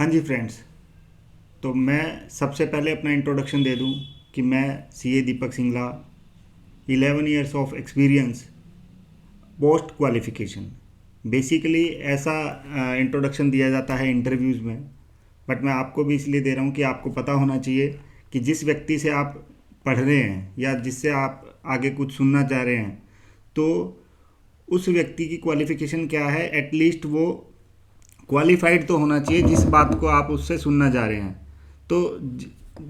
हाँ जी फ्रेंड्स। तो मैं सबसे पहले अपना इंट्रोडक्शन दे दूं कि मैं CA Deepak Singla, 11 years of experience post qualification. Basically ऐसा इंट्रोडक्शन दिया जाता है इंटरव्यूज़ में, बट मैं आपको भी इसलिए दे रहा हूँ कि आपको पता होना चाहिए कि जिस व्यक्ति से आप पढ़ रहे हैं या जिससे आप आगे कुछ सुनना चाह रहे हैं, तो उस व्यक्ति की क्वालिफ़िकेशन क्या है, एटलीस्ट वो क्वालिफाइड तो होना चाहिए जिस बात को आप उससे सुनना चाह रहे हैं। तो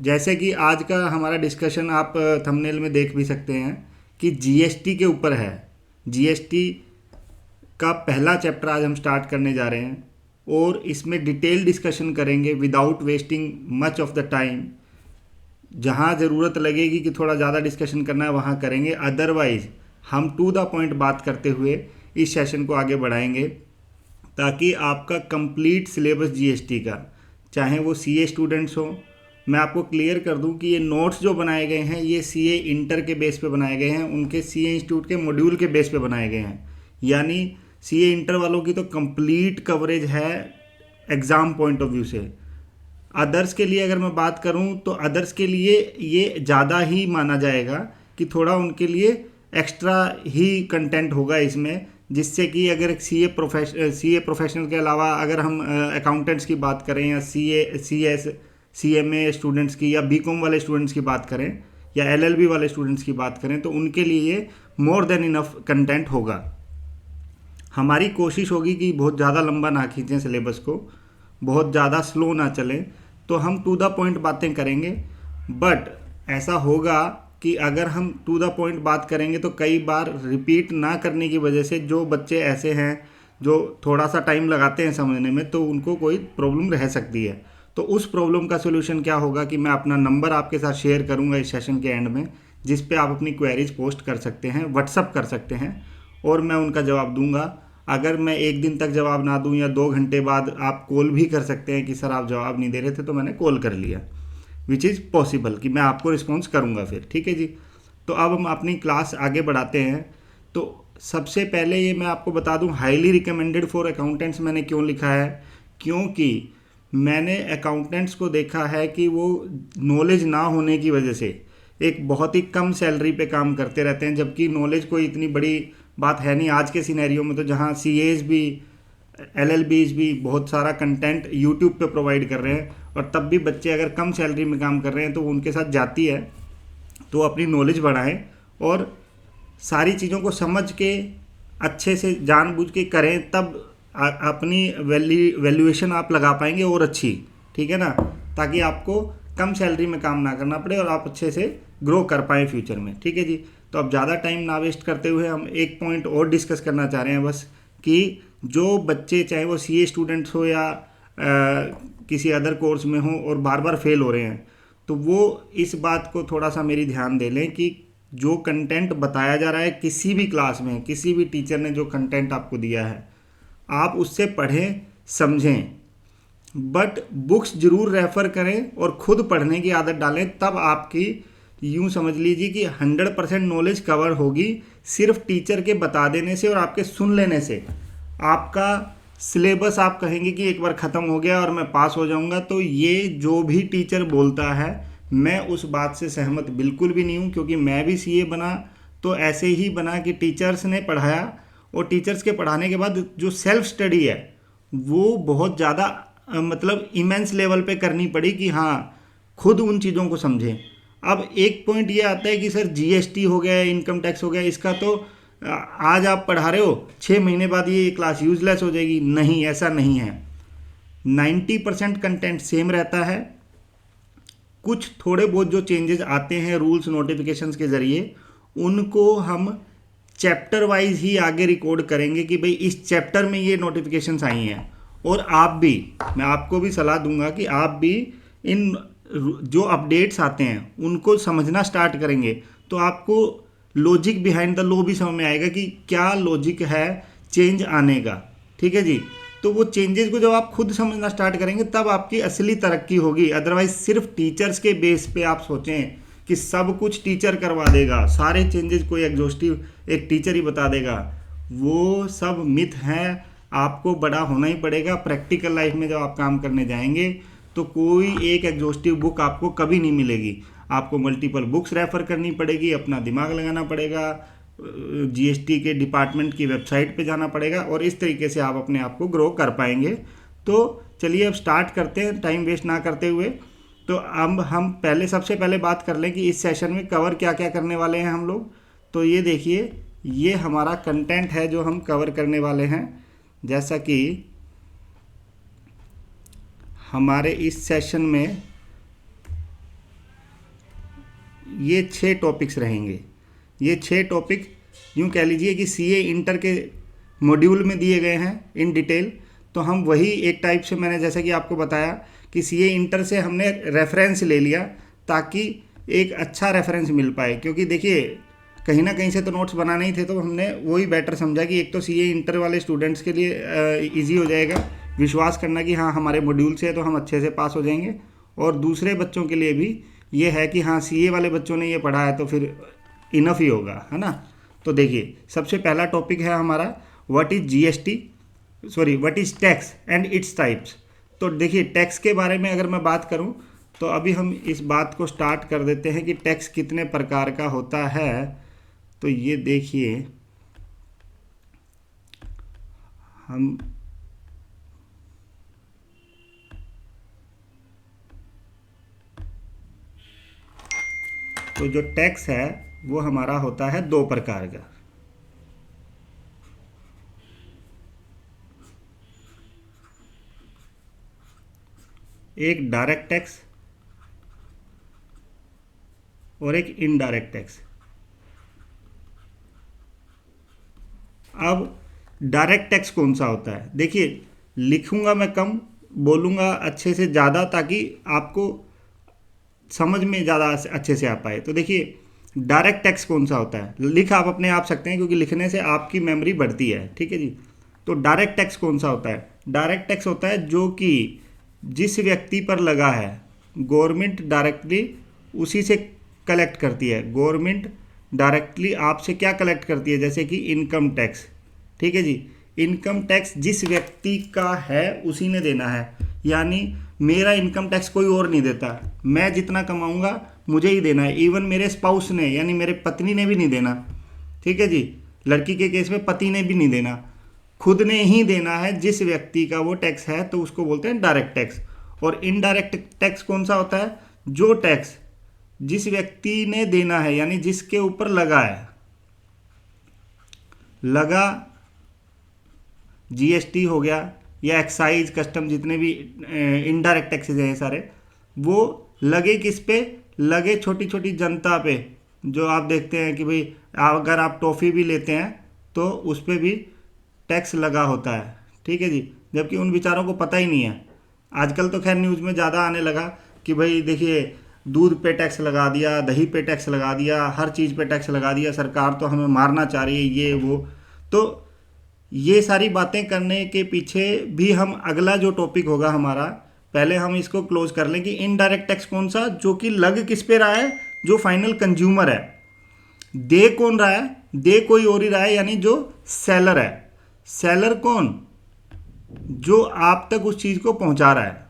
जैसे कि आज का हमारा डिस्कशन आप थंबनेल में देख भी सकते हैं कि जीएसटी के ऊपर है। जीएसटी का पहला चैप्टर आज हम स्टार्ट करने जा रहे हैं और इसमें डिटेल डिस्कशन करेंगे without wasting much of the time. जहाँ ज़रूरत लगेगी कि थोड़ा ज़्यादा डिस्कशन करना है वहाँ करेंगे, अदरवाइज हम टू द पॉइंट बात करते हुए इस सेशन को आगे बढ़ाएंगे ताकि आपका कंप्लीट सिलेबस जीएसटी का, चाहे वो सीए स्टूडेंट्स हो। मैं आपको क्लियर कर दूं कि ये नोट्स जो बनाए गए हैं ये सीए इंटर के बेस पे बनाए गए हैं, उनके सीए इंस्टीट्यूट के मॉड्यूल के बेस पे बनाए गए हैं। यानी सीए इंटर वालों की तो कंप्लीट कवरेज है एग्ज़ाम पॉइंट ऑफ व्यू से। अदर्स के लिए अगर मैं बात करूं तो अदर्स के लिए ये ज़्यादा ही माना जाएगा कि थोड़ा उनके लिए एक्स्ट्रा ही कंटेंट होगा इसमें, जिससे कि अगर सीए प्रोफेशनल के अलावा अगर हम अकाउंटेंट्स की बात करें या सीएस सीएमए स्टूडेंट्स की या बीकॉम वाले स्टूडेंट्स की बात करें या एलएलबी वाले स्टूडेंट्स की बात करें तो उनके लिए ये मोर देन इनफ कंटेंट होगा। हमारी कोशिश होगी कि बहुत ज़्यादा लंबा ना खींचें सिलेबस को, बहुत ज़्यादा स्लो ना चलें, तो हम टू द पॉइंट बातें करेंगे। बट ऐसा होगा कि अगर हम टू द पॉइंट बात करेंगे तो कई बार रिपीट ना करने की वजह से जो बच्चे ऐसे हैं जो थोड़ा सा टाइम लगाते हैं समझने में, तो उनको कोई प्रॉब्लम रह सकती है। तो उस प्रॉब्लम का सोल्यूशन क्या होगा कि मैं अपना नंबर आपके साथ शेयर करूंगा इस सेशन के एंड में, जिस पे आप अपनी क्वेरीज पोस्ट कर सकते हैं, व्हाट्सअप कर सकते हैं और मैं उनका जवाब दूंगा। अगर मैं एक दिन तक जवाब ना दूं या 2 घंटे बाद आप कॉल भी कर सकते हैं कि सर आप जवाब नहीं दे रहे थे तो मैंने कॉल कर लिया, विच इज़ पॉसिबल कि मैं आपको रिस्पॉन्स करूंगा फिर। ठीक है जी। तो अब हम अपनी क्लास आगे बढ़ाते हैं। तो सबसे पहले ये मैं आपको बता दूं, हाईली रिकमेंडेड फॉर अकाउंटेंट्स मैंने क्यों लिखा है, क्योंकि मैंने अकाउंटेंट्स को देखा है कि वो नॉलेज ना होने की वजह से एक बहुत ही कम सैलरी पे काम करते रहते हैं, जबकि नॉलेज कोई इतनी बड़ी बात है नहीं आज के सिनेरियो में। तो जहाँ सीएज भी एलएलबीज भी बहुत सारा कंटेंट यूट्यूब पे प्रोवाइड कर रहे हैं, और तब भी बच्चे अगर कम सैलरी में काम कर रहे हैं तो उनके साथ जाती है। तो अपनी नॉलेज बढ़ाएं और सारी चीज़ों को समझ के अच्छे से जानबूझ के करें, तब अपनी वैल्यूएशन आप लगा पाएंगे और अच्छी। ठीक है ना, ताकि आपको कम सैलरी में काम ना करना पड़े और आप अच्छे से ग्रो कर पाएँ फ्यूचर में। ठीक है जी। तो अब ज़्यादा टाइम ना वेस्ट करते हुए हम एक पॉइंट और डिस्कस करना चाह रहे हैं बस, कि जो बच्चे चाहे वो सीए स्टूडेंट्स हो या किसी अदर कोर्स में हो और बार बार फेल हो रहे हैं, तो वो इस बात को थोड़ा सा मेरी ध्यान दे लें कि जो कंटेंट बताया जा रहा है किसी भी क्लास में, किसी भी टीचर ने जो कंटेंट आपको दिया है आप उससे पढ़ें समझें, बट बुक्स जरूर रेफ़र करें और ख़ुद पढ़ने की आदत डालें। तब आपकी यूँ समझ लीजिए कि 100% नॉलेज कवर होगी सिर्फ टीचर के बता देने से और आपके सुन लेने से। आपका सिलेबस आप कहेंगे कि एक बार ख़त्म हो गया और मैं पास हो जाऊंगा, तो ये जो भी टीचर बोलता है मैं उस बात से सहमत बिल्कुल भी नहीं हूँ। क्योंकि मैं भी सीए बना तो ऐसे ही बना कि टीचर्स ने पढ़ाया और टीचर्स के पढ़ाने के बाद जो सेल्फ स्टडी है वो बहुत ज़्यादा मतलब इमेंस लेवल पे करनी पड़ी कि हाँ खुद उन चीज़ों को समझें। अब एक पॉइंट ये आता है कि सर जीएसटी हो गया, इनकम टैक्स हो गया, इसका तो आज आप पढ़ा रहे हो 6 महीने बाद ये क्लास यूजलेस हो जाएगी। नहीं, ऐसा नहीं है। 90% कंटेंट सेम रहता है, कुछ थोड़े बहुत जो चेंजेस आते हैं रूल्स नोटिफिकेशंस के ज़रिए, उनको हम चैप्टर वाइज ही आगे रिकॉर्ड करेंगे कि भाई इस चैप्टर में ये नोटिफिकेशंस आई हैं। और आप भी, मैं आपको भी सलाह दूंगा कि आप भी इन जो अपडेट्स आते हैं उनको समझना स्टार्ट करेंगे तो आपको लॉजिक बिहाइंड द लॉ भी समझ में आएगा कि क्या लॉजिक है चेंज आने का। ठीक है जी। तो वो चेंजेस को जब आप खुद समझना स्टार्ट करेंगे तब आपकी असली तरक्की होगी। अदरवाइज सिर्फ टीचर्स के बेस पे आप सोचें कि सब कुछ टीचर करवा देगा, सारे चेंजेस कोई एग्जॉस्टिव एक टीचर ही बता देगा, वो सब मिथ हैं। आपको बड़ा होना ही पड़ेगा। प्रैक्टिकल लाइफ में जब आप काम करने जाएंगे तो कोई एक एग्जॉस्टिव बुक आपको कभी नहीं मिलेगी, आपको मल्टीपल बुक्स रेफ़र करनी पड़ेगी, अपना दिमाग लगाना पड़ेगा, जीएसटी के डिपार्टमेंट की वेबसाइट पे जाना पड़ेगा, और इस तरीके से आप अपने आप को ग्रो कर पाएंगे। तो चलिए अब स्टार्ट करते हैं टाइम वेस्ट ना करते हुए। तो अब हम सबसे पहले बात कर लें कि इस सेशन में कवर क्या क्या करने वाले हैं हम लोग। तो ये देखिए, ये हमारा कंटेंट है जो हम कवर करने वाले हैं। जैसा कि हमारे इस सेशन में ये 6 टॉपिक्स रहेंगे। ये 6 टॉपिक यूँ कह लीजिए कि सीए इंटर के मॉड्यूल में दिए गए हैं इन डिटेल। तो हम वही एक टाइप से, मैंने जैसा कि आपको बताया कि सीए इंटर से हमने रेफरेंस ले लिया ताकि एक अच्छा रेफरेंस मिल पाए, क्योंकि देखिए कहीं ना कहीं से तो नोट्स बनाने ही थे, तो हमने वही बेटर समझा कि एक तो सीए इंटर वाले स्टूडेंट्स के लिए इजी हो जाएगा विश्वास करना कि हाँ हमारे मॉड्यूल से है तो हम अच्छे से पास हो जाएंगे, और दूसरे बच्चों के लिए भी ये है कि हाँ सीए वाले बच्चों ने ये पढ़ा है तो फिर इनफ ही होगा, है ना। तो देखिए सबसे पहला टॉपिक है हमारा what is tax and its types. तो देखिए टैक्स के बारे में अगर मैं बात करूं तो अभी हम इस बात को स्टार्ट कर देते हैं कि टैक्स कितने प्रकार का होता है। तो ये देखिए, हम तो जो टैक्स है वो हमारा होता है 2 प्रकार का। एक डायरेक्ट टैक्स और एक इनडायरेक्ट टैक्स। अब डायरेक्ट टैक्स कौन सा होता है, देखिए लिखूंगा मैं कम, बोलूंगा अच्छे से ज़्यादा ताकि आपको समझ में ज़्यादा अच्छे से आ पाए। तो देखिए डायरेक्ट टैक्स कौन सा होता है, लिख आप अपने आप सकते हैं क्योंकि लिखने से आपकी मेमोरी बढ़ती है, ठीक है जी। तो डायरेक्ट टैक्स कौन सा होता है, डायरेक्ट टैक्स होता है जो कि जिस व्यक्ति पर लगा है गवर्नमेंट डायरेक्टली उसी से कलेक्ट करती है। गवर्नमेंट डायरेक्टली आपसे क्या कलेक्ट करती है, जैसे कि इनकम टैक्स, ठीक है जी। इनकम टैक्स जिस व्यक्ति का है उसी ने देना है, यानी मेरा इनकम टैक्स कोई और नहीं देता, मैं जितना कमाऊंगा मुझे ही देना है। इवन मेरे स्पाउस ने यानी मेरे पत्नी ने भी नहीं देना, ठीक है जी। लड़की के केस में पति ने भी नहीं देना, खुद ने ही देना है। जिस व्यक्ति का वो टैक्स है तो उसको बोलते हैं डायरेक्ट टैक्स। और इनडायरेक्ट टैक्स कौन सा होता है, जो टैक्स जिस व्यक्ति ने देना है यानी जिसके ऊपर लगा है, लगा जीएसटी हो गया या एक्साइज कस्टम, जितने भी इनडायरेक्ट टैक्सेस हैं सारे, वो लगे किस पे, लगे छोटी छोटी जनता पे। जो आप देखते हैं कि भाई अगर आप टॉफ़ी भी लेते हैं तो उस पर भी टैक्स लगा होता है, ठीक है जी, जबकि उन बेचारों को पता ही नहीं है। आजकल तो खैर न्यूज़ में ज़्यादा आने लगा कि भाई देखिए दूध पे टैक्स लगा दिया, दही पे टैक्स लगा दिया, हर चीज़ पे टैक्स लगा दिया, सरकार तो हमें मारना चाह रही है, ये वो। तो ये सारी बातें करने के पीछे भी हम अगला जो टॉपिक होगा हमारा, पहले हम इसको क्लोज कर लें कि इनडायरेक्ट टैक्स कौन सा, जो कि लग किस पे रहा है, जो फाइनल कंज्यूमर है। दे कौन रहा है, दे कोई और ही रहा है, यानी जो सेलर है। सेलर कौन, जो आप तक उस चीज को पहुंचा रहा है।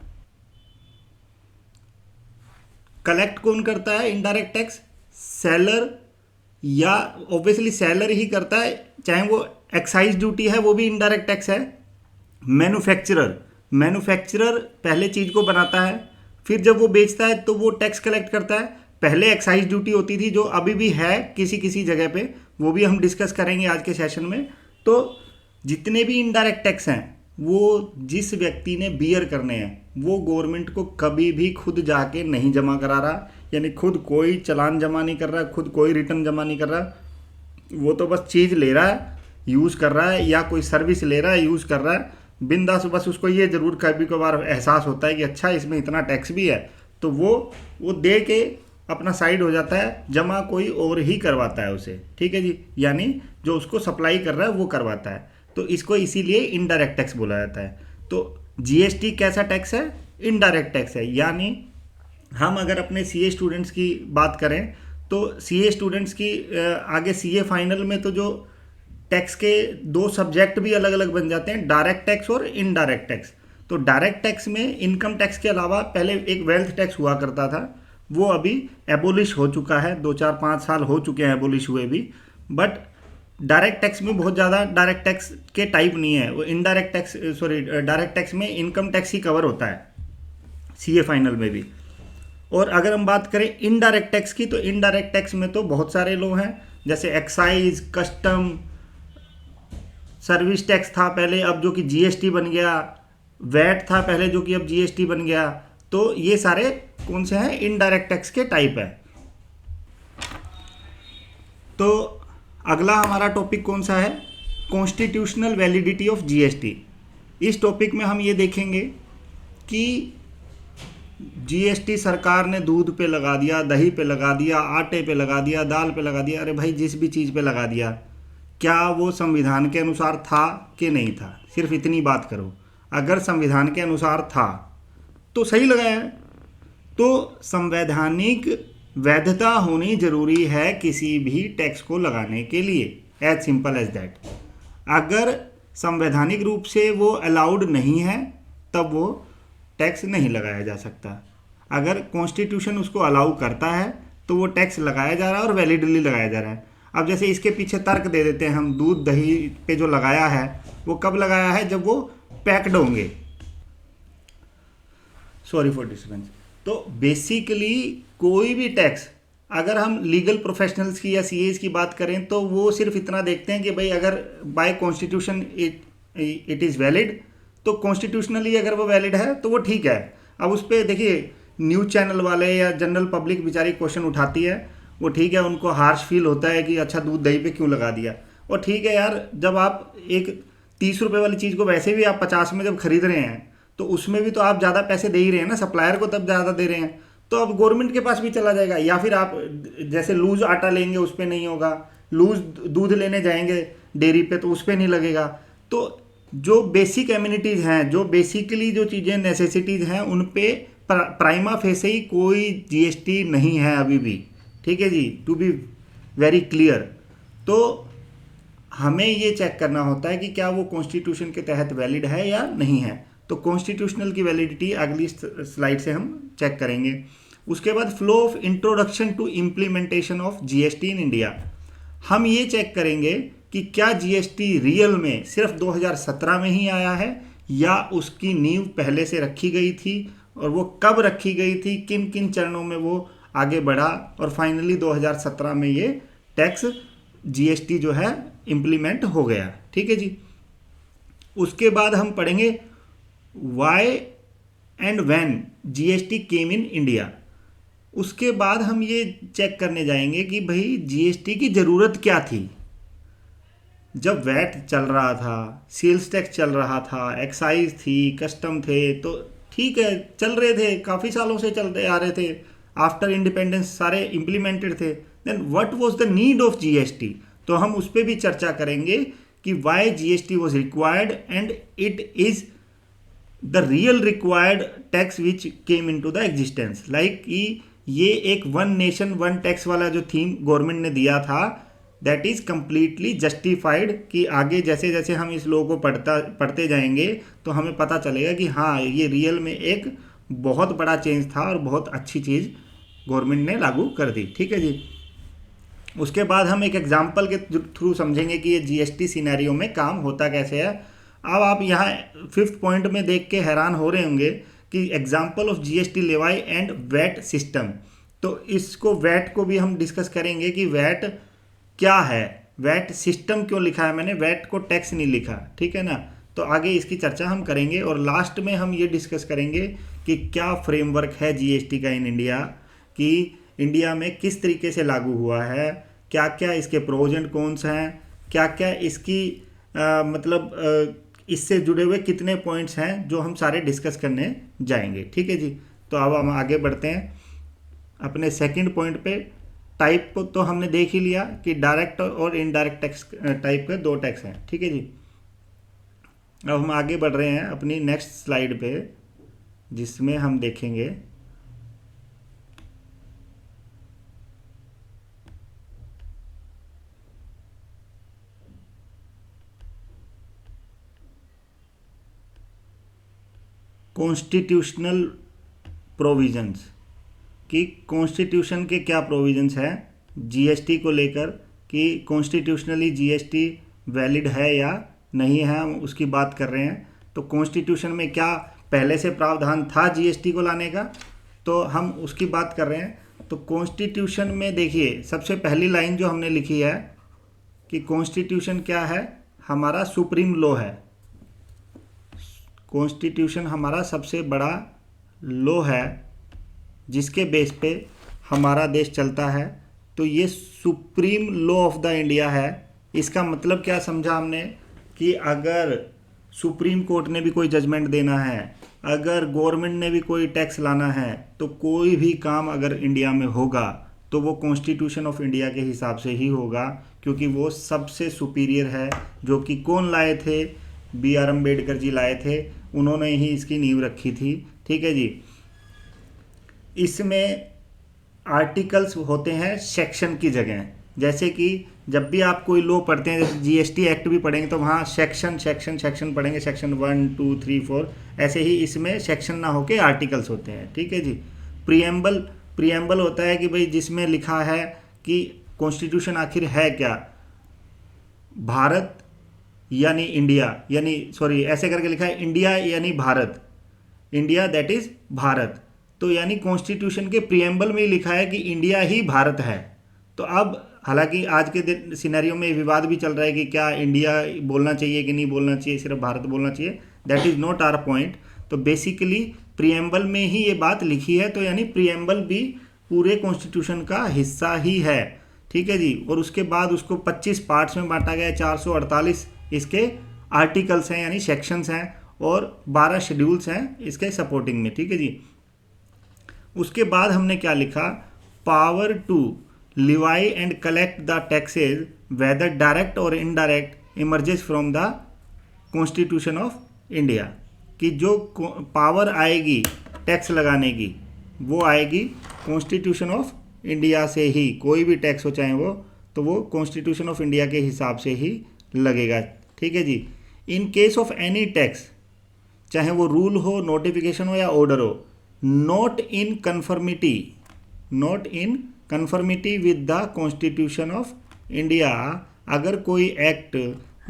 कलेक्ट कौन करता है इनडायरेक्ट टैक्स, सेलर, या ऑब्वियसली सेलर ही करता है, चाहे वो एक्साइज ड्यूटी है वो भी इनडायरेक्ट टैक्स है। मैन्युफैक्चरर पहले चीज़ को बनाता है, फिर जब वो बेचता है तो वो टैक्स कलेक्ट करता है। पहले एक्साइज ड्यूटी होती थी जो अभी भी है किसी किसी जगह पे, वो भी हम डिस्कस करेंगे आज के सेशन में। तो जितने भी इनडायरेक्ट टैक्स हैं वो जिस व्यक्ति ने बियर करने हैं वो गवर्नमेंट को कभी भी खुद जाके नहीं जमा करा रहा, यानी खुद कोई चालान जमा नहीं कर रहा, खुद कोई रिटर्न जमा नहीं कर रहा, वो तो बस चीज़ ले रहा है यूज़ कर रहा है, या कोई सर्विस ले रहा है यूज़ कर रहा है बिंदास। बस उसको ये ज़रूर कभी कभार एहसास होता है कि अच्छा इसमें इतना टैक्स भी है, तो वो दे के अपना साइड हो जाता है, जमा कोई और ही करवाता है उसे, ठीक है जी, यानी जो उसको सप्लाई कर रहा है वो करवाता है। तो इसको इसीलिए इनडायरेक्ट टैक्स बोला जाता है। तो जीएसटी कैसा टैक्स है, इनडायरेक्ट टैक्स है। यानी हम अगर अपने सीए स्टूडेंट्स की बात करें तो सीए स्टूडेंट्स की आगे सीए फाइनल में तो जो टैक्स के दो सब्जेक्ट भी अलग अलग बन जाते हैं, डायरेक्ट टैक्स और इनडायरेक्ट टैक्स। तो डायरेक्ट टैक्स में इनकम टैक्स के अलावा पहले एक वेल्थ टैक्स हुआ करता था, वो अभी एबोलिश हो चुका है, 2 4 5 साल हो चुके हैं एबोलिश हुए भी। बट डायरेक्ट टैक्स में बहुत ज़्यादा डायरेक्ट टैक्स के टाइप नहीं है, वो indirect tax, sorry, direct tax में इनकम टैक्स ही कवर होता है सीए फाइनल में भी। और अगर हम बात करें इनडायरेक्ट टैक्स की, तो इनडायरेक्ट टैक्स में तो बहुत सारे लोग हैं, जैसे एक्साइज, कस्टम, सर्विस टैक्स था पहले, अब जो कि जीएसटी बन गया, वैट था पहले जो कि अब जीएसटी बन गया। तो ये सारे कौन से हैं, इनडायरेक्ट टैक्स के टाइप है। तो अगला हमारा टॉपिक कौन सा है, कॉन्स्टिट्यूशनल वैलिडिटी ऑफ जीएसटी। इस टॉपिक में हम ये देखेंगे कि जीएसटी सरकार ने दूध पे लगा दिया, दही पे लगा दिया, आटे पे लगा दिया, दाल पे लगा दिया, अरे भाई जिस भी चीज़ पे लगा दिया, क्या वो संविधान के अनुसार था कि नहीं था, सिर्फ इतनी बात करो। अगर संविधान के अनुसार था तो सही लगाया है। तो संवैधानिक वैधता होनी जरूरी है किसी भी टैक्स को लगाने के लिए, एज सिंपल एज दैट। अगर संवैधानिक रूप से वो अलाउड नहीं है तब वो टैक्स नहीं लगाया जा सकता। अगर कॉन्स्टिट्यूशन उसको अलाउ करता है तो वो टैक्स लगाया जा रहा है और वैलिडली लगाया जा रहा है। अब जैसे इसके पीछे तर्क दे देते हैं हम, दूध दही पे जो लगाया है वो कब लगाया है, जब वो पैक्ड होंगे। Sorry for disturbance. तो बेसिकली कोई भी टैक्स, अगर हम लीगल प्रोफेशनल्स की या सीएस की बात करें तो वो सिर्फ इतना देखते हैं कि भाई अगर bye constitution it is valid, तो कॉन्स्टिट्यूशनली अगर वो वैलिड है तो वो ठीक है। अब उस पर देखिए न्यूज़ चैनल वाले या जनरल पब्लिक बेचारी क्वेश्चन उठाती है, वो ठीक है, उनको हार्श फील होता है कि अच्छा दूध दही पे क्यों लगा दिया। और ठीक है यार, जब आप एक 30 रुपये वाली चीज़ को वैसे भी आप 50 में जब खरीद रहे हैं तो उसमें भी तो आप ज़्यादा पैसे दे ही रहे हैं ना, सप्लायर को तब ज़्यादा दे रहे हैं, तो अब गवर्नमेंट के पास भी चला जाएगा। या फिर आप जैसे लूज आटा लेंगे उस पर नहीं होगा, लूज दूध लेने जाएंगे डेयरी पे तो उस पर नहीं लगेगा। तो जो बेसिक एम्यूनिटीज़ हैं, जो बेसिकली जो चीज़ें नेसेसिटीज़ हैं, उन पे प्राइमा फेसे ही कोई जीएसटी नहीं है अभी भी। ठीक है जी, टू बी वेरी क्लियर। तो हमें ये चेक करना होता है कि क्या वो कॉन्स्टिट्यूशन के तहत वैलिड है या नहीं है। तो कॉन्स्टिट्यूशनल की वैलिडिटी अगली स्लाइड से हम चेक करेंगे। उसके बाद flow of introduction to implementation of GST in India. हम ये चेक करेंगे कि क्या जीएसटी रियल में सिर्फ 2017 में ही आया है या उसकी नींव पहले से रखी गई थी, और वो कब रखी गई थी, किन किन चरणों में वो आगे बढ़ा, और फाइनली 2017 में ये टैक्स जीएसटी जो है इम्प्लीमेंट हो गया। ठीक है जी। उसके बाद हम पढ़ेंगे why and when GST came in India. उसके बाद हम ये चेक करने जाएंगे कि भाई जीएसटी की ज़रूरत क्या थी। जब वैट चल रहा था, सेल्स टैक्स चल रहा था, एक्साइज थी, कस्टम थे, तो ठीक है, चल रहे थे, काफ़ी सालों से चलते आ रहे थे, आफ्टर इंडिपेंडेंस सारे इम्प्लीमेंटेड थे। Then what was the need of GST, तो हम उस पर भी चर्चा करेंगे कि why GST was required and it is the real required tax which came into the existence. Like कि ये एक वन नेशन वन टैक्स वाला जो थीम गवर्नमेंट ने दिया था, दैट इज़ कम्प्लीटली जस्टिफाइड। कि आगे जैसे जैसे हम इस लॉ को पढ़ते जाएंगे तो हमें पता चलेगा कि हाँ, ये रियल में एक बहुत बड़ा चेंज था और बहुत अच्छी चीज़ गवर्नमेंट ने लागू कर दी। ठीक है जी। उसके बाद हम एक एग्जाम्पल के थ्रू समझेंगे कि ये जीएसटी सिनेरियो में काम होता कैसे है। अब आप यहाँ 5th पॉइंट में देख के हैरान हो रहे होंगे कि example of GST levy and VAT system. तो इसको वैट को भी हम डिस्कस करेंगे कि वैट क्या है, वैट सिस्टम क्यों लिखा है मैंने, वैट को टैक्स नहीं लिखा। ठीक है ना। तो आगे इसकी चर्चा हम करेंगे और लास्ट में हम ये डिस्कस करेंगे कि क्या फ्रेमवर्क है जीएसटी का इन इंडिया, कि इंडिया में किस तरीके से लागू हुआ है, क्या क्या इसके प्रोज एंड कॉन्स हैं, क्या क्या इसकी इससे जुड़े हुए कितने पॉइंट्स हैं, जो हम सारे डिस्कस करने जाएंगे। ठीक है जी। तो अब हम आगे बढ़ते हैं अपने सेकंड पॉइंट पे। टाइप को तो हमने देख ही लिया कि डायरेक्ट और इनडायरेक्ट टैक्स टाइप के 2 टैक्स हैं। ठीक है जी। अब हम आगे बढ़ रहे हैं अपनी नेक्स्ट स्लाइड पे, जिसमें हम देखेंगे कॉन्स्टिट्यूशनल प्रोविजंस कि कॉन्स्टिट्यूशन के क्या प्रोविजंस हैं जीएसटी को लेकर, कि कॉन्स्टिट्यूशनली जीएसटी वैलिड है या नहीं है, हम उसकी बात कर रहे हैं। तो कॉन्स्टिट्यूशन में क्या पहले से प्रावधान था जीएसटी को लाने का, तो हम उसकी बात कर रहे हैं। तो कॉन्स्टिट्यूशन में देखिए सबसे पहली लाइन जो हमने लिखी है कि कॉन्स्टिट्यूशन क्या है, हमारा सुप्रीम लॉ है। कॉन्स्टिट्यूशन हमारा सबसे बड़ा लॉ है जिसके बेस पे हमारा देश चलता है। तो ये supreme law of the India है। इसका मतलब क्या समझा हमने कि अगर सुप्रीम कोर्ट ने भी कोई जजमेंट देना है, अगर गवर्नमेंट ने भी कोई टैक्स लाना है, तो कोई भी काम अगर इंडिया में होगा तो वो कॉन्स्टिट्यूशन ऑफ इंडिया के हिसाब से ही होगा, क्योंकि वो सबसे सुपीरियर है। जो कि कौन लाए थे, बी आर अम्बेडकर जी लाए थे, उन्होंने ही इसकी नींव रखी थी। ठीक है जी। इसमें आर्टिकल्स होते हैं सेक्शन की जगह। जैसे कि जब भी आप कोई लॉ पढ़ते हैं, जैसे जीएसटी एक्ट भी पढ़ेंगे तो वहाँ सेक्शन सेक्शन सेक्शन पढ़ेंगे, सेक्शन 1 2 3 4, ऐसे ही इसमें सेक्शन ना होके आर्टिकल्स होते हैं। ठीक है जी। प्रियम्बल होता है कि भाई जिसमें लिखा है कि कॉन्स्टिट्यूशन आखिर है क्या, भारत यानी इंडिया, यानी सॉरी ऐसे करके लिखा है इंडिया यानी Bharat, India that is Bharat. तो यानी कॉन्स्टिट्यूशन के प्रियम्बल में ही लिखा है कि इंडिया ही भारत है। तो अब हालांकि आज के दिन सिनेरियो में विवाद भी चल रहा है कि क्या इंडिया बोलना चाहिए कि नहीं बोलना चाहिए, सिर्फ भारत बोलना चाहिए, that is not our point. तो बेसिकली प्रियम्बल में ही ये बात लिखी है, तो यानी प्रियम्बल भी पूरे कॉन्स्टिट्यूशन का हिस्सा ही है। ठीक है जी। और उसके बाद उसको 25 पार्ट्स में बांटा गया है, 448 इसके आर्टिकल्स हैं यानी सेक्शंस हैं, और 12 शेड्यूल्स हैं इसके सपोर्टिंग में। ठीक है जी। उसके बाद हमने क्या लिखा, power to levy and collect the taxes whether direct और indirect emerges from the constitution of India, कि जो पावर आएगी टैक्स लगाने की वो आएगी कॉन्स्टिट्यूशन ऑफ इंडिया से ही। कोई भी टैक्स हो चाहे वो, तो वो कॉन्स्टिट्यूशन ऑफ इंडिया के हिसाब से ही लगेगा। ठीक है जी। In case of any tax, चाहे वो रूल हो, नोटिफिकेशन हो या ऑर्डर हो, not in conformity with the constitution of India, अगर कोई एक्ट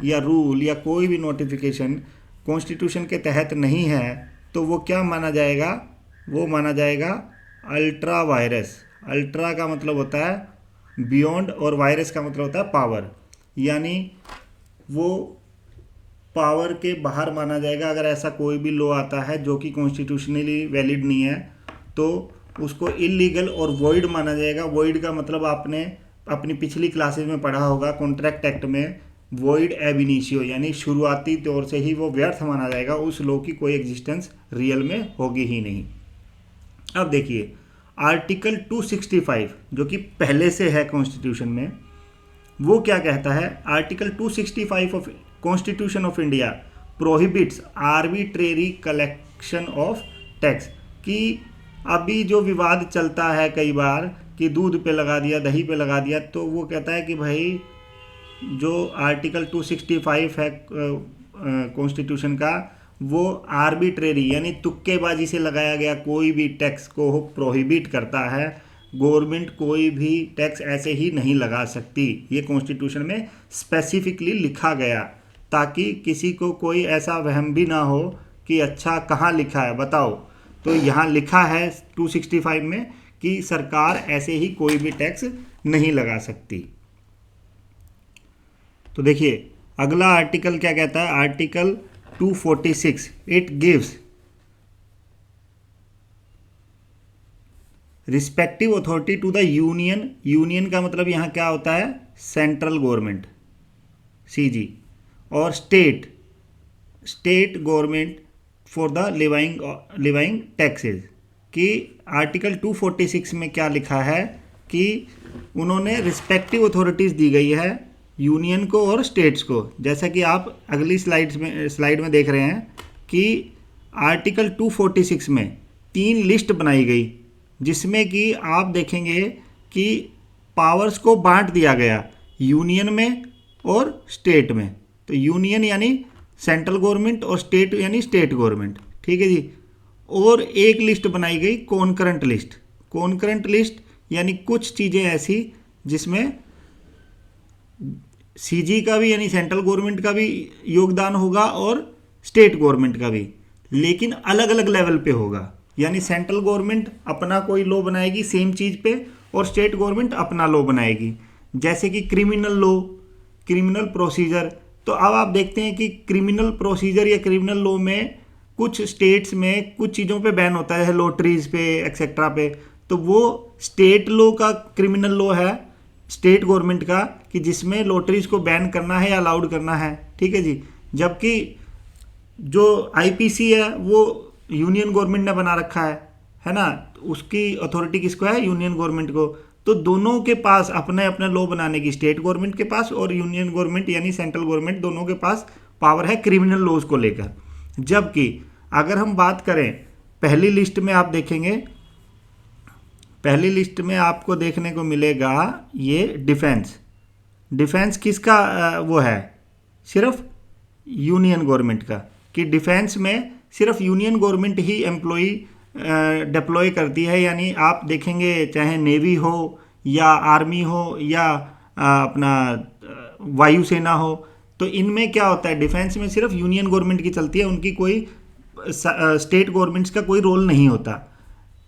या रूल या कोई भी नोटिफिकेशन कॉन्स्टिट्यूशन के तहत नहीं है, तो वो क्या माना जाएगा, वो माना जाएगा अल्ट्रा वायरस। अल्ट्रा का मतलब होता है बियॉन्ड और वायरस का मतलब होता है पावर, यानी वो पावर के बाहर माना जाएगा। अगर ऐसा कोई भी लॉ आता है जो कि कॉन्स्टिट्यूशनली वैलिड नहीं है, तो उसको इलीगल और वॉइड माना जाएगा। वॉइड का मतलब आपने अपनी पिछली क्लासेज में पढ़ा होगा, कॉन्ट्रैक्ट एक्ट में वॉइड एब इनिशियो, यानी शुरुआती तौर से ही वो व्यर्थ माना जाएगा, उस लॉ की कोई एग्जिस्टेंस रियल में होगी ही नहीं। अब देखिए आर्टिकल 265 जो कि पहले से है कॉन्स्टिट्यूशन में, वो क्या कहता है। Article 265 of constitution of India prohibits arbitrary collection of tax, कि अभी जो विवाद चलता है कई बार कि दूध पे लगा दिया, दही पे लगा दिया, तो वो कहता है कि भाई जो आर्टिकल 265 है कॉन्स्टिट्यूशन का, वो आर्बिट्रेरी यानी तुक्केबाजी से लगाया गया कोई भी टैक्स को प्रोहिबिट करता है। गवर्नमेंट कोई भी टैक्स ऐसे ही नहीं लगा सकती, ये कॉन्स्टिट्यूशन में स्पेसिफिकली लिखा गया, ताकि किसी को कोई ऐसा वहम भी ना हो कि अच्छा कहाँ लिखा है बताओ। तो यहाँ लिखा है 265 में कि सरकार ऐसे ही कोई भी टैक्स नहीं लगा सकती। तो देखिए अगला आर्टिकल क्या कहता है, article 246, it gives respective authority to the union. Union का मतलब यहाँ क्या होता है, सेंट्रल गवर्नमेंट सीजी, और state government for the levying taxes. कि आर्टिकल 246 में क्या लिखा है कि उन्होंने रिस्पेक्टिव अथॉरिटीज़ दी गई है यूनियन को और स्टेट्स को। जैसा कि आप अगली स्लाइड में देख रहे हैं कि आर्टिकल 246 में 3 लिस्ट बनाई गई, जिसमें कि आप देखेंगे कि पावर्स को बांट दिया गया यूनियन में और स्टेट में। तो यूनियन यानी सेंट्रल गवर्नमेंट और स्टेट यानी स्टेट गवर्नमेंट। ठीक है जी। और एक लिस्ट बनाई गई कॉन्करेंट लिस्ट। कॉन्करेंट लिस्ट यानी कुछ चीज़ें ऐसी जिसमें सीजी का भी यानी सेंट्रल गवर्नमेंट का भी योगदान होगा और स्टेट गवर्नमेंट का भी, लेकिन अलग अलग लेवल पे होगा। यानी सेंट्रल गवर्नमेंट अपना कोई लॉ बनाएगी सेम चीज़ पे और स्टेट गवर्नमेंट अपना लॉ बनाएगी। जैसे कि क्रिमिनल लॉ, क्रिमिनल प्रोसीजर, तो अब आप देखते हैं कि क्रिमिनल प्रोसीजर या क्रिमिनल लॉ में कुछ स्टेट्स में कुछ चीज़ों पे बैन होता है, लॉटरीज पे एक्सेट्रा पे, तो वो स्टेट लॉ का क्रिमिनल लॉ है स्टेट गवर्नमेंट का कि जिसमें लॉटरीज को बैन करना है या अलाउड करना है, ठीक है जी। जबकि जो आईपीसी है वो यूनियन गवर्नमेंट ने बना रखा है ना, उसकी अथॉरिटी किसको है, यूनियन गवर्नमेंट को। तो दोनों के पास अपने अपने लॉ बनाने की, स्टेट गवर्नमेंट के पास और यूनियन गवर्नमेंट यानी सेंट्रल गवर्नमेंट, दोनों के पास पावर है क्रिमिनल लॉज को लेकर। जबकि अगर हम बात करें पहली लिस्ट में, आप देखेंगे पहली लिस्ट में आपको देखने को मिलेगा ये डिफेंस। डिफेंस किसका वो है, सिर्फ यूनियन गवर्नमेंट का, कि डिफेंस में सिर्फ यूनियन गवर्नमेंट ही एम्प्लॉई डिप्लॉय करती है। यानी आप देखेंगे चाहे नेवी हो या आर्मी हो या अपना वायुसेना हो, तो इनमें क्या होता है, डिफेंस में सिर्फ यूनियन गवर्नमेंट की चलती है, उनकी कोई स्टेट गवर्नमेंट्स का कोई रोल नहीं होता।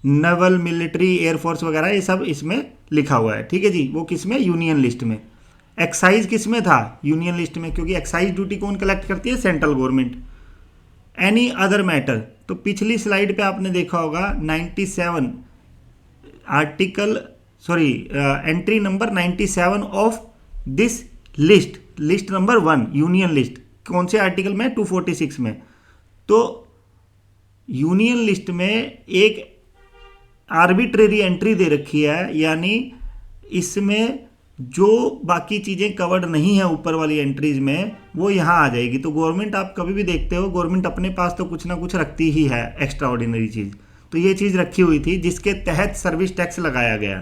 नेवल, मिलिट्री, एयरफोर्स वगैरह ये सब इसमें लिखा हुआ है, ठीक है जी। वो किस में, यूनियन लिस्ट में। एक्साइज किस में था, यूनियन लिस्ट में, क्योंकि एक्साइज ड्यूटी कौन कलेक्ट करती है, central government. Any other matter, तो पिछली स्लाइड पे आपने देखा होगा 97 article entry number 97 of this list, list number 1 union list, कौन से आर्टिकल में, 246 में। तो यूनियन लिस्ट में एक आर्बिट्रेरी एंट्री दे रखी है, यानी इसमें जो बाकी चीज़ें कवर्ड नहीं है ऊपर वाली एंट्रीज में वो यहाँ आ जाएगी। तो गवर्नमेंट, आप कभी भी देखते हो गवर्नमेंट अपने पास तो कुछ ना कुछ रखती ही है एक्स्ट्रा ऑर्डिनरी चीज़, तो ये चीज़ रखी हुई थी जिसके तहत सर्विस टैक्स लगाया गया।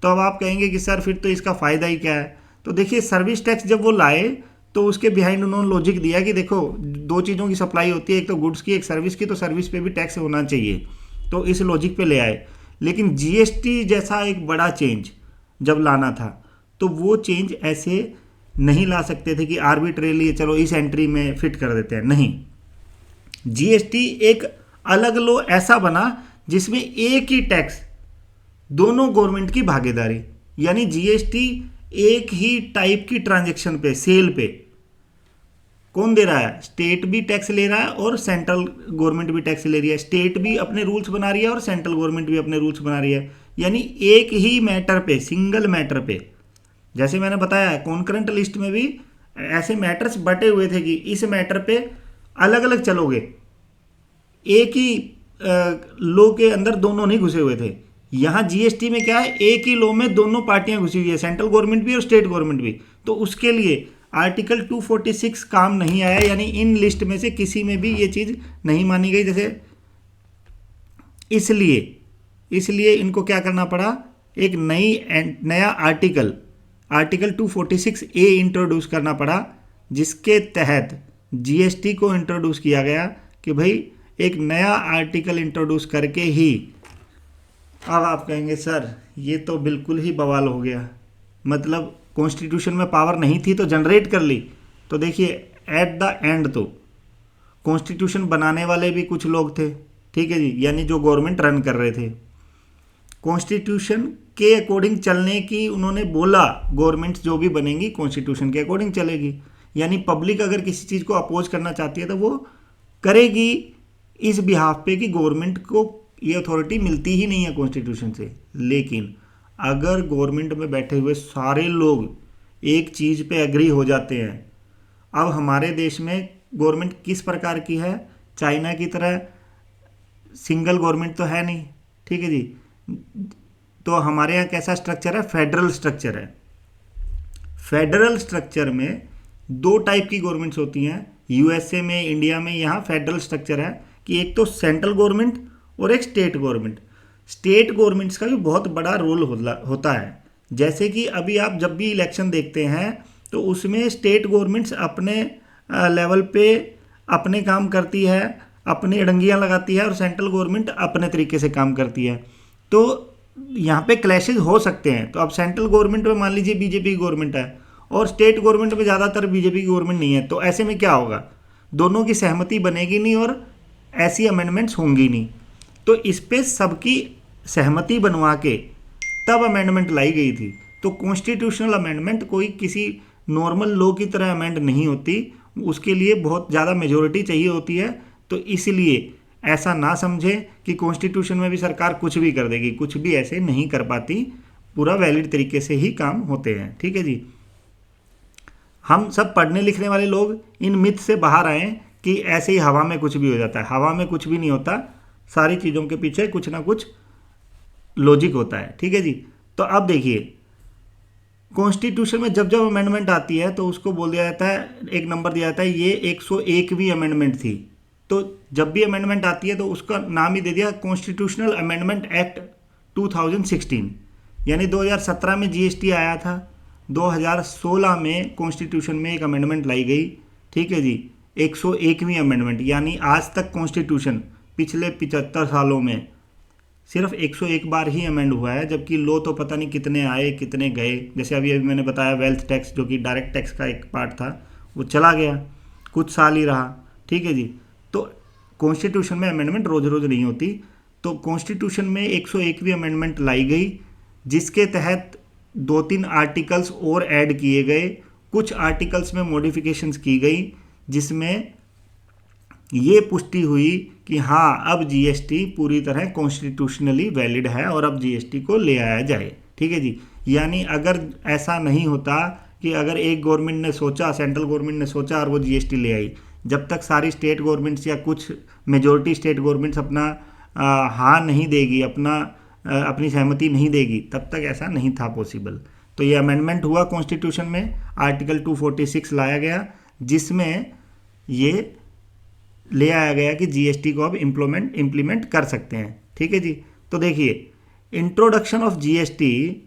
तो अब आप कहेंगे कि सर फिर तो इसका फ़ायदा ही क्या है। तो देखिए सर्विस टैक्स जब वो लाए तो उसके बिहाइंड उन्होंने लॉजिक दिया कि देखो दो चीज़ों की सप्लाई होती है, एक तो गुड्स की एक सर्विस की, तो सर्विस पे भी टैक्स होना चाहिए, तो इस लॉजिक पे ले आए। लेकिन जीएसटी जैसा एक बड़ा चेंज जब लाना था तो वो चेंज ऐसे नहीं ला सकते थे कि आर्बिट्रेरली चलो इस एंट्री में फिट कर देते हैं, नहीं। जीएसटी एक अलग लॉ ऐसा बना जिसमें एक ही टैक्स, दोनों गवर्नमेंट की भागीदारी, यानी जीएसटी एक ही टाइप की ट्रांजैक्शन पे, सेल पे कौन दे रहा है, स्टेट भी टैक्स ले रहा है और सेंट्रल गवर्नमेंट भी टैक्स ले रही है। स्टेट भी अपने रूल्स बना रही है और सेंट्रल गवर्नमेंट भी अपने रूल्स बना रही है, यानी एक ही मैटर पे, सिंगल मैटर पे। जैसे मैंने बताया कॉन्करेंट लिस्ट में भी ऐसे मैटर्स बटे हुए थे कि इस मैटर पे अलग अलग चलोगे, एक ही लॉ के अंदर दोनों नहीं घुसे हुए थे। यहाँ जीएसटी में क्या है, एक ही लॉ में दोनों पार्टियां घुसी हुई है, सेंट्रल गवर्नमेंट भी और स्टेट गवर्नमेंट भी। तो उसके लिए आर्टिकल 246 काम नहीं आया, यानी इन लिस्ट में से किसी में भी ये चीज़ नहीं मानी गई। जैसे इसलिए इनको क्या करना पड़ा, एक नया आर्टिकल 246A इंट्रोड्यूस करना पड़ा, जिसके तहत जीएसटी को इंट्रोड्यूस किया गया कि भाई एक नया आर्टिकल इंट्रोड्यूस करके ही। अब आप कहेंगे सर ये तो बिल्कुल ही बवाल हो गया, मतलब कॉन्स्टिट्यूशन में पावर नहीं थी तो जनरेट कर ली। तो देखिए एट द एंड तो कॉन्स्टिट्यूशन बनाने वाले भी कुछ लोग थे, ठीक है जी, यानी जो गवर्नमेंट रन कर रहे थे, कॉन्स्टिट्यूशन के अकॉर्डिंग चलने की उन्होंने बोला, गवर्नमेंट जो भी बनेंगी कॉन्स्टिट्यूशन के अकॉर्डिंग चलेगी। यानी पब्लिक अगर किसी चीज़ को अपोज करना चाहती है तो वो करेगी इस बिहाफ पे कि गवर्नमेंट को ये अथॉरिटी मिलती ही नहीं है कॉन्स्टिट्यूशन से। लेकिन अगर गवर्नमेंट में बैठे हुए सारे लोग एक चीज़ पे एग्री हो जाते हैं, अब हमारे देश में गवर्नमेंट किस प्रकार की है, चाइना की तरह सिंगल गवर्नमेंट तो है नहीं, ठीक है जी। तो हमारे यहाँ कैसा स्ट्रक्चर है, फेडरल स्ट्रक्चर है। फेडरल स्ट्रक्चर में दो टाइप की गवर्नमेंट्स होती हैं, यूएसए में, इंडिया में। यहाँ फेडरल स्ट्रक्चर है कि एक तो सेंट्रल गवर्नमेंट और एक स्टेट गवर्नमेंट। स्टेट गवर्नमेंट्स का भी बहुत बड़ा रोल होता है। जैसे कि अभी आप जब भी इलेक्शन देखते हैं तो उसमें स्टेट गवर्नमेंट्स अपने लेवल पे अपने काम करती है, अपनी अड़ंगियाँ लगाती है और सेंट्रल गवर्नमेंट अपने तरीके से काम करती है। तो यहाँ पे क्लैशेज हो सकते हैं। तो अब सेंट्रल गवर्नमेंट में मान लीजिए बीजेपी की गवर्नमेंट है और स्टेट गवर्नमेंट में ज़्यादातर बीजेपी की गवर्नमेंट नहीं है, तो ऐसे में क्या होगा, दोनों की सहमति बनेगी नहीं और ऐसी अमेंडमेंट्स होंगी नहीं। तो इस पे सबकी सहमति बनवा के तब अमेंडमेंट लाई गई थी। तो कॉन्स्टिट्यूशनल अमेंडमेंट कोई किसी नॉर्मल लॉ की तरह अमेंड नहीं होती, उसके लिए बहुत ज़्यादा मेजोरिटी चाहिए होती है। तो इसलिए ऐसा ना समझें कि कॉन्स्टिट्यूशन में भी सरकार कुछ भी कर देगी, कुछ भी ऐसे नहीं कर पाती, पूरा वैलिड तरीके से ही काम होते हैं। ठीक है जी। हम सब पढ़ने लिखने वाले लोग इन मिथ से बाहर आए कि ऐसे ही हवा में कुछ भी हो जाता है। हवा में कुछ भी नहीं होता, सारी चीज़ों के पीछे कुछ ना कुछ लॉजिक होता है। ठीक है जी। तो अब देखिए, कॉन्स्टिट्यूशन में जब जब अमेंडमेंट आती है तो उसको बोल दिया जाता है, एक नंबर दिया जाता है, ये 101वीं अमेंडमेंट थी। तो जब भी अमेंडमेंट आती है तो उसका नाम ही दे दिया कॉन्स्टिट्यूशनल अमेंडमेंट एक्ट 2016। यानी 2017 में जीएसटी आया था, 2016 में कॉन्स्टिट्यूशन में एक अमेंडमेंट लाई गई। ठीक है जी, 101वीं अमेंडमेंट। यानी आज तक कॉन्स्टिट्यूशन पिछले 75 सालों में सिर्फ 101 बार ही अमेंड हुआ है, जबकि लो तो पता नहीं कितने आए कितने गए। जैसे अभी मैंने बताया वेल्थ टैक्स, जो कि डायरेक्ट टैक्स का एक पार्ट था, वो चला गया, कुछ साल ही रहा। ठीक है जी। तो कॉन्स्टिट्यूशन में अमेंडमेंट रोज रोज नहीं होती। तो कॉन्स्टिट्यूशन में 101वीं अमेंडमेंट लाई गई, जिसके तहत 2-3 आर्टिकल्स और ऐड किए गए, कुछ आर्टिकल्स में मॉडिफिकेशंस की गई, जिसमें ये पुष्टि हुई कि हाँ, अब जीएसटी पूरी तरह कॉन्स्टिट्यूशनली वैलिड है और अब जीएसटी को ले आया जाए। ठीक है जी। यानी अगर ऐसा नहीं होता कि अगर एक गवर्नमेंट ने सोचा, सेंट्रल गवर्नमेंट ने सोचा और वो जीएसटी ले आई, जब तक सारी स्टेट गवर्नमेंट्स या कुछ मेजॉरिटी स्टेट गवर्नमेंट्स अपना हाँ नहीं देगी, अपनी सहमति नहीं देगी, तब तक ऐसा नहीं था पॉसिबल। तो ये अमेंडमेंट हुआ कॉन्स्टिट्यूशन में, आर्टिकल 246 लाया गया, जिसमें ये ले आया गया कि जीएसटी को अब इम्प्लीमेंट कर सकते हैं। ठीक है जी। तो देखिए, introduction of GST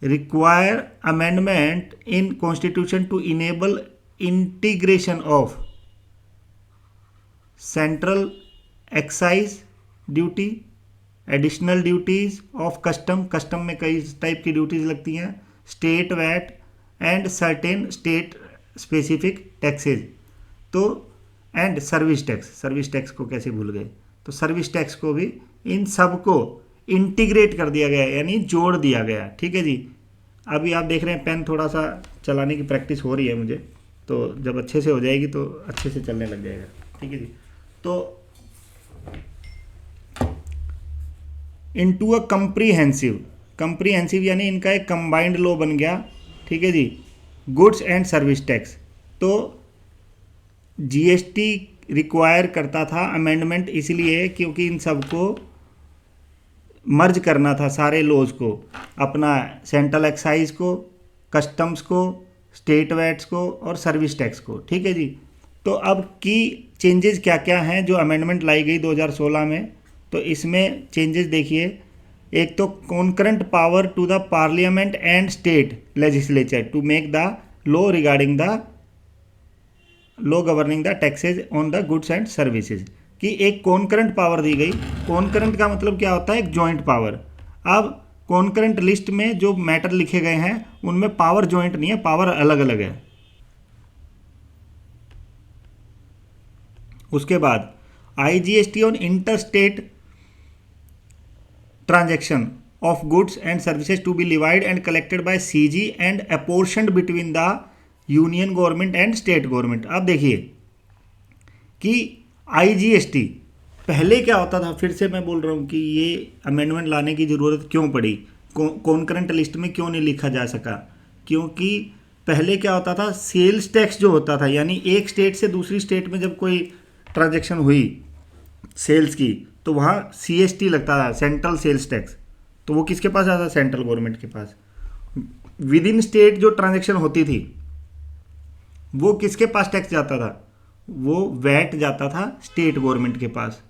require amendment in constitution to enable integration of central excise duty, additional duties of custom में कई टाइप की ड्यूटीज लगती हैं, state VAT and certain state specific taxes. तो एंड सर्विस टैक्स को कैसे भूल गए। तो सर्विस टैक्स को भी, इन सब को इंटीग्रेट कर दिया गया, यानी जोड़ दिया गया। ठीक है जी। अभी आप देख रहे हैं पेन थोड़ा सा चलाने की प्रैक्टिस हो रही है मुझे, तो जब अच्छे से हो जाएगी तो अच्छे से चलने लग जाएगा। ठीक है जी। तो इनटू अ कंप्रीहेंसिव यानी इनका एक कंबाइंड लॉ बन गया। ठीक है जी। Goods and service tax. तो जीएसटी रिक्वायर करता था अमेंडमेंट इसलिए क्योंकि इन सबको मर्ज करना था, सारे लॉज को, अपना सेंट्रल एक्साइज को, कस्टम्स को, स्टेट वैट्स को और सर्विस टैक्स को। ठीक है जी। तो अब की चेंजेस क्या क्या हैं जो अमेंडमेंट लाई गई 2016 में। तो इसमें चेंजेस देखिए, एक तो concurrent power to the parliament and state legislature to make the law regarding the law governing the taxes on the goods and services, कि एक कॉन्करेंट पावर दी गई। कॉन्करेंट का मतलब क्या होता है, एक जॉइंट पावर। अब कॉन्करेंट लिस्ट में जो मैटर लिखे गए हैं उनमें पावर जॉइंट नहीं है, पावर अलग अलग है। उसके बाद IGST on interstate transaction of goods and services to be levied and collected by CG and apportioned between the union government and state government. अब देखिए कि आईजीएसटी पहले क्या होता था, फिर से मैं बोल रहा हूँ कि ये अमेंडमेंट लाने की ज़रूरत क्यों पड़ी, कॉन्करेंट लिस्ट में क्यों नहीं लिखा जा सका, क्योंकि पहले क्या होता था, सेल्स टैक्स जो होता था, यानी एक स्टेट से दूसरी स्टेट में जब कोई ट्रांजैक्शन हुई सेल्स की, तो वहाँ सीएसटी लगता था, सेंट्रल सेल्स टैक्स। तो वो किसके पास आता था, सेंट्रल गवर्नमेंट के पास। विद इन स्टेट जो ट्रांजैक्शन होती थी वो किसके पास टैक्स जाता था, वो वैट जाता था स्टेट गवर्नमेंट के पास।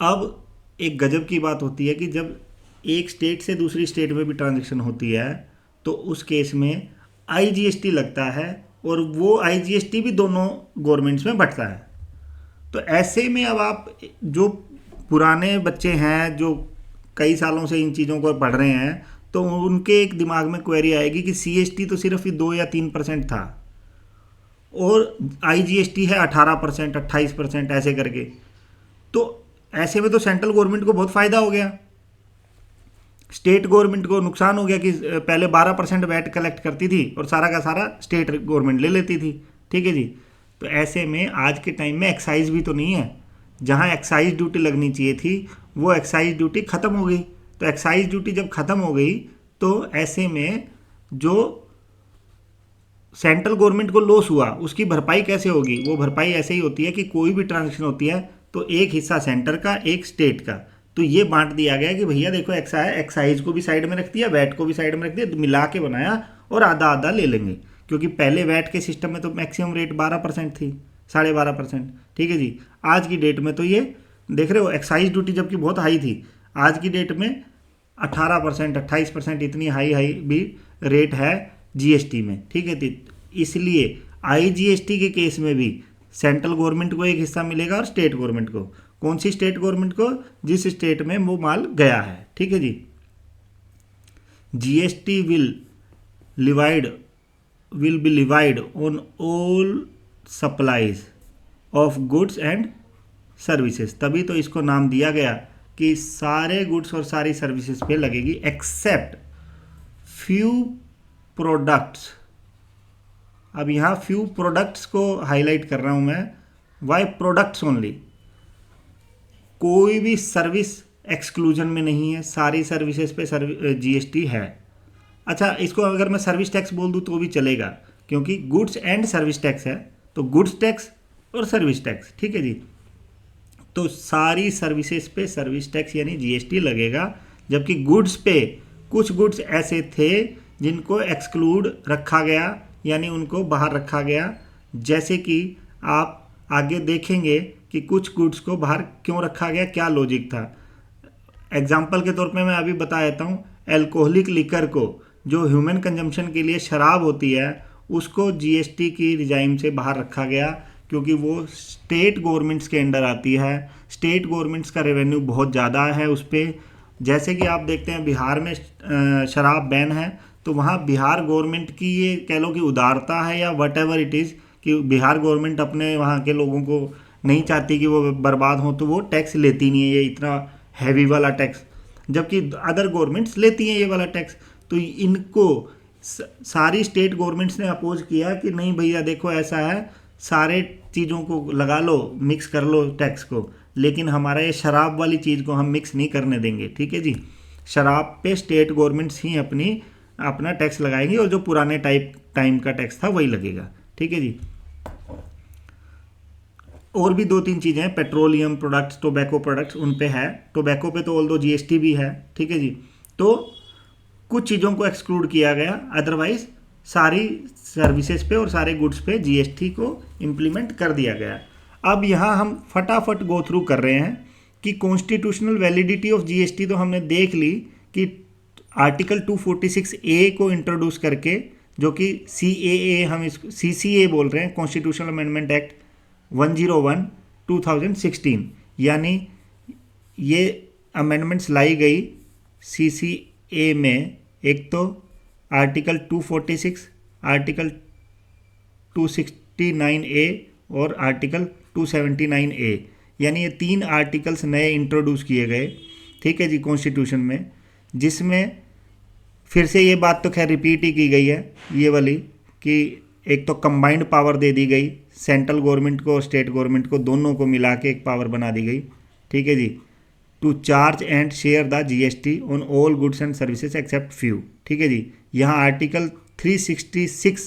अब एक गजब की बात होती है कि जब एक स्टेट से दूसरी स्टेट में भी ट्रांजैक्शन होती है तो उस केस में आईजीएसटी लगता है, और वो आईजीएसटी भी दोनों गवर्नमेंट्स में बंटता है। तो ऐसे में अब आप जो पुराने बच्चे हैं जो कई सालों से इन चीज़ों को पढ़ रहे हैं, तो उनके एक दिमाग में क्वेरी आएगी कि सीएसटी तो सिर्फ 2 या 3% था और आईजीएसटी है 18%, 28% ऐसे करके। तो ऐसे में तो सेंट्रल गवर्नमेंट को बहुत फ़ायदा हो गया, स्टेट गवर्नमेंट को नुकसान हो गया कि पहले 12% वैट कलेक्ट करती थी और सारा का सारा स्टेट गवर्नमेंट ले लेती थी। ठीक है जी। तो ऐसे में आज के टाइम में एक्साइज भी तो नहीं है, जहाँ एक्साइज ड्यूटी लगनी चाहिए थी वो एक्साइज ड्यूटी ख़त्म हो गई। तो एक्साइज ड्यूटी जब ख़त्म हो गई तो ऐसे में जो सेंट्रल गवर्नमेंट को लॉस हुआ उसकी भरपाई कैसे होगी? वो भरपाई ऐसे ही होती है कि कोई भी ट्रांजेक्शन होती है तो एक हिस्सा सेंटर का, एक स्टेट का, तो ये बांट दिया गया कि भैया देखो ऐसा है, एक्साइज को भी साइड में रख दिया, वैट को भी साइड में रख दिया, तो मिला के बनाया और आधा आधा ले लेंगे। क्योंकि पहले वैट के सिस्टम में तो मैक्सिमम रेट 12% थी, 12.5%। ठीक है जी। आज की डेट में तो ये देख रहे हो एक्साइज ड्यूटी जबकि बहुत हाई थी, आज की डेट में 18%, 28% इतनी हाई हाई भी रेट है जीएसटी में। ठीक है। इसलिए आईजीएसटी के केस में भी सेंट्रल गवर्नमेंट को एक हिस्सा मिलेगा और स्टेट गवर्नमेंट को। कौन सी स्टेट गवर्नमेंट को? जिस स्टेट में वो माल गया है। ठीक है जी। GST will be levied on all supplies of goods and services. तभी तो इसको नाम दिया गया कि सारे गुड्स और सारी सर्विसेज पे लगेगी एक्सेप्ट फ्यू प्रोडक्ट्स। अब यहाँ फ्यू प्रोडक्ट्स को हाईलाइट कर रहा हूँ मैं, वाई प्रोडक्ट्स ओनली। कोई भी सर्विस एक्सक्लूजन में नहीं है, सारी सर्विसेज पे जीएसटी है। अच्छा, इसको अगर मैं सर्विस टैक्स बोल दूँ तो भी चलेगा, क्योंकि गुड्स एंड सर्विस टैक्स है, तो गुड्स टैक्स और सर्विस टैक्स। ठीक है जी। तो सारी सर्विसेज पे सर्विस टैक्स यानी जीएसटी लगेगा, जबकि गुड्स पे कुछ गुड्स ऐसे थे जिनको एक्सक्लूड रखा गया यानी उनको बाहर रखा गया। जैसे कि आप आगे देखेंगे कि कुछ गुड्स को बाहर क्यों रखा गया, क्या लॉजिक था। एग्जाम्पल के तौर पे मैं अभी बता देता हूँ। एल्कोहलिक लिकर को, जो ह्यूमन कंजम्पशन के लिए शराब होती है, उसको जीएसटी की रिजाइम से बाहर रखा गया क्योंकि वो स्टेट गवर्नमेंट्स के अंडर आती है। स्टेट गवर्नमेंट्स का रेवेन्यू बहुत ज़्यादा है उस पर। जैसे कि आप देखते हैं बिहार में शराब बैन है, तो वहाँ बिहार गवर्नमेंट की ये कह लो कि उदारता है या वट एवर इट इज़, कि बिहार गवर्नमेंट अपने वहाँ के लोगों को नहीं चाहती कि वो बर्बाद हो, तो वो टैक्स लेती नहीं है ये इतना हैवी वाला टैक्स, जबकि अदर गवर्नमेंट्स लेती हैं ये वाला टैक्स। तो इनको सारी स्टेट गवर्नमेंट्स ने अपोज किया कि नहीं भैया देखो ऐसा है, सारे चीज़ों को लगा लो, मिक्स कर लो टैक्स को, लेकिन हमारा ये शराब वाली चीज़ को हम मिक्स नहीं करने देंगे। ठीक है जी। शराब पे स्टेट गवर्नमेंट्स ही अपना टैक्स लगाएंगे और जो पुराने टाइम का टैक्स था वही लगेगा। ठीक है जी। और भी 2-3 चीज़ें हैं, पेट्रोलियम प्रोडक्ट्स, टोबैको प्रोडक्ट्स, उन पे है। टोबैको पे तो ऑल दो जीएसटी भी है। ठीक है जी। तो कुछ चीज़ों को एक्सक्लूड किया गया, अदरवाइज सारी सर्विसेज पे और सारे गुड्स पे जीएसटी को इम्प्लीमेंट कर दिया गया। अब यहाँ हम फटाफट गो थ्रू कर रहे हैं कि कॉन्स्टिट्यूशनल वैलिडिटी ऑफ जीएसटी तो हमने देख ली कि आर्टिकल 246A को इंट्रोड्यूस करके, जो कि CAA हम इसको CCA बोल रहे हैं, कॉन्स्टिट्यूशनल अमेंडमेंट एक्ट 101 2016, यानी ये अमेंडमेंट्स लाई गई CCA में। एक तो आर्टिकल 246, आर्टिकल 269A और आर्टिकल 279A, यानी ये 3 आर्टिकल्स नए इंट्रोड्यूस किए गए। ठीक है जी, कॉन्स्टिट्यूशन में, जिसमें फिर से ये बात तो खैर रिपीट ही की गई है ये वाली, कि एक तो कंबाइंड पावर दे दी गई सेंट्रल गवर्नमेंट को और स्टेट गवर्नमेंट को, दोनों को मिला के एक पावर बना दी गई। ठीक है जी। To charge and share the GST on all goods and services except few. ठीक है जी। यहाँ आर्टिकल 366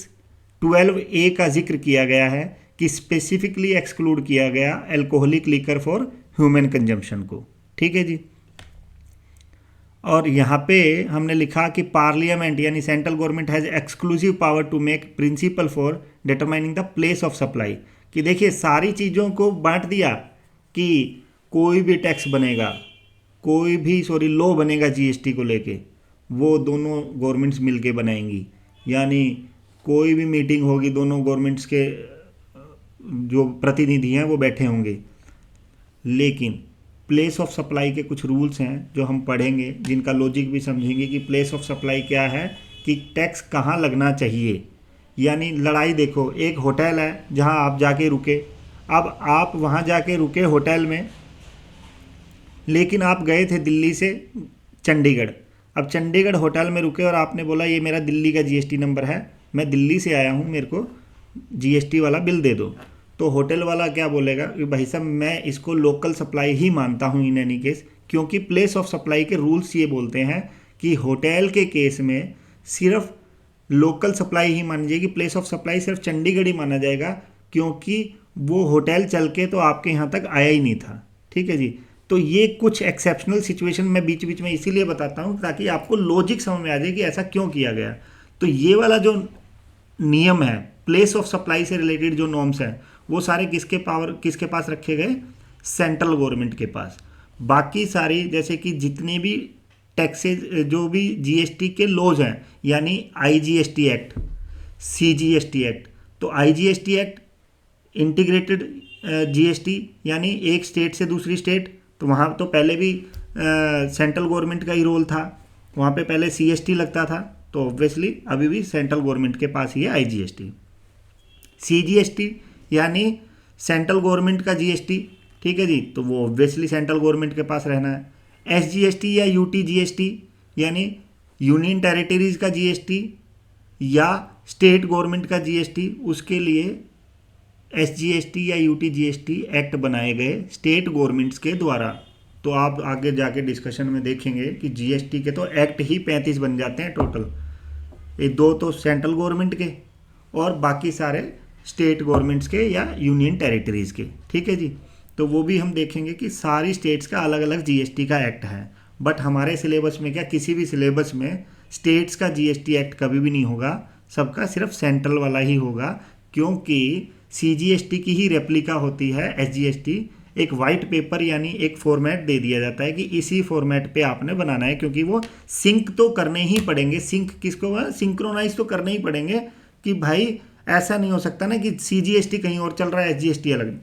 12A का जिक्र किया गया है कि स्पेसिफिकली एक्सक्लूड किया गया alcoholic liquor for human consumption को। ठीक है जी। और यहाँ पे हमने लिखा कि पार्लियामेंट यानी central government has exclusive power to make principle for determining the place of supply. कि देखिए सारी चीज़ों को बांट दिया कि कोई भी टैक्स बनेगा, कोई भी लॉ बनेगा जीएसटी को लेके, वो दोनों गवर्नमेंट्स मिलके बनाएंगी। यानी कोई भी मीटिंग होगी, दोनों गवर्नमेंट्स के जो प्रतिनिधि हैं वो बैठे होंगे, लेकिन प्लेस ऑफ सप्लाई के कुछ रूल्स हैं जो हम पढ़ेंगे, जिनका लॉजिक भी समझेंगे कि प्लेस ऑफ सप्लाई क्या है, कि टैक्स कहाँ लगना चाहिए। यानी लड़ाई देखो, एक होटल है जहाँ आप जाके रुके, अब आप वहाँ जाके रुके होटल में, लेकिन आप गए थे दिल्ली से चंडीगढ़। अब चंडीगढ़ होटल में रुके और आपने बोला ये मेरा दिल्ली का जीएसटी नंबर है, मैं दिल्ली से आया हूँ, मेरे को जीएसटी वाला बिल दे दो। तो होटल वाला क्या बोलेगा कि भाई साहब मैं इसको लोकल सप्लाई ही मानता हूँ इन एनी केस, क्योंकि प्लेस ऑफ सप्लाई के रूल्स ये बोलते हैं कि होटल के केस में सिर्फ लोकल सप्लाई ही मानी जाएगी, प्लेस ऑफ सप्लाई सिर्फ चंडीगढ़ ही माना जाएगा, क्योंकि वो होटल चल के तो आपके यहाँ तक आया ही नहीं था। ठीक है जी। तो ये कुछ एक्सेप्शनल सिचुएशन मैं बीच बीच में इसीलिए बताता हूँ ताकि आपको लॉजिक समझ में आ जाए कि ऐसा क्यों किया गया। तो ये वाला जो नियम है, प्लेस ऑफ सप्लाई से रिलेटेड जो नॉर्म्स हैं, वो सारे किसके पास रखे गए? सेंट्रल गवर्नमेंट के पास। बाकी सारी जैसे कि जितने भी टैक्सेज, जो भी जीएसटी के लॉज हैं, यानी आईजीएसटी एक्ट, सीजीएसटी एक्ट, तो आईजीएसटी एक्ट इंटीग्रेटेड जीएसटी, यानी एक स्टेट से दूसरी स्टेट, तो वहाँ तो पहले भी सेंट्रल गवर्नमेंट का ही रोल था, वहाँ पे पहले सीएसटी लगता था, तो ऑब्वियसली अभी भी सेंट्रल गवर्नमेंट के पास ही है आईजीएसटी। सीजीएसटी यानी सेंट्रल गवर्नमेंट का जीएसटी, ठीक है जी, तो वो ऑब्वियसली सेंट्रल गवर्नमेंट के पास रहना है। एसजीएसटी या यूटीजीएसटी यानी यूनियन टेरिटरीज का जीएसटी या स्टेट गवर्नमेंट का जीएसटी, उसके लिए एसजीएसटी या यूटीजीएसटी एक्ट बनाए गए स्टेट गवर्नमेंट्स के द्वारा। तो आप आगे जाके डिस्कशन में देखेंगे कि जीएसटी के तो एक्ट ही 35 बन जाते हैं टोटल, ये दो तो सेंट्रल गवर्नमेंट के और बाकी सारे स्टेट गवर्नमेंट्स के या यूनियन टेरिटरीज़ के। ठीक है जी। तो वो भी हम देखेंगे कि सारी स्टेट्स का अलग अलग जीएसटी का एक्ट है, बट हमारे सिलेबस में क्या, किसी भी सिलेबस में स्टेट्स का जीएसटी एक्ट कभी भी नहीं होगा, सबका सिर्फ सेंट्रल वाला ही होगा, क्योंकि सीजीएसटी की ही रेप्लिका होती है एसजीएसटी। एक वाइट पेपर यानी एक फॉर्मेट दे दिया जाता है कि इसी फॉर्मेट पे आपने बनाना है, क्योंकि वो सिंक तो करने ही पड़ेंगे। सिंक किसको, सिंक्रोनाइज तो करने ही पड़ेंगे, कि भाई ऐसा नहीं हो सकता ना कि सीजीएसटी कहीं और चल रहा है, एसजीएसटी अलग,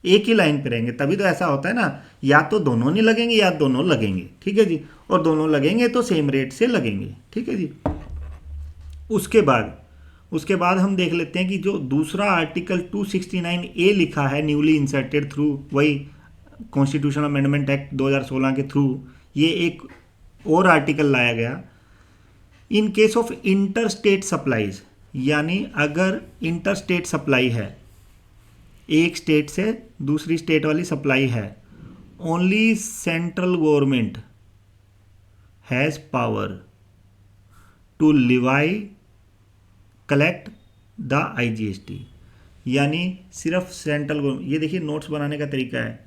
एक ही लाइन पे रहेंगे, तभी तो ऐसा होता है ना, या तो दोनों नहीं लगेंगे या दोनों लगेंगे। ठीक है जी, और दोनों लगेंगे तो सेम रेट से लगेंगे। ठीक है जी। उसके बाद हम देख लेते हैं कि जो दूसरा आर्टिकल 269A लिखा है न्यूली इंसर्टेड थ्रू वही कॉन्स्टिट्यूशन अमेंडमेंट एक्ट 2016 के थ्रू, ये एक और आर्टिकल लाया गया। इन case of inter state supplies, यानी अगर इंटर स्टेट सप्लाई है, एक स्टेट से दूसरी स्टेट वाली सप्लाई है, only central government has power to levy collect the IGST, यानी सिर्फ सेंट्रल गवर्नमेंट। ये देखिए नोट्स बनाने का तरीका है,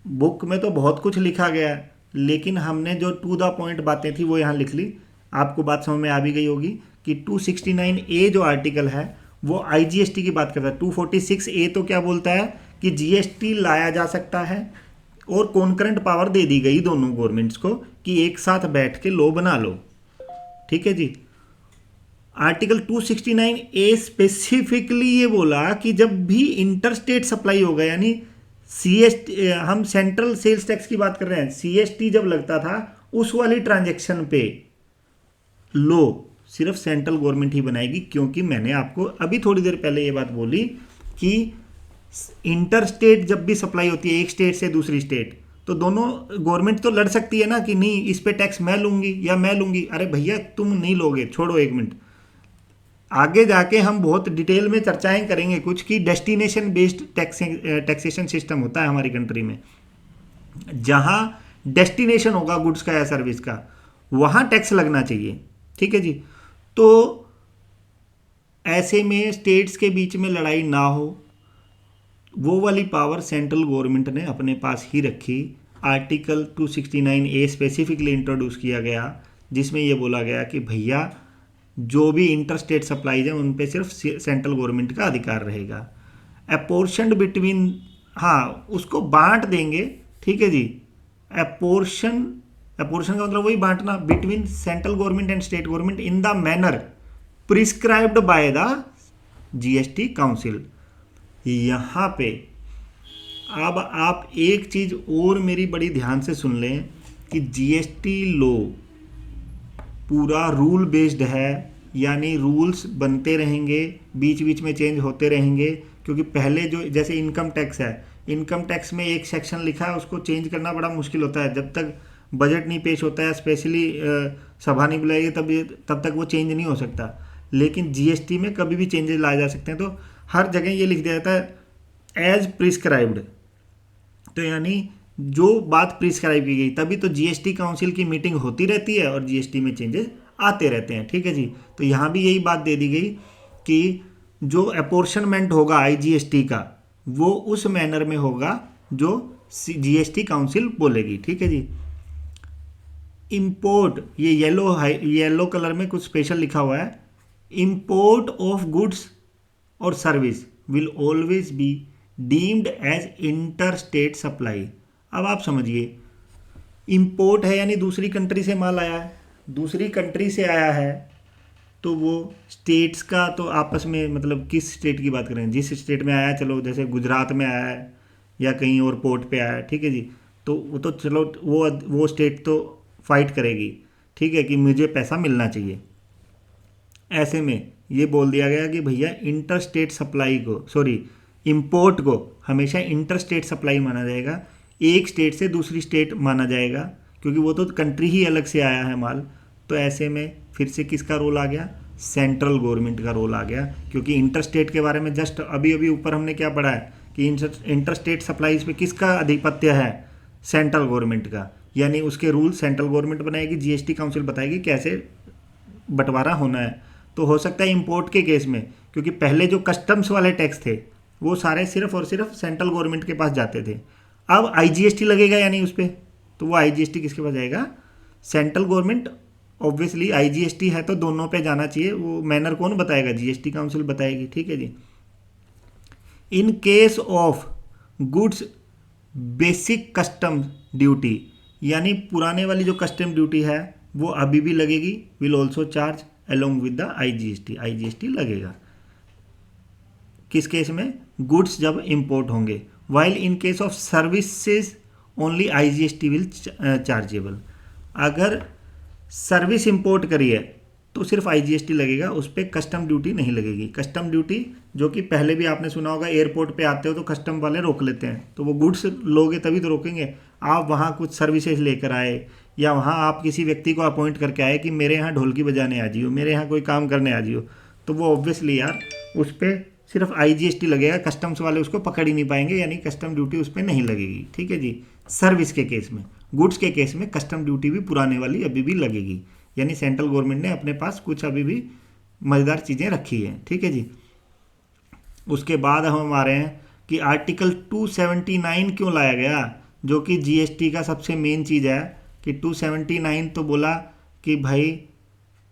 बुक में तो बहुत कुछ लिखा गया है, लेकिन हमने जो टू द पॉइंट बातें थी वो यहाँ लिख ली। आपको बात समझ में आ भी गई होगी कि 269A जो आर्टिकल है वो आईजीएसटी की बात करता है। 246A तो क्या बोलता है कि जीएसटी लाया जा सकता है, और कॉन्करेंट पावर दे दी गई दोनों गवर्नमेंट्स को कि एक साथ बैठ के लॉ बना लो। ठीक है जी। आर्टिकल 269A स्पेसिफिकली ये बोला कि जब भी इंटरस्टेट सप्लाई होगा, यानी सीएसटी, हम सेंट्रल सेल्स टैक्स की बात कर रहे हैं, सीएसटी जब लगता था उस वाली ट्रांजैक्शन पे लो सिर्फ सेंट्रल गवर्नमेंट ही बनाएगी, क्योंकि मैंने आपको अभी थोड़ी देर पहले ये बात बोली कि इंटरस्टेट जब भी सप्लाई होती है एक स्टेट से दूसरी स्टेट, तो दोनों गवर्नमेंट तो लड़ सकती है ना कि नहीं इस पे टैक्स मैं लूंगी या मैं लूंगी। अरे भैया तुम नहीं लोगे, छोड़ो एक मिनट, आगे जाके हम बहुत डिटेल में चर्चाएं करेंगे कुछ कि डेस्टिनेशन बेस्ड टैक्सेशन सिस्टम होता है हमारी कंट्री में, जहां डेस्टिनेशन होगा गुड्स का या सर्विस का, वहां टैक्स लगना चाहिए। ठीक है जी। तो ऐसे में स्टेट्स के बीच में लड़ाई ना हो, वो वाली पावर सेंट्रल गवर्नमेंट ने अपने पास ही रखी। आर्टिकल 269A स्पेसिफिकली इंट्रोड्यूस किया गया, जिसमें ये बोला गया कि भैया जो भी इंटर स्टेट सप्लाईज हैं उन पे सिर्फ सेंट्रल गवर्नमेंट का अधिकार रहेगा। अपोर्शनड बिटवीन, हाँ उसको बांट देंगे। ठीक है जी। अपोर्शन का मतलब वही बांटना, between central government and state government in the manner prescribed by the GST council. यहाँ पे अब आप एक चीज़ और मेरी बड़ी ध्यान से सुन लें कि जीएसटी लॉ पूरा रूल बेस्ड है, यानी रूल्स बनते रहेंगे, बीच बीच में चेंज होते रहेंगे। क्योंकि पहले जो जैसे इनकम टैक्स है, इनकम टैक्स में एक सेक्शन लिखा है, उसको चेंज करना बड़ा मुश्किल होता है। जब तक बजट नहीं पेश होता है, स्पेशली सभा नहीं बुलाई तब तक वो चेंज नहीं हो सकता। लेकिन जीएसटी में कभी भी चेंजेस लाए जा सकते हैं। तो हर जगह ये लिख दिया जाता है एज प्रिस्क्राइब्ड। तो यानी जो बात प्रिस्क्राइब की गई, तभी तो जीएसटी काउंसिल की मीटिंग होती रहती है और जीएसटी में चेंजेस आते रहते हैं। ठीक है जी। तो यहाँ भी यही बात दे दी गई कि जो अपोर्शनमेंट होगा आईजीएसटी का, वो उस मैनर में होगा जो जीएसटी काउंसिल बोलेगी। ठीक है जी। इंपोर्ट, ये येलो कलर में कुछ स्पेशल लिखा हुआ है, इंपोर्ट ऑफ गुड्स और service will always be deemed as inter state supply. अब आप समझिए, इंपोर्ट है यानी दूसरी कंट्री से माल आया है, दूसरी कंट्री से आया है, तो वो स्टेट्स का तो आपस में मतलब किस स्टेट की बात करें, जिस स्टेट में आया, चलो जैसे गुजरात में आया है या कहीं और पोर्ट पे आया है, ठीक है जी, तो वो तो चलो वो स्टेट तो फाइट करेगी, ठीक है, कि मुझे पैसा मिलना चाहिए। ऐसे में ये बोल दिया गया कि भैया इंटर स्टेट सप्लाई को, सॉरी, इंपोर्ट को हमेशा इंटर स्टेट सप्लाई माना जाएगा, एक स्टेट से दूसरी स्टेट माना जाएगा, क्योंकि वो तो कंट्री ही अलग से आया है माल। तो ऐसे में फिर से किसका रोल आ गया, सेंट्रल गवर्नमेंट का रोल आ गया। क्योंकि इंटर स्टेट के बारे में जस्ट अभी अभी ऊपर हमने क्या पढ़ा है कि इंटर स्टेट सप्लाईज पे किसका अधिपत्य है, सेंट्रल गवर्नमेंट का, यानी उसके रूल सेंट्रल गवर्नमेंट बनाएगी, जीएसटी काउंसिल बताएगी कैसे बंटवारा होना है। तो हो सकता है इंपोर्ट के केस में, क्योंकि पहले जो कस्टम्स वाले टैक्स थे वो सारे सिर्फ और सिर्फ सेंट्रल गवर्नमेंट के पास जाते थे। अब आईजीएसटी लगेगा यानी उस पर, तो वो आईजीएसटी किसके पास जाएगा, सेंट्रल गवर्नमेंट। ऑब्वियसली आईजीएसटी है तो दोनों पे जाना चाहिए, वो मैनर कौन बताएगा, जीएसटी काउंसिल बताएगी। ठीक है जी। In case of goods basic custom duty, यानी पुराने वाली जो कस्टम ड्यूटी है वो अभी भी लगेगी, will also charge along with the IGST, IGST लगेगा। किस केस में, गुड्स जब इंपोर्ट होंगे। While in case of services only IGST will chargeable. अगर सर्विस इंपोर्ट करी है तो सिर्फ आईजीएसटी लगेगा, उस पर कस्टम ड्यूटी नहीं लगेगी। कस्टम ड्यूटी जो कि पहले भी आपने सुना होगा, एयरपोर्ट पे आते हो तो कस्टम वाले रोक लेते हैं, तो वो गुड्स लोगे तभी तो रोकेंगे। आप वहाँ कुछ सर्विसेज लेकर आए या वहाँ आप किसी व्यक्ति को अपॉइंट करके आए कि मेरे यहाँ ढोलकी बजाने आ जियो, मेरे यहाँ कोई काम करने आ जियो, तो वो ऑब्वियसली यार उस पर सिर्फ आईजीएसटी लगेगा, कस्टम्स वाले उसको पकड़ ही नहीं पाएंगे, यानी कस्टम ड्यूटी उस पर नहीं लगेगी। ठीक है जी। सर्विस के केस में, गुड्स के केस में कस्टम ड्यूटी भी पुराने वाली अभी भी लगेगी, यानी सेंट्रल गवर्नमेंट ने अपने पास कुछ अभी भी मज़ेदार चीज़ें रखी हैं। ठीक है जी। उसके बाद हम आ रहे हैं कि आर्टिकल 279 क्यों लाया गया, जो कि जीएसटी का सबसे मेन चीज़ है। कि 279 तो बोला कि भाई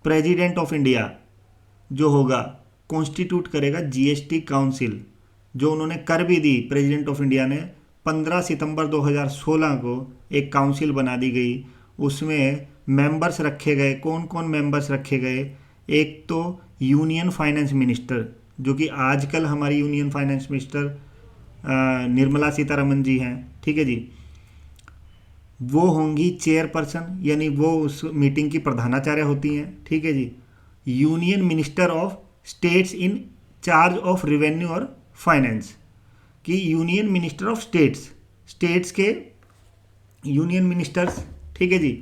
प्रेसिडेंट ऑफ इंडिया जो होगा कॉन्स्टिट्यूट करेगा जीएसटी काउंसिल, जो उन्होंने कर भी दी। प्रेसिडेंट ऑफ इंडिया ने 15 सितंबर 2016 को एक काउंसिल बना दी गई, उसमें मेंबर्स रखे गए। कौन कौन मेंबर्स रखे गए, एक तो यूनियन फाइनेंस मिनिस्टर, जो कि आजकल हमारी union finance minister Nirmala Sitharaman ji हैं। ठीक है जी। वो होंगी चेयरपर्सन, यानी वो उस मीटिंग की प्रधानाचार्य होती हैं। ठीक है जी। Union minister of states in charge of revenue और फाइनेंस, कि यूनियन मिनिस्टर ऑफ स्टेट्स के यूनियन मिनिस्टर्स। ठीक है जी।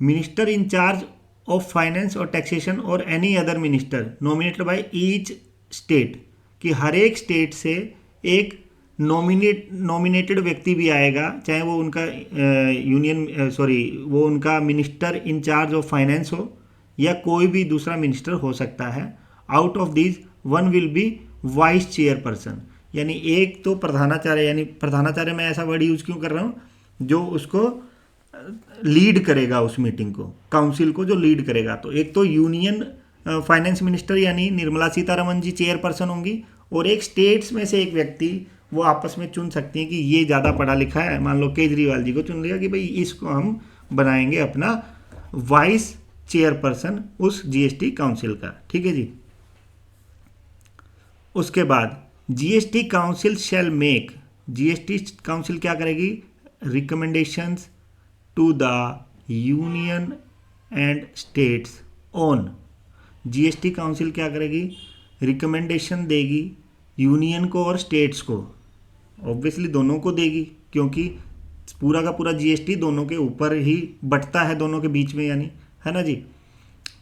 Minister in charge of finance और टैक्सेशन और any other minister nominated by each state, कि हर एक स्टेट से एक नॉमिनेटेड व्यक्ति भी आएगा, चाहे वो उनका वो उनका minister in charge of finance हो या कोई भी दूसरा मिनिस्टर हो सकता है। Out of these one will be vice chairperson, यानी एक तो प्रधानाचार्य, यानी प्रधानाचार्य मैं ऐसा वर्ड यूज क्यों कर रहा हूँ, जो उसको लीड करेगा, उस मीटिंग को, काउंसिल को जो लीड करेगा। तो एक तो यूनियन फाइनेंस मिनिस्टर यानी निर्मला सीतारमन जी चेयरपर्सन होंगी, और एक स्टेट्स में से एक व्यक्ति वो आपस में चुन सकती हैं कि ये ज़्यादा पढ़ा लिखा है, मान लो केजरीवाल जी को चुन लिया कि भाई इसको हम बनाएंगे अपना वाइस चेयरपर्सन उस जीएसटी काउंसिल का। ठीक है जी। उसके बाद GST council shall make GST council क्या करेगी, recommendations to the union and states on, GST council क्या करेगी, रिकमेंडेशन देगी यूनियन को और स्टेट्स को, ऑब्वियसली दोनों को देगी क्योंकि पूरा का पूरा जीएसटी दोनों के ऊपर ही बंटता है, दोनों के बीच में यानी, है ना जी।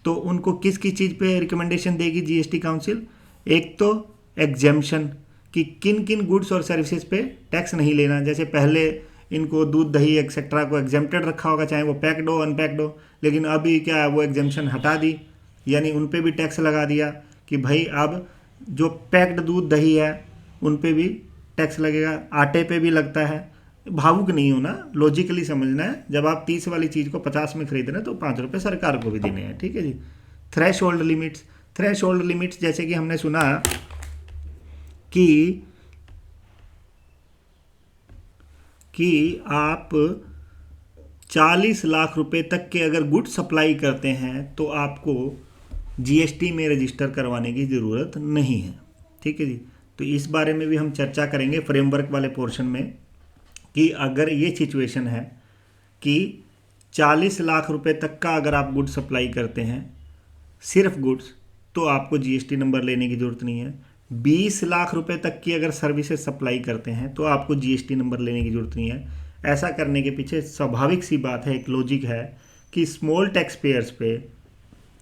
तो उनको किस किस चीज़ पे रिकमेंडेशन देगी जीएसटी काउंसिल, एक तो एग्जेम्पशन कि किन किन गुड्स और सर्विसेज पे टैक्स नहीं लेना, जैसे पहले इनको दूध दही एक्सेट्रा को एग्जेम्प्टेड रखा होगा, चाहे वो पैक्ड हो अनपैक्ड हो, लेकिन अभी क्या है वो एग्जेम्पशन हटा दी, यानी उन पे भी टैक्स लगा दिया कि भाई अब जो पैक्ड दूध दही है उन पे भी टैक्स लगेगा, आटे पे भी लगता है। भावुक नहीं होना, लॉजिकली समझना है, जब आप 30 वाली चीज़ को 50 में खरीद रहे हैं तो 5 रुपये सरकार को भी देने हैं, ठीक है जी। Threshold limits, threshold limits जैसे कि हमने सुना कि आप 40 लाख रुपए तक के अगर गुड सप्लाई करते हैं तो आपको जीएसटी में रजिस्टर करवाने की ज़रूरत नहीं है, ठीक है जी। तो इस बारे में भी हम चर्चा करेंगे फ्रेमवर्क वाले पोर्शन में कि अगर ये सिचुएशन है कि 40 लाख रुपए तक का अगर आप गुड्स सप्लाई करते हैं सिर्फ गुड्स, तो आपको जीएसटी नंबर लेने की ज़रूरत नहीं है। 20 लाख रुपए तक की अगर सर्विसेज सप्लाई करते हैं तो आपको जीएसटी नंबर लेने की ज़रूरत नहीं है। ऐसा करने के पीछे स्वाभाविक सी बात है, एक लॉजिक है कि स्मॉल टैक्स पेयर्स पे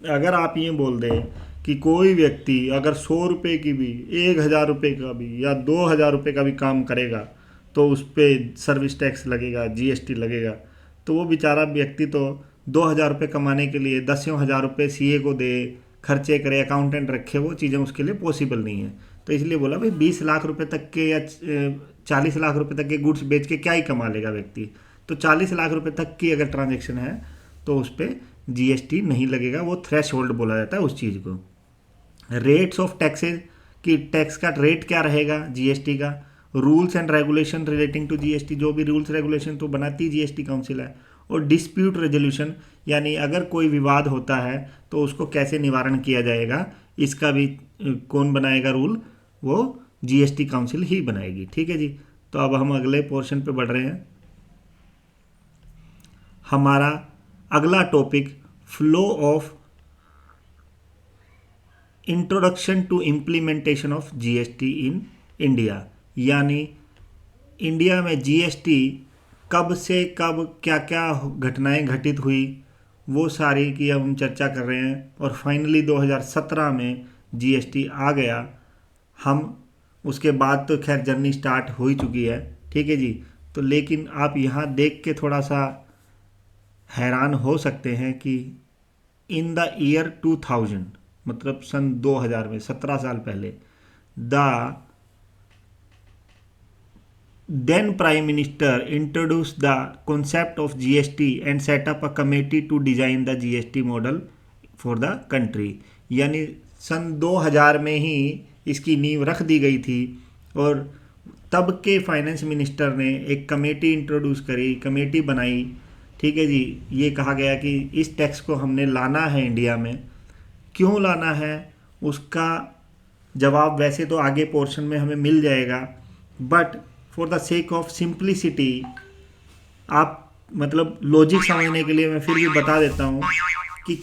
अगर आप ये बोल दें कि कोई व्यक्ति अगर 100 रुपये की भी, 1000 रुपये का भी या 2000 रुपये का भी काम करेगा तो उस पर सर्विस टैक्स लगेगा, जीएसटी लगेगा, तो वो बेचारा व्यक्ति तो 2000 रुपये कमाने के लिए 10,000 रुपये सीए को दे, खर्चे करे, अकाउंटेंट रखे, वो चीज़ें उसके लिए पॉसिबल नहीं है। तो इसलिए बोला भाई 20 लाख रुपए तक के या 40 लाख रुपए तक के गुड्स बेच के क्या ही कमा लेगा व्यक्ति, तो 40 लाख रुपए तक की अगर ट्रांजैक्शन है तो उस पर जीएसटी नहीं लगेगा, वो थ्रेश होल्ड बोला जाता है उस चीज़ को। रेट्स ऑफ टैक्सेज कि टैक्स का रेट क्या रहेगा जीएसटी का, rules and regulation relating to GST, जो भी रूल्स रेगुलेशन तो बनाती जीएसटी काउंसिल है, और डिस्प्यूट रेजोल्यूशन यानी अगर कोई विवाद होता है तो उसको कैसे निवारण किया जाएगा, इसका भी कौन बनाएगा रूल, वो जीएसटी काउंसिल ही बनाएगी, ठीक है जी। तो अब हम अगले पोर्शन पे बढ़ रहे हैं। हमारा अगला topic flow of introduction to implementation of GST in India, यानी इंडिया में जीएसटी कब से कब क्या क्या घटनाएं घटित हुई वो सारी की अब हम चर्चा कर रहे हैं। और फाइनली 2017 में जीएसटी आ गया, हम उसके बाद तो खैर जर्नी स्टार्ट हो ही चुकी है, ठीक है जी। तो लेकिन आप यहाँ देख के थोड़ा सा हैरान हो सकते हैं कि इन द ईयर 2000 मतलब सन 2000 में 17 साल पहले the then Prime Minister introduced the concept of GST and set up a committee to design the GST model for the country। यानी सन 2000 में ही इसकी नींव रख दी गई थी और तब के फाइनेंस मिनिस्टर ने एक कमेटी इंट्रोड्यूस करी, कमेटी बनाई, ठीक है जी। ये कहा गया कि इस टैक्स को हमने लाना है इंडिया में। क्यों लाना है उसका जवाब वैसे तो आगे पोर्शन में हमें मिल जाएगा, but for the sake of simplicity आप मतलब लॉजिक समझने के लिए मैं फिर भी बता देता हूँ कि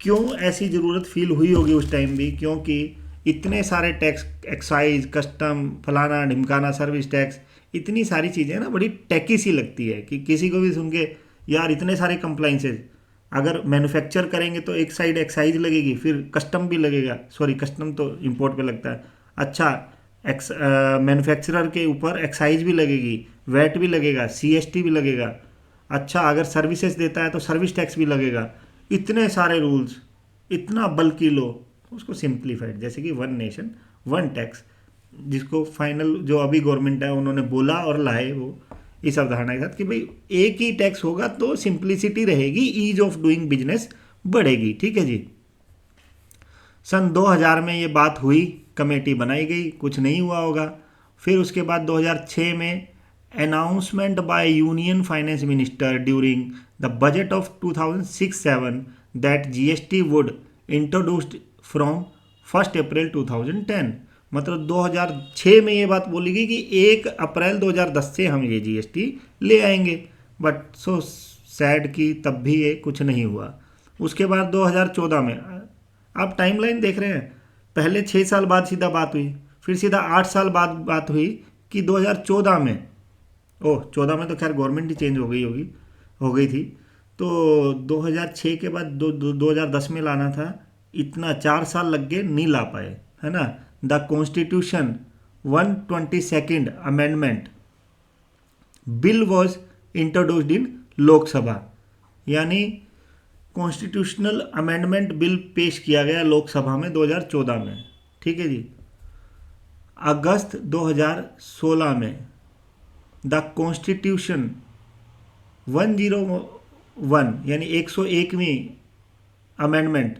क्यों ऐसी ज़रूरत फील हुई होगी उस टाइम भी, क्योंकि इतने सारे टैक्स, एक्साइज, कस्टम, फलाना ढिमकाना, सर्विस टैक्स, इतनी सारी चीज़ें ना बड़ी टैकी सी लगती है कि किसी को भी सुन के यार इतने सारे कंप्लाइंसेज, अगर मैन्युफैक्चर करेंगे तो एक साइड एक्साइज लगेगी, फिर कस्टम भी लगेगा, सॉरी कस्टम तो इंपोर्ट पे लगता है, अच्छा मैन्युफैक्चरर के ऊपर एक्साइज भी लगेगी, वैट भी लगेगा, सीएसटी भी लगेगा, अच्छा अगर सर्विसेज देता है तो सर्विस टैक्स भी लगेगा, इतने सारे रूल्स, इतना बल्कि लो उसको सिंप्लीफाइड, जैसे कि वन नेशन वन टैक्स, जिसको फाइनल जो अभी गवर्नमेंट है उन्होंने बोला और लाए वो इस अवधारणा के साथ कि भाई एक ही टैक्स होगा तो सिंप्लिसिटी रहेगी, ईज ऑफ डूइंग बिजनेस बढ़ेगी, ठीक है जी। सन 2000 में ये बात हुई, कमेटी बनाई गई, कुछ नहीं हुआ होगा। फिर उसके बाद 2006 में announcement by union finance minister during the budget of 2006-07 that GST would introduced from 1 अप्रैल 2010। मतलब 2006 में ये बात बोली गई कि 1 अप्रैल 2010 से हम ये जीएसटी ले आएंगे, बट सो सैड कि तब भी ये कुछ नहीं हुआ। उसके बाद 2014 में आप टाइमलाइन देख रहे हैं, पहले 6 साल बाद सीधा बात हुई, फिर सीधा 8 साल बाद बात हुई कि 2014 में, ओह 14 में तो खैर गवर्नमेंट ही चेंज हो गई थी, तो 2006 के बाद 2010 में लाना था, इतना 4 साल लग गए, नहीं ला पाए, है ना। The constitution 122nd amendment bill was introduced in Lok Sabha, यानी कॉन्स्टिट्यूशनल अमेंडमेंट बिल पेश किया गया लोकसभा में 2014 में, ठीक है जी। अगस्त 2016 में द कॉन्स्टिट्यूशन 101 यानी 101वीं अमेंडमेंट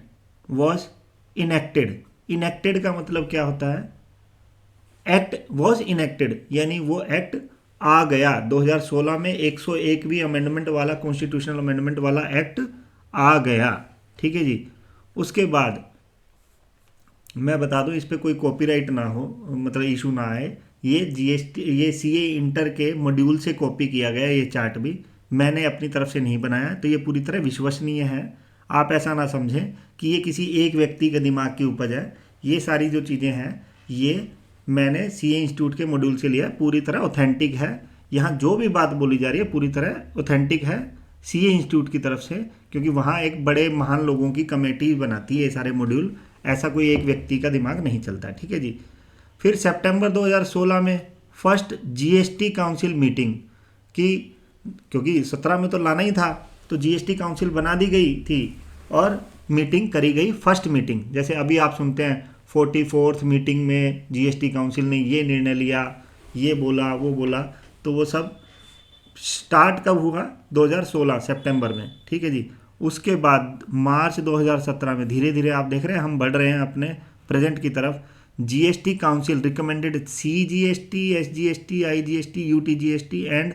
वॉज इनेक्टेड। इनेक्टेड का मतलब क्या होता है, एक्ट वॉज इनेक्टेड, यानी वो एक्ट आ गया 2016 में 101वीं अमेंडमेंट वाला, कॉन्स्टिट्यूशनल अमेंडमेंट वाला एक्ट आ गया, ठीक है जी। उसके बाद मैं बता दूं, इस पे कोई कॉपीराइट ना हो, मतलब इशू ना आए, ये जीएसटी, ये सीए इंटर के मॉड्यूल से कॉपी किया गया, ये चार्ट भी मैंने अपनी तरफ से नहीं बनाया, तो ये पूरी तरह विश्वसनीय है। आप ऐसा ना समझें कि ये किसी एक व्यक्ति के दिमाग की उपज है, ये सारी जो चीज़ें हैं ये मैंने सीए इंस्टीट्यूट के मॉड्यूल से लिया, पूरी तरह ऑथेंटिक है। यहाँ जो भी बात बोली जा रही है पूरी तरह ऑथेंटिक है सीए इंस्टीट्यूट की तरफ से, क्योंकि वहाँ एक बड़े महान लोगों की कमेटी बनाती है ये सारे मॉड्यूल, ऐसा कोई एक व्यक्ति का दिमाग नहीं चलता, ठीक है जी। फिर सितंबर 2016 में फर्स्ट जीएसटी काउंसिल मीटिंग की, क्योंकि 17 में तो लाना ही था, तो जीएसटी काउंसिल बना दी गई थी और मीटिंग करी गई, फर्स्ट मीटिंग। जैसे अभी आप सुनते हैं 44th मीटिंग में जीएसटी काउंसिल ने ये निर्णय लिया, ये बोला, वो बोला, तो वो सब स्टार्ट कब हुआ, 2016 सितंबर में, ठीक है जी। उसके बाद मार्च 2017 में धीरे धीरे आप देख रहे हैं हम बढ़ रहे हैं अपने प्रेजेंट की तरफ। GST council recommended CGST, SGST, IGST, UTGST and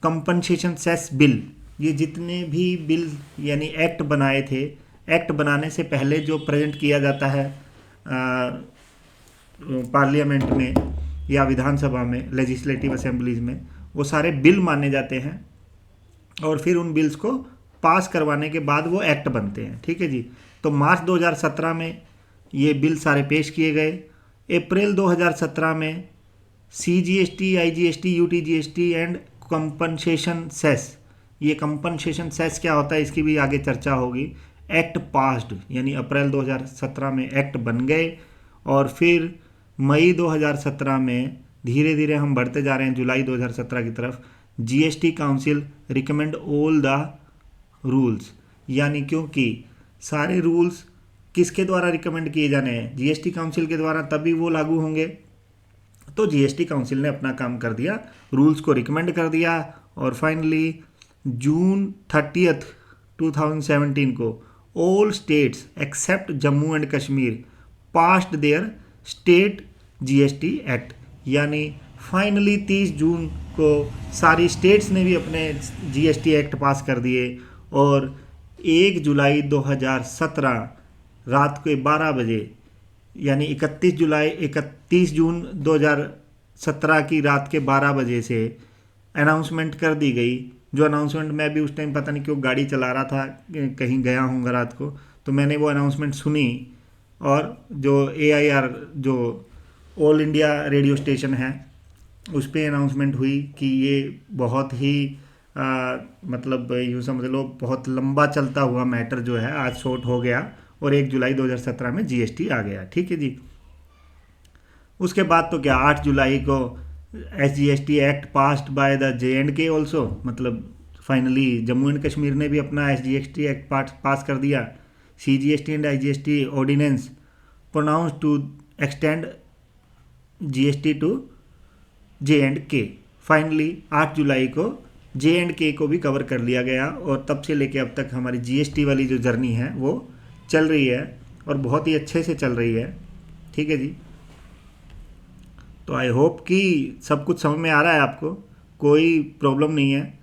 compensation cess bill, ये जितने भी बिल यानी एक्ट बनाए थे, एक्ट बनाने से पहले जो प्रेजेंट किया जाता है पार्लियामेंट में या विधानसभा में, लेजिस्लेटिव असेंबलीज में, वो सारे बिल माने जाते हैं और फिर उन बिल्स को पास करवाने के बाद वो एक्ट बनते हैं, ठीक है जी। तो मार्च 2017 में ये बिल सारे पेश किए गए। अप्रैल 2017 में CGST, IGST, UTGST and compensation cess, ये कंपनसेशन सेस क्या होता है इसकी भी आगे चर्चा होगी, एक्ट पास्ड, यानी अप्रैल 2017 में एक्ट बन गए। और फिर मई 2017 में धीरे धीरे हम बढ़ते जा रहे हैं जुलाई 2017 की तरफ, GST council recommend all the rules, यानी क्योंकि सारे रूल्स किसके द्वारा रिकमेंड किए जाने हैं, जीएसटी काउंसिल के द्वारा, तभी वो लागू होंगे। तो जीएसटी काउंसिल ने अपना काम कर दिया, रूल्स को रिकमेंड कर दिया, और फाइनली जून 30, 2017 को all states except Jammu and Kashmir passed there state GST act, यानी फाइनली 30 जून को सारी स्टेट्स ने भी अपने जीएसटी एक्ट पास कर दिए। और 1 जुलाई 2017 रात को 12 बजे, यानी 31 जून 2017 की रात के 12 बजे से अनाउंसमेंट कर दी गई। जो अनाउंसमेंट मैं भी उस टाइम पता नहीं क्यों गाड़ी चला रहा था, कहीं गया हूँगा रात को, तो मैंने वो अनाउंसमेंट सुनी, और जो AIR जो ऑल इंडिया रेडियो स्टेशन है उस पर अनाउंसमेंट हुई कि ये बहुत ही मतलब यूँ समझ लो बहुत लंबा चलता हुआ मैटर जो है आज सॉर्ट हो गया, और 1 जुलाई 2017 में जीएसटी आ गया, ठीक है जी। उसके बाद तो क्या, 8 जुलाई को SGST act passed by the JNK also, मतलब फाइनली जम्मू एंड कश्मीर ने भी अपना SGST एक्ट पास कर दिया। CGST and IGST ordinance pronounce to extend GST to JNK, finally 8 जुलाई को JNK को भी कवर कर लिया गया, और तब से लेके अब तक हमारी GST वाली जो जर्नी है वो चल रही है, और बहुत ही अच्छे से चल रही है, ठीक है जी। तो आई होप कि सब कुछ समझ में आ रहा है आपको, कोई प्रॉब्लम नहीं है।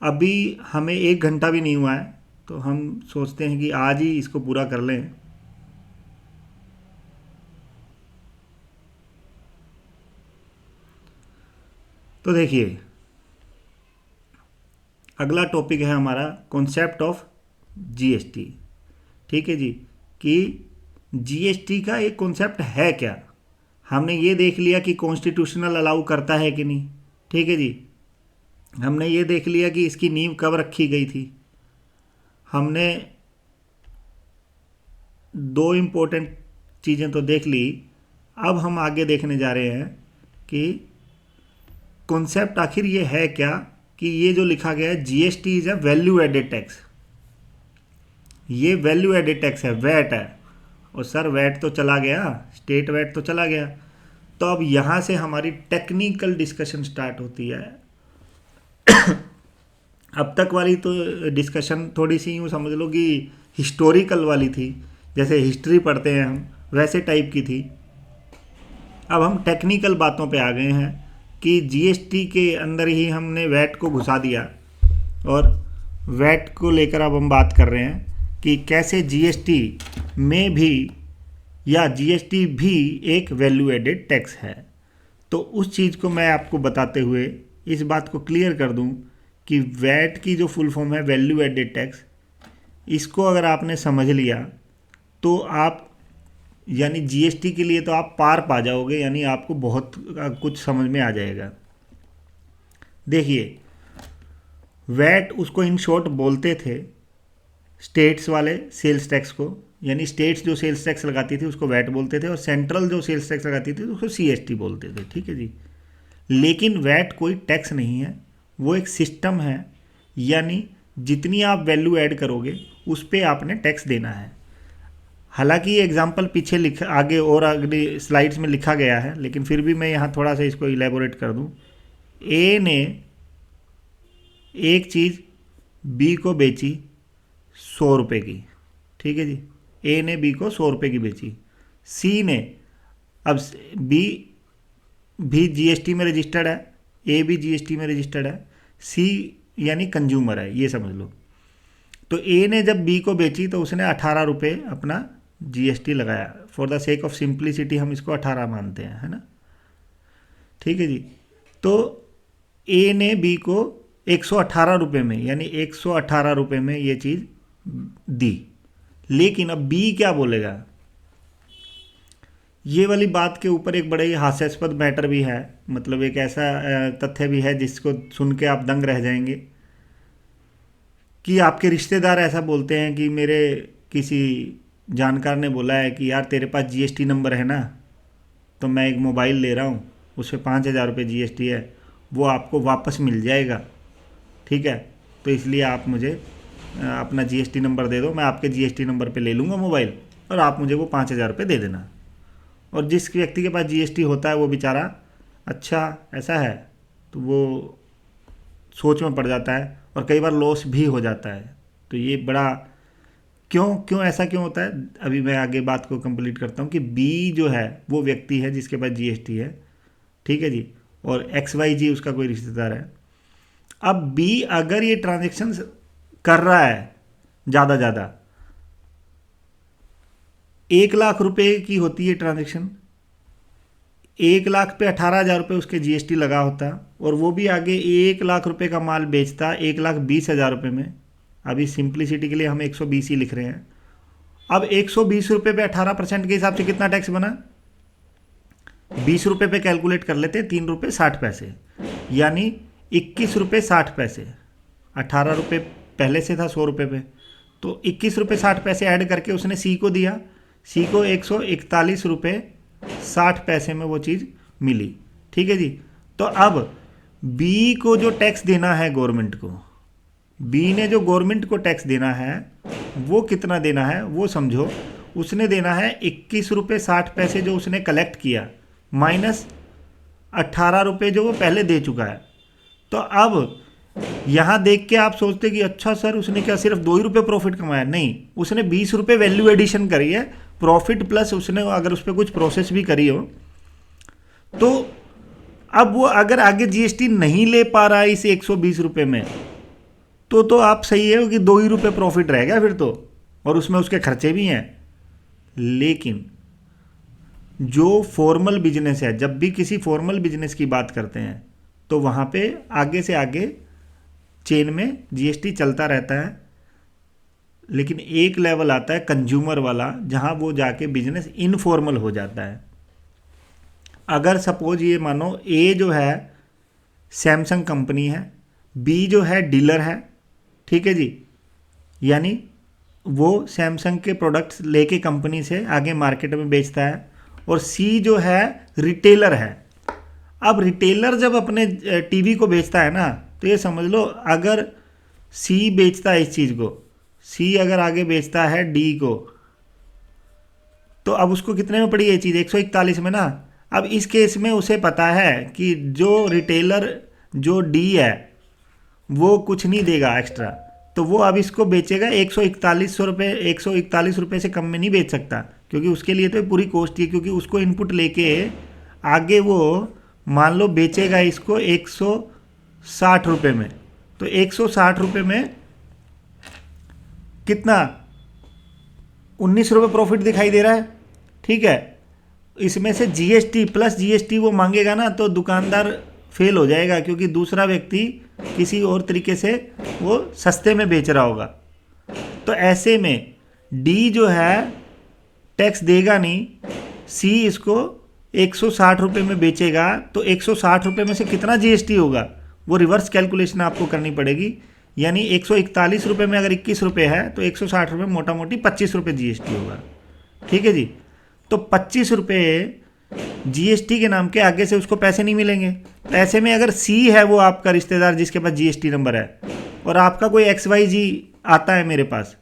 अभी हमें 1 घंटा भी नहीं हुआ है, तो हम सोचते हैं कि आज ही इसको पूरा कर लें। तो देखिए, अगला टॉपिक है हमारा कॉन्सेप्ट ऑफ जीएसटी। ठीक है जी, कि जीएसटी का एक कॉन्सेप्ट है क्या। हमने ये देख लिया कि कॉन्स्टिट्यूशनल अलाउ करता है कि नहीं। ठीक है जी, हमने ये देख लिया कि इसकी नींव कब रखी गई थी। हमने दो इम्पोर्टेंट चीज़ें तो देख ली। अब हम आगे देखने जा रहे हैं कि कॉन्सेप्ट आखिर ये है क्या, कि ये जो लिखा गया है GST is a value added tax. ये वैल्यू एडेड टैक्स है, वैट है। और सर वैट तो चला गया, स्टेट वैट तो चला गया। तो अब यहाँ से हमारी टेक्निकल डिस्कशन स्टार्ट होती है। अब तक वाली तो डिस्कशन थोड़ी सी यूँ समझ लो कि हिस्टोरिकल वाली थी, जैसे हिस्ट्री पढ़ते हैं हम, वैसे टाइप की थी। अब हम टेक्निकल बातों पे आ गए हैं कि जीएसटी के अंदर ही हमने वैट को घुसा दिया, और वैट को लेकर अब हम बात कर रहे हैं कि कैसे जीएसटी में भी, या जीएसटी भी एक वैल्यू एडेड टैक्स है। तो उस चीज़ को मैं आपको बताते हुए इस बात को क्लियर कर दूं कि वैट की जो फुल फॉर्म है वैल्यू एडेड टैक्स, इसको अगर आपने समझ लिया तो आप, यानी जीएसटी के लिए तो आप पार पा जाओगे, यानी आपको बहुत कुछ समझ में आ जाएगा। देखिए, वैट उसको इन शॉर्ट बोलते थे स्टेट्स वाले सेल्स टैक्स को, यानी स्टेट्स जो सेल्स टैक्स लगाती थी उसको वैट बोलते थे, और सेंट्रल जो सेल्स टैक्स लगाती थी उसको सीएसटी बोलते थे। ठीक है जी, लेकिन वैट कोई टैक्स नहीं है, वो एक सिस्टम है। यानी जितनी आप वैल्यू ऐड करोगे उस पर आपने टैक्स देना है। हालांकि ये एग्जाम्पल पीछे लिखा, आगे और अगली स्लाइड्स में लिखा गया है, लेकिन फिर भी मैं यहाँ थोड़ा सा इसको इलेबोरेट कर दूँ। ए ने एक चीज़ बी को बेची 100 रुपये की। ठीक है जी, ए ने बी को 100 रुपये की बेची। सी ने, अब बी भी जीएसटी में रजिस्टर्ड है, ए भी जीएसटी में रजिस्टर्ड है, सी यानी कंज्यूमर है, ये समझ लो। तो ए ने जब बी को बेची तो उसने 18 रुपये अपना जीएसटी लगाया। For the sake of simplicity हम इसको 18 मानते हैं, है ना। ठीक है जी, तो ए ने बी को 118 रुपये में, यानी 118 रुपये में ये चीज़ दी। लेकिन अब बी क्या बोलेगा, ये वाली बात के ऊपर एक बड़ा ही हास्यास्पद मैटर भी है, मतलब एक ऐसा तथ्य भी है जिसको सुन के आप दंग रह जाएंगे, कि आपके रिश्तेदार ऐसा बोलते हैं कि मेरे किसी जानकार ने बोला है कि यार तेरे पास जीएसटी नंबर है ना, तो मैं एक मोबाइल ले रहा हूँ, उस पर 5,000 रुपये जीएसटी है, वो आपको वापस मिल जाएगा। ठीक है, तो इसलिए आप मुझे अपना जीएसटी नंबर दे दो, मैं आपके जीएसटी नंबर पे ले लूँगा मोबाइल, और आप मुझे वो 5,000 रुपये दे देना। और जिस व्यक्ति के पास जीएसटी होता है वो बेचारा, अच्छा ऐसा है, तो वो सोच में पड़ जाता है, और कई बार लॉस भी हो जाता है। तो ये बड़ा क्यों ऐसा क्यों होता है, अभी मैं आगे बात को कंप्लीट करता हूँ। कि बी जो है वो व्यक्ति है जिसके पास जीएसटी है, ठीक है जी, और XYG उसका कोई रिश्तेदार है। अब बी अगर ये ट्रांजेक्शन कर रहा है ज़्यादा 1 लाख रुपए की होती है ट्रांजेक्शन, 1 लाख पे 18,000 रुपये उसके जीएसटी लगा होता, और वो भी आगे 1 लाख रुपए का माल बेचता 1,20,000 रुपये में। अभी सिंप्लिसिटी के लिए हम 120 ही लिख रहे हैं। अब 120 रुपये पे 18% के हिसाब से कितना टैक्स बना, 20 रुपये पे कैलकुलेट कर लेते हैं, 3 रुपये 60 पैसे, यानी 21 रुपये 60 पैसे। 18 रुपये पहले से था 100 रुपये पे, तो 21 रुपये 60 पैसे ऐड करके उसने सी को दिया, सी को 141 रुपये 60 पैसे में वो चीज़ मिली। ठीक है जी, तो अब बी को जो टैक्स देना है गवर्नमेंट को, बी ने जो गवर्नमेंट को टैक्स देना है वो कितना देना है वो समझो। उसने देना है 21 रुपये 60 पैसे जो उसने कलेक्ट किया, माइनस 18 रुपये जो वो पहले दे चुका है। तो अब यहाँ देख के आप सोचते कि अच्छा सर उसने क्या सिर्फ 2 ही रुपये प्रॉफिट कमाया, नहीं, उसने 20 रुपये वैल्यू एडिशन करी है, प्रॉफिट प्लस उसने अगर उस पर कुछ प्रोसेस भी करी हो। तो अब वो अगर आगे जीएसटी नहीं ले पा रहा है इस 120 रुपये में, तो आप सही है कि 2 ही रुपये प्रॉफिट रहेगा फिर तो, और उसमें उसके खर्चे भी हैं। लेकिन जो फॉर्मल बिजनेस है, जब भी किसी फॉर्मल बिजनेस की बात करते हैं तो वहाँ पे आगे से आगे चेन में जीएसटी चलता रहता है। लेकिन एक लेवल आता है कंज्यूमर वाला, जहाँ वो जाके बिजनेस इनफॉर्मल हो जाता है। अगर सपोज ये मानो ए जो है सैमसंग कंपनी है, बी जो है डीलर है, ठीक है जी, यानी वो सैमसंग के प्रोडक्ट्स लेके कंपनी से आगे मार्केट में बेचता है, और सी जो है रिटेलर है। अब रिटेलर जब अपने टीवी को बेचता है ना, तो ये समझ लो अगर सी बेचता है इस चीज़ को, सी अगर आगे बेचता है डी को, तो अब उसको कितने में पड़ी ये चीज़? 141 में ना। अब इस केस में उसे पता है कि जो रिटेलर जो डी है वो कुछ नहीं देगा एक्स्ट्रा, तो वो अब इसको बेचेगा 141 रुपये, 141 रुपये से कम में नहीं बेच सकता, क्योंकि उसके लिए तो पूरी कॉस्ट ही है, क्योंकि उसको इनपुट लेके आगे वो मान लो बेचेगा इसको 160 रुपये में। तो 160 रुपये में कितना? 19 रुपये प्रॉफिट दिखाई दे रहा है, ठीक है। इसमें से जीएसटी प्लस जीएसटी वो मांगेगा ना, तो दुकानदार फेल हो जाएगा, क्योंकि दूसरा व्यक्ति किसी और तरीके से वो सस्ते में बेच रहा होगा। तो ऐसे में डी जो है टैक्स देगा नहीं, सी इसको 160 रुपये में बेचेगा, तो 160 रुपये में से कितना जीएसटी होगा वो रिवर्स कैलकुलेशन आपको करनी पड़ेगी। यानी 141 रुपये में अगर 21 रुपये है तो 160 रुपये मोटा मोटी 25 रुपये जीएसटी होगा, ठीक है जी। तो 25 रुपये जीएसटी के नाम के आगे से उसको पैसे नहीं मिलेंगे। ऐसे में अगर सी है वो आपका रिश्तेदार जिसके पास जीएसटी नंबर है, और आपका कोई XYZ आता है मेरे पास,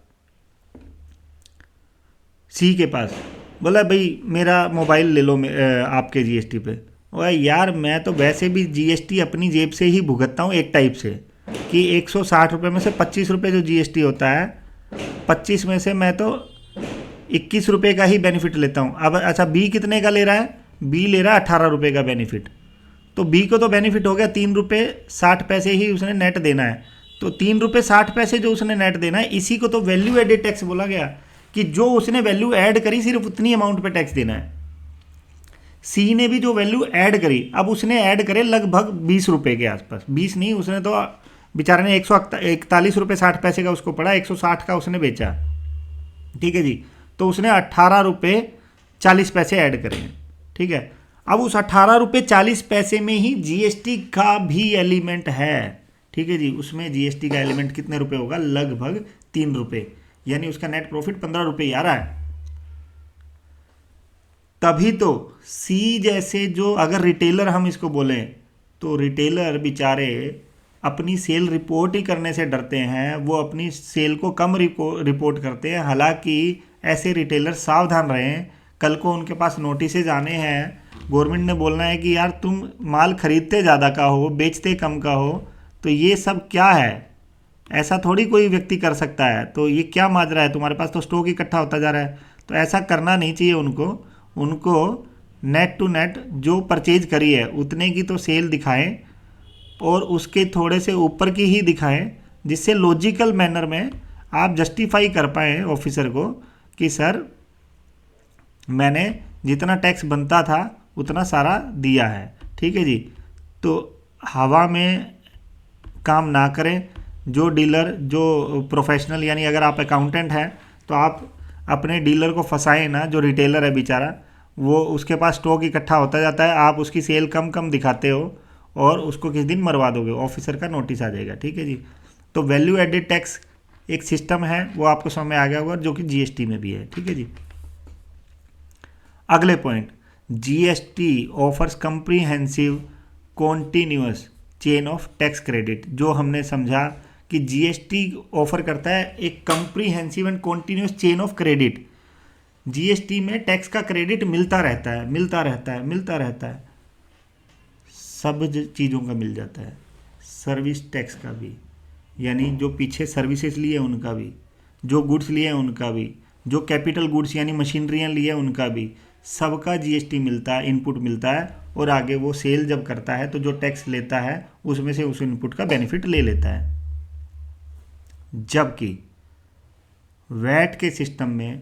सी के पास, बोला भाई मेरा मोबाइल ले लो आपके जीएसटी पे। और यार मैं तो वैसे भी जीएसटी अपनी जेब से ही भुगतता हूँ एक टाइप से, कि 160 रुपये में से 25 रुपये जो जीएसटी होता है, 25 में से मैं तो 21 रुपये का ही बेनिफिट लेता हूँ। अब अच्छा बी कितने का ले रहा है? बी ले रहा है 18 रुपये का बेनिफिट। तो बी को तो बेनिफिट हो गया 3 रुपये 60 पैसे ही उसने नेट देना है। तो 3 रुपये 60 पैसे जो उसने नेट देना है, इसी को तो वैल्यू एडेड टैक्स बोला गया, कि जो उसने वैल्यू ऐड करी सिर्फ उतनी अमाउंट पे टैक्स देना है। सी ने भी जो वैल्यू ऐड करी, अब उसने ऐड करे लगभग 20 रुपये के आसपास, 20 नहीं, उसने तो बेचारे ने 141 रुपये 60 पैसे का उसको पड़ा, 160 का उसने बेचा, ठीक है जी। तो उसने 18 रुपये 40 पैसे ऐड करे हैं, ठीक है। अब उस 18 रुपये 40 पैसे में ही जीएसटी का भी एलिमेंट है, ठीक है जी। उसमें जीएसटी का एलिमेंट कितने रुपए होगा? लगभग 3 रुपये, यानी उसका नेट प्रॉफिट 15 रुपये आ रहा है। तभी तो सी जैसे जो, अगर रिटेलर हम इसको बोलें, तो रिटेलर बेचारे अपनी सेल रिपोर्ट ही करने से डरते हैं, वो अपनी सेल को कम रिपोर्ट करते हैं। हालांकि ऐसे रिटेलर सावधान रहें, कल को उनके पास नोटिसेज आने हैं, गवर्नमेंट ने बोलना है कि यार तुम माल खरीदते ज़्यादा का हो, बेचते कम का हो, तो ये सब क्या है? ऐसा थोड़ी कोई व्यक्ति कर सकता है। तो ये क्या माजरा है? तुम्हारे पास तो स्टॉक इकट्ठा होता जा रहा है। तो ऐसा करना नहीं चाहिए उनको नेट टू नेट जो परचेज करी है उतने की तो सेल दिखाएं, और उसके थोड़े से ऊपर की ही दिखाएं, जिससे लॉजिकल मैनर में आप जस्टिफाई कर पाएँ ऑफिसर को कि सर मैंने जितना टैक्स बनता था उतना सारा दिया है, ठीक है जी। तो हवा में काम ना करें। जो डीलर जो प्रोफेशनल, यानी अगर आप अकाउंटेंट हैं तो आप अपने डीलर को फंसाएं ना। जो रिटेलर है बेचारा, वो उसके पास स्टॉक इकट्ठा होता जाता है, आप उसकी सेल कम कम दिखाते हो और उसको किस दिन मरवा दोगे, ऑफिसर का नोटिस आ जाएगा, ठीक है जी। तो वैल्यू एडेड टैक्स एक सिस्टम है, वो आपको समझ में आ गया होगा, जो कि जीएसटी में भी है, ठीक है जी। अगले point, GST offers comprehensive continuous chain of tax credit. जो हमने समझा कि जीएसटी ऑफर करता है एक comprehensive and continuous chain of credit. GST में टैक्स का क्रेडिट मिलता रहता है, मिलता रहता है, मिलता रहता है, सब चीज़ों का मिल जाता है, सर्विस टैक्स का भी, यानी जो पीछे सर्विसेज लिए उनका भी, जो गुड्स लिए उनका भी, जो कैपिटल गुड्स यानी मशीनरियाँ लिए उनका भी, सबका जीएसटी मिलता है, इनपुट मिलता है। और आगे वो सेल जब करता है तो जो टैक्स लेता है उसमें से उस इनपुट का बेनिफिट ले लेता है। जबकि वैट के सिस्टम में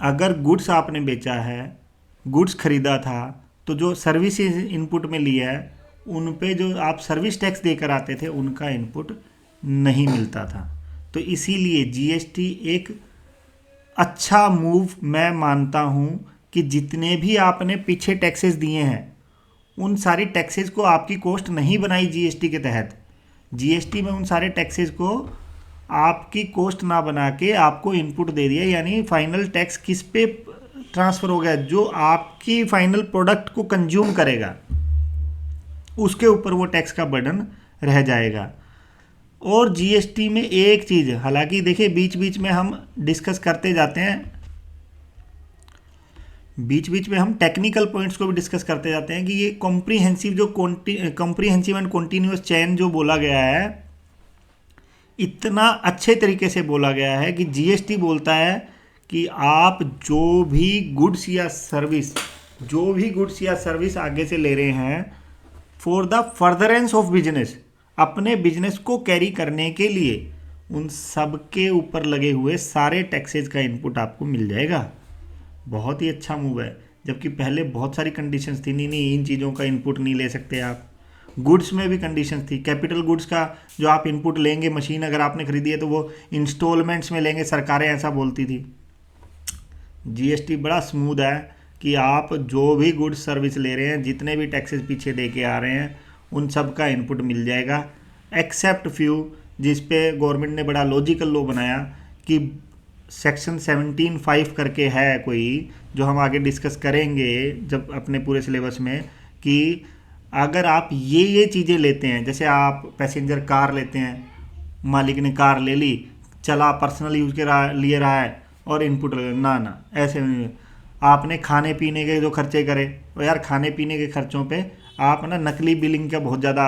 अगर गुड्स आपने बेचा है, गुड्स खरीदा था, तो जो सर्विसेज इनपुट में लिया है उन पे जो आप सर्विस टैक्स देकर आते थे उनका इनपुट नहीं मिलता था। तो इसीलिए जीएसटी एक अच्छा मूव मैं मानता हूँ कि जितने भी आपने पीछे टैक्सेस दिए हैं उन सारी टैक्सेस को आपकी कॉस्ट नहीं बनाई जीएसटी के तहत। जीएसटी में उन सारे टैक्सेस को आपकी कॉस्ट ना बना के आपको इनपुट दे दिया, यानी फाइनल टैक्स किस पे ट्रांसफ़र हो गया, जो आपकी फाइनल प्रोडक्ट को कंज्यूम करेगा उसके ऊपर वो टैक्स का बर्डन रह जाएगा। और जीएसटी में एक चीज़, हालांकि देखिए बीच बीच में हम डिस्कस करते जाते हैं, बीच बीच में हम टेक्निकल पॉइंट्स को भी डिस्कस करते जाते हैं कि ये कॉम्प्रीहेंसिव जो कॉम्प्रीहेंसिव एंड कॉन्टीन्यूअस चेन जो बोला गया है, इतना अच्छे तरीके से बोला गया है कि जीएसटी बोलता है कि आप जो भी गुड्स या सर्विस आगे से ले रहे हैं for the furtherance of business, अपने बिजनेस को कैरी करने के लिए, उन सब के ऊपर लगे हुए सारे टैक्सेस का इनपुट आपको मिल जाएगा। बहुत ही अच्छा मूव है। जबकि पहले बहुत सारी कंडीशंस थी, नहीं इन चीज़ों का इनपुट नहीं ले सकते आप। गुड्स में भी कंडीशंस थी, कैपिटल गुड्स का जो आप इनपुट लेंगे, मशीन अगर आपने खरीदी है तो वो इंस्टॉलमेंट्स में लेंगे, सरकारें ऐसा बोलती थी। जीएसटी बड़ा स्मूथ है कि आप जो भी गुड्स सर्विस ले रहे हैं, जितने भी टैक्सेस पीछे दे के आ रहे हैं, उन सब का इनपुट मिल जाएगा, एक्सेप्ट फ्यू जिस पे गवर्नमेंट ने बड़ा लॉजिकल लॉ बनाया कि सेक्शन 17(5) करके है कोई, जो हम आगे डिस्कस करेंगे जब अपने पूरे सिलेबस में, कि अगर आप ये चीज़ें लेते हैं, जैसे आप पैसेंजर कार लेते हैं, मालिक ने कार ले ली, चला पर्सनल यूज़ के लिए रहा है और इनपुट ना ऐसे नहीं। आपने खाने पीने के जो खर्चे करे, तो यार खाने पीने के खर्चों पे आप ना नकली बिलिंग का बहुत ज़्यादा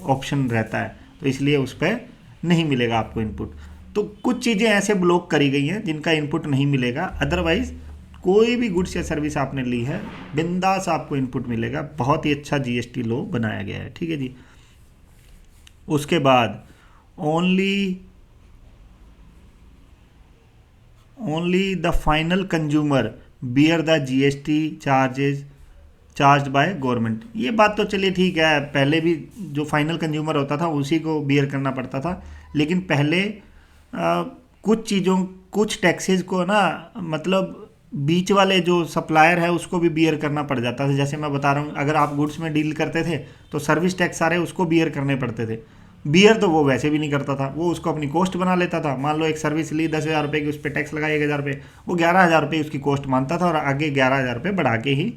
ऑप्शन रहता है, तो इसलिए उस पर नहीं मिलेगा आपको इनपुट। तो कुछ चीज़ें ऐसे ब्लॉक करी गई हैं जिनका इनपुट नहीं मिलेगा, अदरवाइज कोई भी गुड्स या सर्विस आपने ली है बिंदास आपको इनपुट मिलेगा। बहुत ही अच्छा जीएसटी लॉ बनाया गया है, ठीक है जी। उसके बाद only the final consumer bear the GST charged by government. ये बात तो चलिए ठीक है, पहले भी जो फाइनल कंज्यूमर होता था उसी को बियर करना पड़ता था, लेकिन पहले कुछ टैक्सेस को ना, मतलब बीच वाले जो सप्लायर है उसको भी बियर करना पड़ जाता था। जैसे मैं बता रहा हूँ, अगर आप गुड्स में डील करते थे तो सर्विस टैक्स सारे उसको बियर करने पड़ते थे। बियर तो वो वैसे भी नहीं करता था, वो उसको अपनी कॉस्ट बना लेता था। मान लो एक सर्विस ली 10,000 रुपये की, उस पर टैक्स लगा 1,000 रुपये, वो 11,000 रुपये उसकी कॉस्ट मानता था और आगे 11,000 रुपये बढ़ा के ही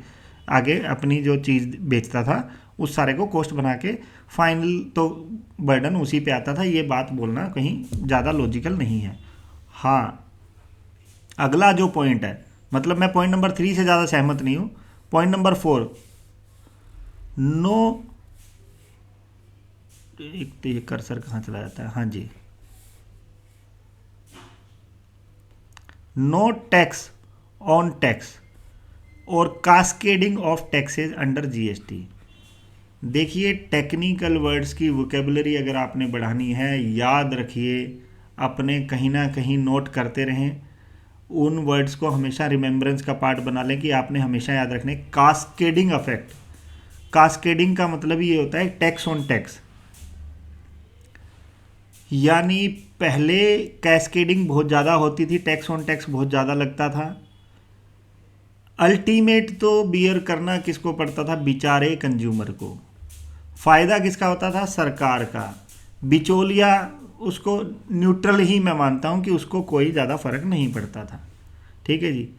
आगे अपनी जो चीज़ बेचता था उस सारे को कॉस्ट बना के फाइनल तो बर्डन उसी पे आता था। ये बात बोलना कहीं ज़्यादा लॉजिकल नहीं है। हाँ, अगला जो पॉइंट है, मतलब मैं पॉइंट नंबर 3 से ज़्यादा सहमत नहीं हूँ। पॉइंट नंबर 4, नो, एक तो ये कर्सर कहाँ चला जाता है, हाँ जी, नो टैक्स ऑन टैक्स और cascading of taxes under GST. देखिए, टेक्निकल वर्ड्स की वोकेबलरी अगर आपने बढ़ानी है, याद रखिए, अपने कहीं ना कहीं नोट करते रहें, उन वर्ड्स को हमेशा रिमेम्बरेंस का पार्ट बना लें कि आपने हमेशा याद रखने। कास्केडिंग इफेक्ट, कास्केडिंग का मतलब ये होता है टैक्स ऑन टैक्स, यानी पहले कैस्केडिंग बहुत ज़्यादा होती थी, टैक्स ऑन टैक्स बहुत ज़्यादा लगता था। अल्टीमेट तो बियर करना किसको पड़ता था? बेचारे कंज्यूमर को। फ़ायदा किसका होता था? सरकार का। बिचौलिया उसको न्यूट्रल ही मैं मानता हूँ कि उसको कोई ज़्यादा फर्क नहीं पड़ता था, ठीक है जी।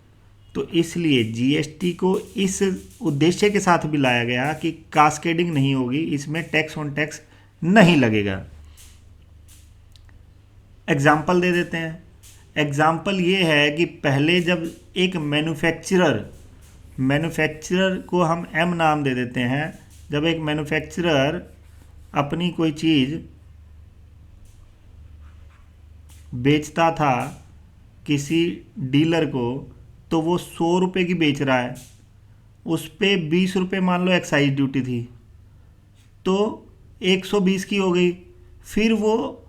तो इसलिए जीएसटी को इस उद्देश्य के साथ भी लाया गया कि कास्केडिंग नहीं होगी, इसमें टैक्स ऑन टैक्स नहीं लगेगा। एग्जाम्पल दे देते हैं। एग्जाम्पल ये है कि पहले जब एक मैन्युफैक्चरर को हम एम नाम दे देते हैं, जब एक मैन्युफैक्चरर अपनी कोई चीज़ बेचता था किसी डीलर को, तो वो 100 रुपये की बेच रहा है, उस पर 20 रुपये मान लो एक्साइज ड्यूटी थी, तो 120 की हो गई। फिर वो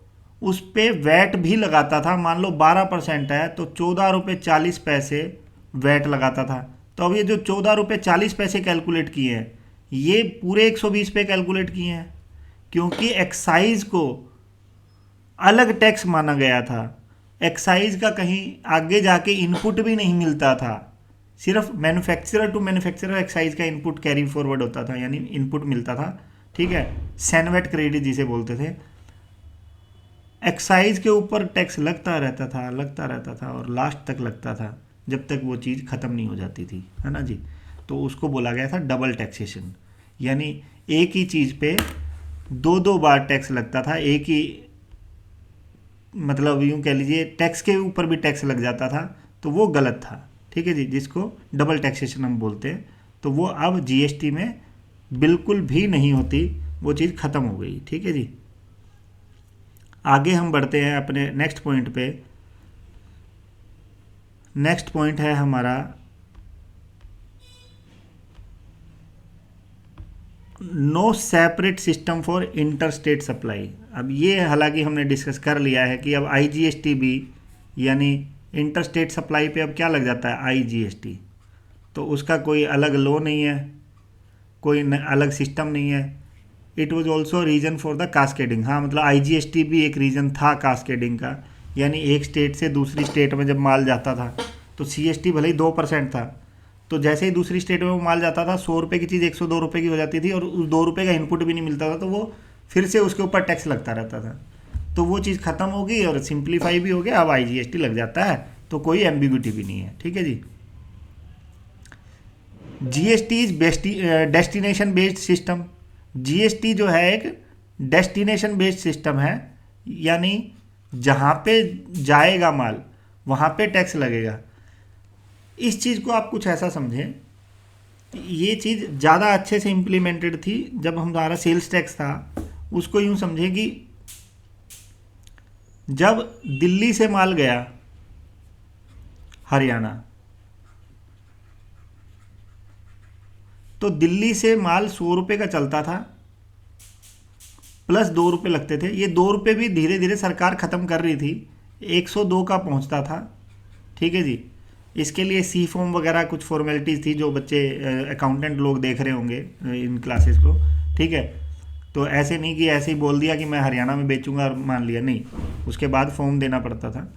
उस पर वैट भी लगाता था, मान लो 12% है तो 14 रुपये 40 पैसे वैट लगाता था। तो अब ये जो 14 रुपये 40 पैसे कैलकुलेट किए हैं, ये पूरे 120 पे कैलकुलेट किए हैं, क्योंकि एक्साइज को अलग टैक्स माना गया था। एक्साइज का कहीं आगे जाके इनपुट भी नहीं मिलता था, सिर्फ मैन्युफैक्चरर टू मैन्युफैक्चरर एक्साइज का इनपुट कैरी फॉरवर्ड होता था, यानी इनपुट मिलता था। ठीक है, सैनवेट क्रेडिट जिसे बोलते थे। एक्साइज के ऊपर टैक्स लगता रहता था और लास्ट तक लगता था, जब तक वो चीज़ ख़त्म नहीं हो जाती थी, है ना जी। तो उसको बोला गया था डबल टैक्सेशन, यानी एक ही चीज़ पे दो दो बार टैक्स लगता था। एक ही, मतलब यूँ कह लीजिए टैक्स के ऊपर भी टैक्स लग जाता था, तो वो गलत था। ठीक है जी, जिसको डबल टैक्सेशन हम बोलते हैं। तो वो अब जीएसटी में बिल्कुल भी नहीं होती, वो चीज़ ख़त्म हो गई। ठीक है जी, आगे हम बढ़ते हैं अपने नेक्स्ट पॉइंट पे। नेक्स्ट पॉइंट है हमारा no separate system for inter state supply. अब ये हालांकि हमने डिस्कस कर लिया है कि अब आईजीएसटी भी, यानी इंटर स्टेट सप्लाई पे अब क्या लग जाता है, आईजीएसटी। तो उसका कोई अलग लॉ नहीं है, कोई अलग सिस्टम नहीं है। It was also reason for the cascading. हाँ, मतलब आईजीएसटी भी एक रीज़न था कास्केडिंग का, यानी एक स्टेट से दूसरी स्टेट में जब माल जाता था तो सीएसटी भले ही 2% था, तो जैसे ही दूसरी स्टेट में वो माल जाता था 100 रुपये की चीज़ 102 रुपये की हो जाती थी, और उस 2 रुपये का इनपुट भी नहीं मिलता था, तो वो फिर से उसके ऊपर टैक्स लगता रहता था। तो वो चीज़ ख़त्म हो गई और सिंप्लीफाई भी हो गया, अब आईजीएसटी लग जाता है, तो कोई एम्बिग्यूटी भी नहीं है। ठीक है जी। GST is destination based system. GST जो है एक डेस्टिनेशन बेस्ड सिस्टम है, यानी जहाँ पे जाएगा माल वहाँ पे टैक्स लगेगा। इस चीज़ को आप कुछ ऐसा समझें, ये चीज़ ज़्यादा अच्छे से इम्प्लीमेंटेड थी जब हमारा सेल्स टैक्स था। उसको यूँ समझें कि जब दिल्ली से माल गया हरियाणा, तो दिल्ली से माल 100 रुपये का चलता था, प्लस 2 रुपये लगते थे। ये 2 रुपये भी धीरे धीरे सरकार ख़त्म कर रही थी, 102 का पहुंचता था। ठीक है जी, इसके लिए सी फॉर्म वगैरह कुछ फॉर्मेलिटीज़ थी, जो बच्चे अकाउंटेंट लोग देख रहे होंगे इन क्लासेस को। ठीक है, तो ऐसे नहीं कि ऐसे ही बोल दिया कि मैं हरियाणा में बेचूंगा और मान लिया, नहीं, उसके बाद फॉर्म देना पड़ता था।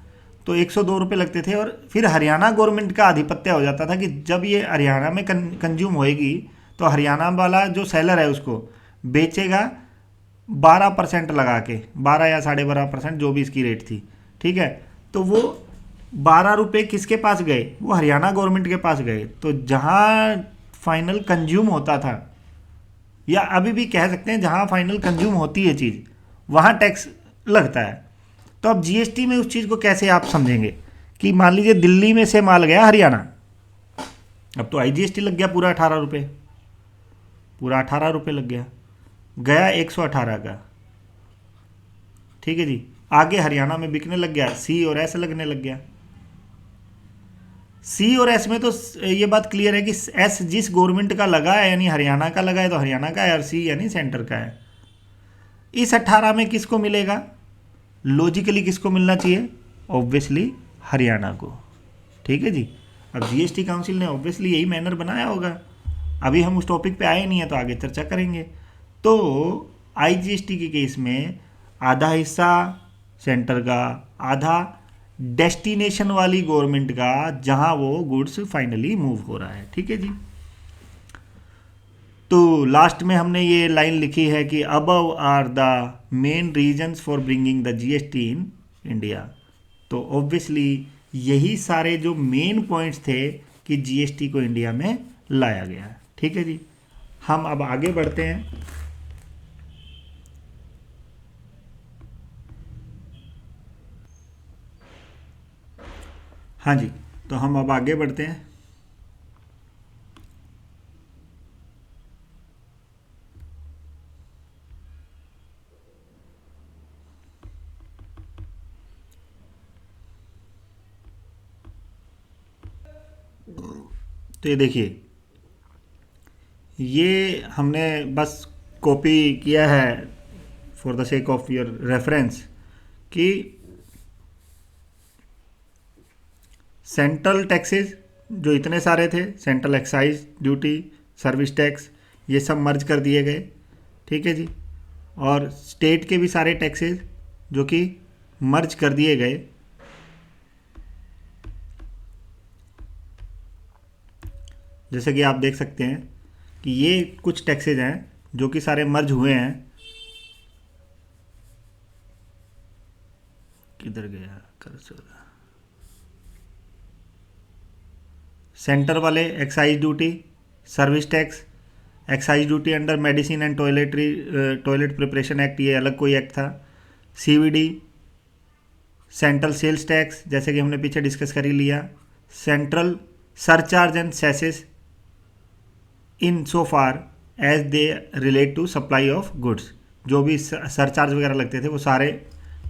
तो 102 रुपये लगते थे, और फिर हरियाणा गवर्नमेंट का आधिपत्य हो जाता था कि जब ये हरियाणा में कंज्यूम होएगी तो हरियाणा वाला जो सेलर है उसको बेचेगा 12% लगा के, 12 या 12.5%, जो भी इसकी रेट थी। ठीक है, तो वो 12 रुपये किसके पास गए, वो हरियाणा गवर्नमेंट के पास गए। तो जहाँ फाइनल कंज्यूम होता था, या अभी भी कह सकते हैं जहाँ फाइनल कंज्यूम होती है चीज़, वहाँ टैक्स लगता है। तो अब जीएसटी में उस चीज़ को कैसे आप समझेंगे कि मान लीजिए दिल्ली में से माल गया हरियाणा, अब तो आईजीएसटी लग गया पूरा 18 रुपये, पूरा 18 रुपये लग गया, गया 118 का। ठीक है जी, आगे हरियाणा में बिकने लग गया, सी और एस लगने लग गया। सी और एस में तो ये बात क्लियर है कि एस जिस गवर्नमेंट का लगा है, यानी हरियाणा का लगा है, तो हरियाणा का है, और सी यानी सेंटर का है। इस 18 में किसको मिलेगा, लॉजिकली किसको मिलना चाहिए, ऑब्वियसली हरियाणा को। ठीक है जी, अब जीएसटी काउंसिल ने ऑब्वियसली यही मैनर बनाया होगा। अभी हम उस टॉपिक पे आए नहीं है, तो आगे चर्चा करेंगे। तो आईजीएसटी के केस में आधा हिस्सा सेंटर का, आधा डेस्टिनेशन वाली गवर्नमेंट का, जहां वो गुड्स फाइनली मूव हो रहा है। ठीक है जी, तो लास्ट में हमने ये लाइन लिखी है कि above are the main reasons for bringing the GST in India. तो ऑब्वियसली यही सारे जो मेन पॉइंट्स थे कि जीएसटी को इंडिया में लाया गया। ठीक है जी, हम अब आगे बढ़ते हैं। हाँ जी, तो हम अब आगे बढ़ते हैं। तो ये देखिए, ये हमने बस कॉपी किया है for the sake of your reference कि सेंट्रल टैक्सेस जो इतने सारे थे, central excise duty, service tax, ये सब मर्ज कर दिए गए, ठीक है जी। और स्टेट के भी सारे टैक्सेस जो कि मर्ज कर दिए गए। जैसे कि आप देख सकते हैं कि ये कुछ टैक्सेज हैं जो कि सारे मर्ज हुए हैं। किधर गया कर्सर? सेंटर वाले excise duty, service tax, excise duty under medicine and toilet preparation act, ये अलग कोई एक्ट था। सीवीडी, सेंट्रल सेल्स टैक्स, जैसे कि हमने पीछे डिस्कस कर ही लिया। Central surcharge and cesses in so far as they relate to supply of goods, जो भी सरचार्ज वगैरह लगते थे वो सारे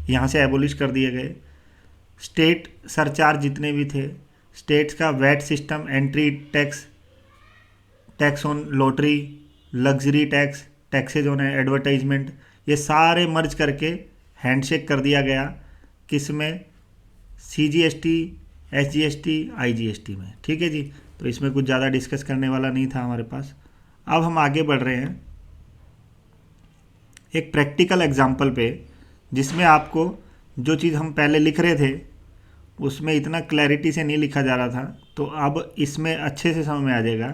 यहाँ से एबोलिश कर दिए गए। स्टेट सरचार्ज जितने भी थे, स्टेट्स का VAT system, entry tax, tax on lottery, luxury tax, taxes on advertisement, ये सारे मर्ज करके हैंडशेक कर दिया गया। किस में? CGST, SGST, IGST में, ठीक है जी। तो इसमें कुछ ज़्यादा डिस्कस करने वाला नहीं था हमारे पास। अब हम आगे बढ़ रहे हैं एक प्रैक्टिकल एग्जाम्पल पे, जिसमें आपको जो चीज़ हम पहले लिख रहे थे उसमें इतना क्लैरिटी से नहीं लिखा जा रहा था, तो अब इसमें अच्छे से समझ में आ जाएगा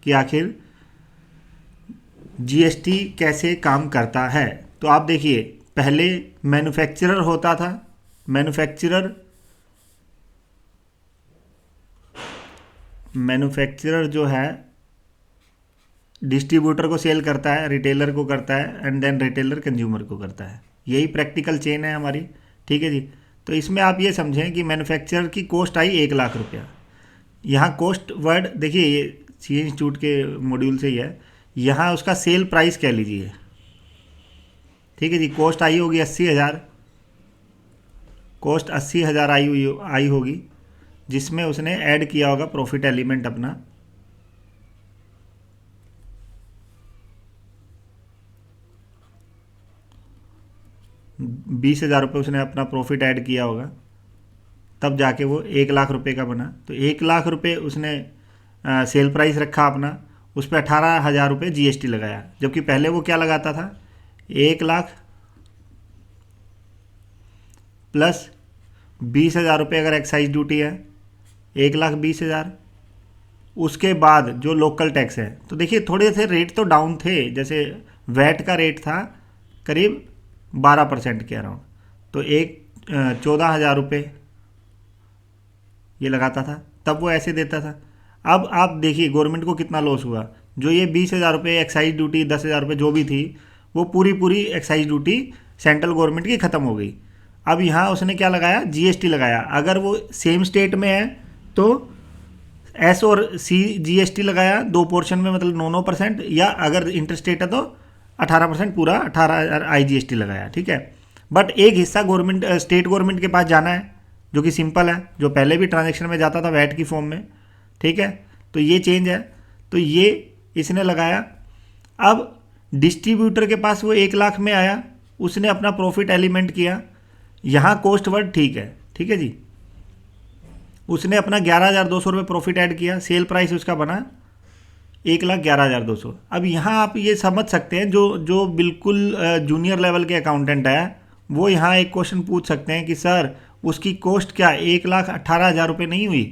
कि आखिर GST कैसे काम करता है। तो आप देखिए, पहले मैन्युफैक्चरर होता था। मैन्युफैक्चरर जो है डिस्ट्रीब्यूटर को सेल करता है, रिटेलर को करता है, एंड देन रिटेलर कंज्यूमर को करता है। यही प्रैक्टिकल चेन है हमारी, ठीक है जी। तो इसमें आप ये समझें कि मैन्युफैक्चरर की कॉस्ट आई 1,00,000 रुपया। यहाँ कॉस्ट वर्ड देखिए, ये CA इंस्टीट्यूट के मॉड्यूल से ही है। यहाँ उसका सेल प्राइस कह लीजिए, ठीक है जी। कॉस्ट आई होगी 80,000, कॉस्ट 80,000 आई होगी, जिसमें उसने ऐड किया होगा प्रॉफिट एलिमेंट अपना। ₹20,000 उसने अपना प्रॉफिट ऐड किया होगा, तब जाके वो 1,00,000 रुपये का बना। तो 1,00,000 रुपये उसने सेल प्राइस रखा अपना, उस पर 18,000 रुपये GST लगाया। जबकि पहले वो क्या लगाता था? 1,00,000 प्लस 20,000 रुपये अगर एक्साइज ड्यूटी है, 1,20,000। उसके बाद जो लोकल टैक्स है, तो देखिए थोड़े से रेट तो डाउन थे। जैसे वैट का रेट था करीब 12% के अराउंड, तो 14,000 रुपये ये लगाता था, तब वो ऐसे देता था। अब आप देखिए गवर्नमेंट को कितना लॉस हुआ। जो ये 20,000 रुपये एक्साइज ड्यूटी, 10,000 रुपये जो भी थी, वो पूरी एक्साइज ड्यूटी सेंट्रल गवर्नमेंट की ख़त्म हो गई। अब यहाँ उसने क्या लगाया? GST लगाया। अगर वो सेम स्टेट में है तो S और C GST लगाया, 2 पोर्शन में, मतलब 9% या अगर इंटर स्टेट है तो 18%, पूरा 18,000 IGST लगाया, ठीक है। बट एक हिस्सा गवर्नमेंट, स्टेट गवर्नमेंट के पास जाना है, जो कि सिंपल है, जो पहले भी ट्रांजैक्शन में जाता था वैट की फॉर्म में, ठीक है। तो ये चेंज है, तो ये इसने लगाया। अब डिस्ट्रीब्यूटर के पास वो 1,00,000 में आया, उसने अपना प्रॉफिट एलिमेंट किया। यहाँ कॉस्ट वर्ड ठीक है जी। उसने अपना 11,200 रुपये प्रॉफिट ऐड किया, सेल प्राइस उसका बना 1,11,200। अब यहाँ आप ये समझ सकते हैं, जो बिल्कुल जूनियर लेवल के अकाउंटेंट है वो यहाँ एक क्वेश्चन पूछ सकते हैं कि सर उसकी कॉस्ट क्या 1,18,000 रुपये नहीं हुई?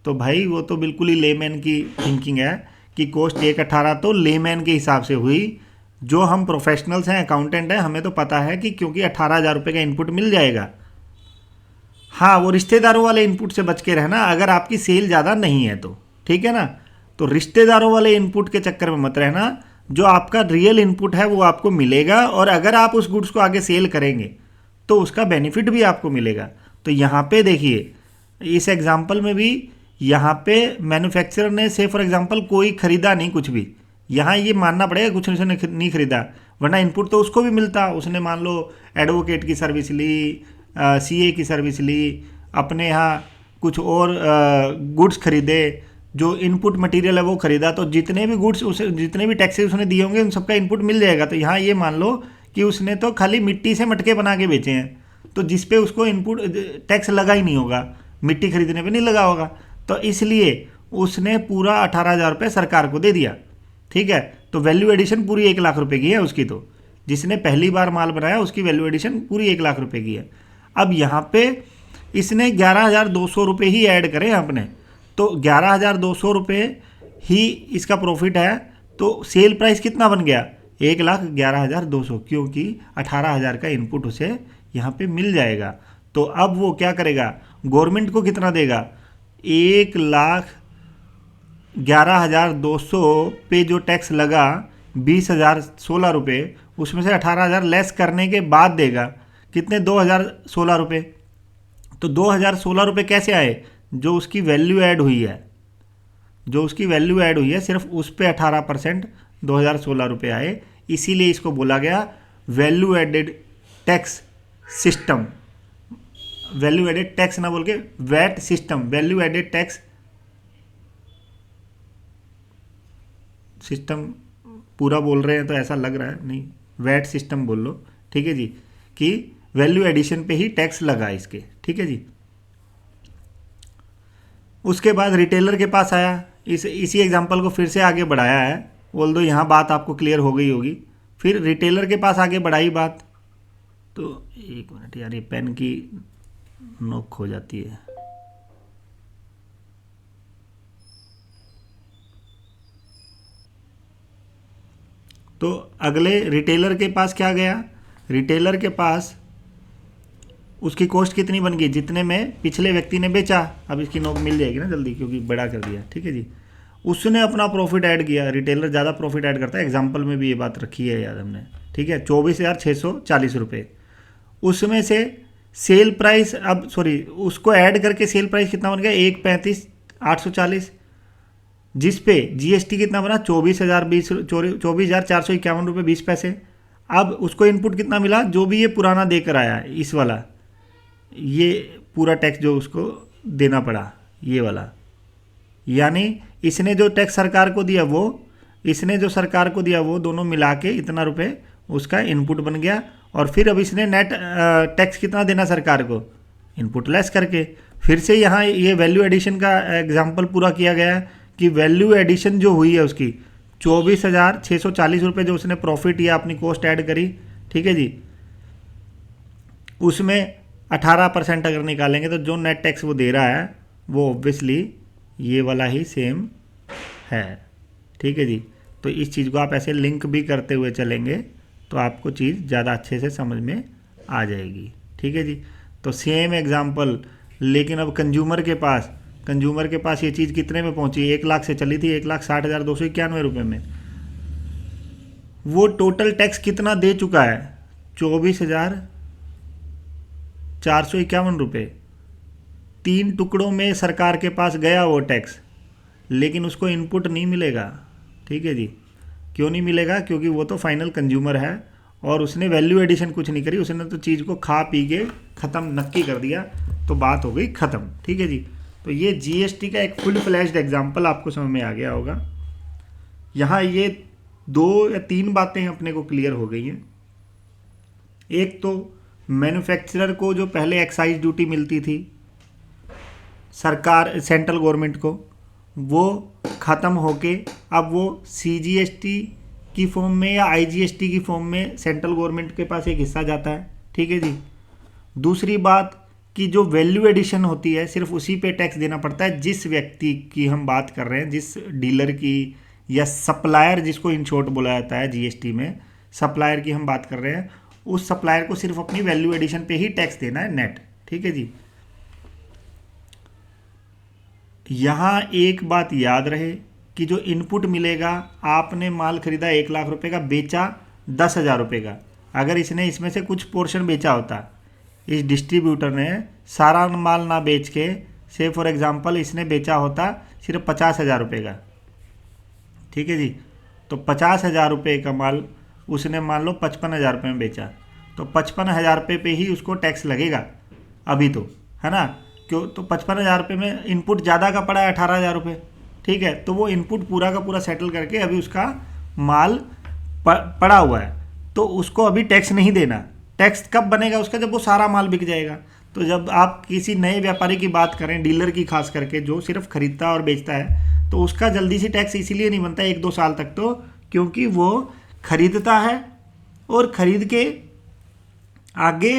तो भाई वो तो बिल्कुल ही लेमैन की थिंकिंग है कि कॉस्ट 1,18,000 तो लेमैन के हिसाब से हुई। जो हम प्रोफेशनल्स हैं, अकाउंटेंट हैं, हमें तो पता है कि क्योंकि 18,000 रुपये का इनपुट मिल जाएगा। हाँ, वो रिश्तेदारों वाले इनपुट से बच के रहना, अगर आपकी सेल ज़्यादा नहीं है तो, ठीक है ना। तो रिश्तेदारों वाले इनपुट के चक्कर में मत रहना। जो आपका रियल इनपुट है वो आपको मिलेगा, और अगर आप उस गुड्स को आगे सेल करेंगे तो उसका बेनिफिट भी आपको मिलेगा। तो यहाँ पे देखिए, इस एग्जाम्पल में भी यहाँ पे मैन्युफैक्चरर ने से फॉर एग्जांपल कोई ख़रीदा नहीं कुछ भी। यहाँ ये मानना पड़ेगा कुछ उसने नहीं खरीदा, वरना इनपुट तो उसको भी मिलता। उसने मान लो एडवोकेट की सर्विस ली, CA की सर्विस ली, अपने यहाँ कुछ और गुड्स खरीदे, जो इनपुट मटेरियल है वो खरीदा, तो जितने भी गुड्स उसे, जितने भी टैक्सेस उसने दिए होंगे उन सबका इनपुट मिल जाएगा। तो यहाँ ये मान लो कि उसने तो खाली मिट्टी से मटके बना के बेचे हैं, तो जिस पे उसको इनपुट टैक्स लगा ही नहीं होगा, मिट्टी खरीदने पे नहीं लगा होगा, तो इसलिए उसने पूरा 18,000 रुपये सरकार को दे दिया, ठीक है। तो वैल्यू एडिशन पूरी 1 लाख रुपए की है उसकी। तो जिसने पहली बार माल बनाया उसकी वैल्यू एडिशन पूरी 1 लाख रुपए की है। अब यहाँ पे इसने 11,200 रुपये ही ऐड करे अपने, तो 11,200 रुपये ही इसका प्रॉफिट है। तो सेल प्राइस कितना बन गया? 1,11,200, क्योंकि 18,000 का इनपुट उसे यहाँ पे मिल जाएगा। तो अब वो क्या करेगा, गवर्नमेंट को कितना देगा? 1,11,200 पे जो टैक्स लगा 20,016 रुपये, उसमें से 18,000 लेस करने के बाद देगा कितने? 2,016 रुपये। तो 2,016 रुपये कैसे आए? जो उसकी वैल्यू ऐड हुई है, जो उसकी वैल्यू ऐड हुई है सिर्फ उस पे 18% 2,016 रुपये आए। इसीलिए इसको बोला गया value added tax system. Value added tax ना बोल के VAT system, value added tax system पूरा बोल रहे हैं तो ऐसा लग रहा है, नहीं वैट सिस्टम बोल लो, ठीक है जी, कि वैल्यू एडिशन पे ही टैक्स लगा इसके, ठीक है जी। उसके बाद रिटेलर के पास आया, इसी एग्जांपल को फिर से आगे बढ़ाया है, बोल दो यहाँ बात आपको क्लियर हो गई होगी। फिर रिटेलर के पास आगे बढ़ाई बात, तो एक मिनट यार, ये पेन की नोक हो जाती है। तो अगले रिटेलर के पास क्या गया? रिटेलर के पास उसकी कॉस्ट कितनी बन गई? जितने में पिछले व्यक्ति ने बेचा। अब इसकी नोक मिल जाएगी ना जल्दी, क्योंकि बड़ा कर दिया, ठीक है जी। उसने अपना प्रॉफिट ऐड किया, रिटेलर ज़्यादा प्रॉफिट ऐड करता है, एग्जाम्पल में भी ये बात रखी है याद हमने, ठीक है। 24,640 रुपये, उसमें से सेल प्राइस, अब सॉरी, उसको ऐड करके सेल प्राइस कितना बन गया? 1,35,840, जिस पे जीएसटी कितना बना? 24,451 रुपये 20 पैसे। अब उसको इनपुट कितना मिला? जो भी ये पुराना देकर आया, इस वाला, ये पूरा टैक्स जो उसको देना पड़ा, ये वाला, यानी इसने जो टैक्स सरकार को दिया वो, इसने जो सरकार को दिया वो, दोनों मिला के इतना रुपए उसका इनपुट बन गया। और फिर अब इसने नेट टैक्स कितना देना सरकार को? इनपुट लेस करके। फिर से यहाँ ये वैल्यू एडिशन का एग्जाम्पल पूरा किया गया है कि वैल्यू एडिशन जो हुई है उसकी 24,640 रुपये जो उसने प्रॉफिट या अपनी कॉस्ट ऐड करी, ठीक है जी, उसमें 18% अगर निकालेंगे तो जो नेट टैक्स वो दे रहा है वो ऑब्वियसली ये वाला ही सेम है, ठीक है जी। तो इस चीज़ को आप ऐसे लिंक भी करते हुए चलेंगे तो आपको चीज़ ज़्यादा अच्छे से समझ में आ जाएगी, ठीक है जी। तो सेम एग्जांपल, लेकिन अब कंज्यूमर के पास ये चीज़ कितने में पहुंची? 1 लाख से चली थी 1,60,291 रुपये में। वो टोटल टैक्स कितना दे चुका है? 24,451 रुपये। 3 टुकड़ों में सरकार के पास गया वो टैक्स, लेकिन उसको इनपुट नहीं मिलेगा, ठीक है जी। क्यों नहीं मिलेगा? क्योंकि वो तो फाइनल कंज्यूमर है और उसने वैल्यू एडिशन कुछ नहीं करी, उसने तो चीज़ को खा पी के ख़त्म नक्की कर दिया, तो बात हो गई ख़त्म, ठीक है जी। तो ये जीएसटी का एक फुल फ्लैश्ड एग्जांपल आपको समझ में आ गया होगा। यहाँ ये 2 या 3 बातें अपने को क्लियर हो गई हैं। एक तो मैन्युफैक्चरर को जो पहले एक्साइज ड्यूटी मिलती थी सरकार, सेंट्रल गवर्नमेंट को, वो ख़त्म होके अब वो सीजीएसटी की फॉर्म में या आईजीएसटी की फॉर्म में सेंट्रल गवर्नमेंट के पास एक हिस्सा जाता है, ठीक है जी। दूसरी बात कि जो वैल्यू एडिशन होती है सिर्फ उसी पे टैक्स देना पड़ता है जिस व्यक्ति की हम बात कर रहे हैं, जिस डीलर की या सप्लायर, जिसको इन शॉर्ट बोला जाता है जीएसटी में, सप्लायर की हम बात कर रहे हैं, उस सप्लायर को सिर्फ अपनी वैल्यू एडिशन पे ही टैक्स देना है नेट, ठीक है जी। यहाँ एक बात याद रहे कि जो इनपुट मिलेगा, आपने माल खरीदा 1 लाख रुपए का, बेचा 10,000 रुपये का, अगर इसने इसमें से कुछ पोर्शन बेचा होता, इस डिस्ट्रीब्यूटर ने सारा माल ना बेच के, से फॉर एग्जांपल इसने बेचा होता सिर्फ 50,000 रुपये का, ठीक है जी, तो 50,000 रुपये का माल उसने मान लो 55,000 रुपये में बेचा, तो 55,000 रुपये पे ही उसको टैक्स लगेगा अभी, तो है ना, क्यों? तो 55,000 रुपये में इनपुट ज़्यादा का पड़ा है 18,000 रुपये, ठीक है। तो वो इनपुट पूरा का पूरा सेटल करके अभी उसका माल पड़ा हुआ है, तो उसको अभी टैक्स नहीं देना। टैक्स कब बनेगा उसका? जब वो सारा माल बिक जाएगा। तो जब आप किसी नए व्यापारी की बात करें, डीलर की खास करके, जो सिर्फ खरीदता और बेचता है, तो उसका जल्दी से टैक्स इसीलिए नहीं बनता 1-2 साल तक, तो क्योंकि वो खरीदता है और खरीद के आगे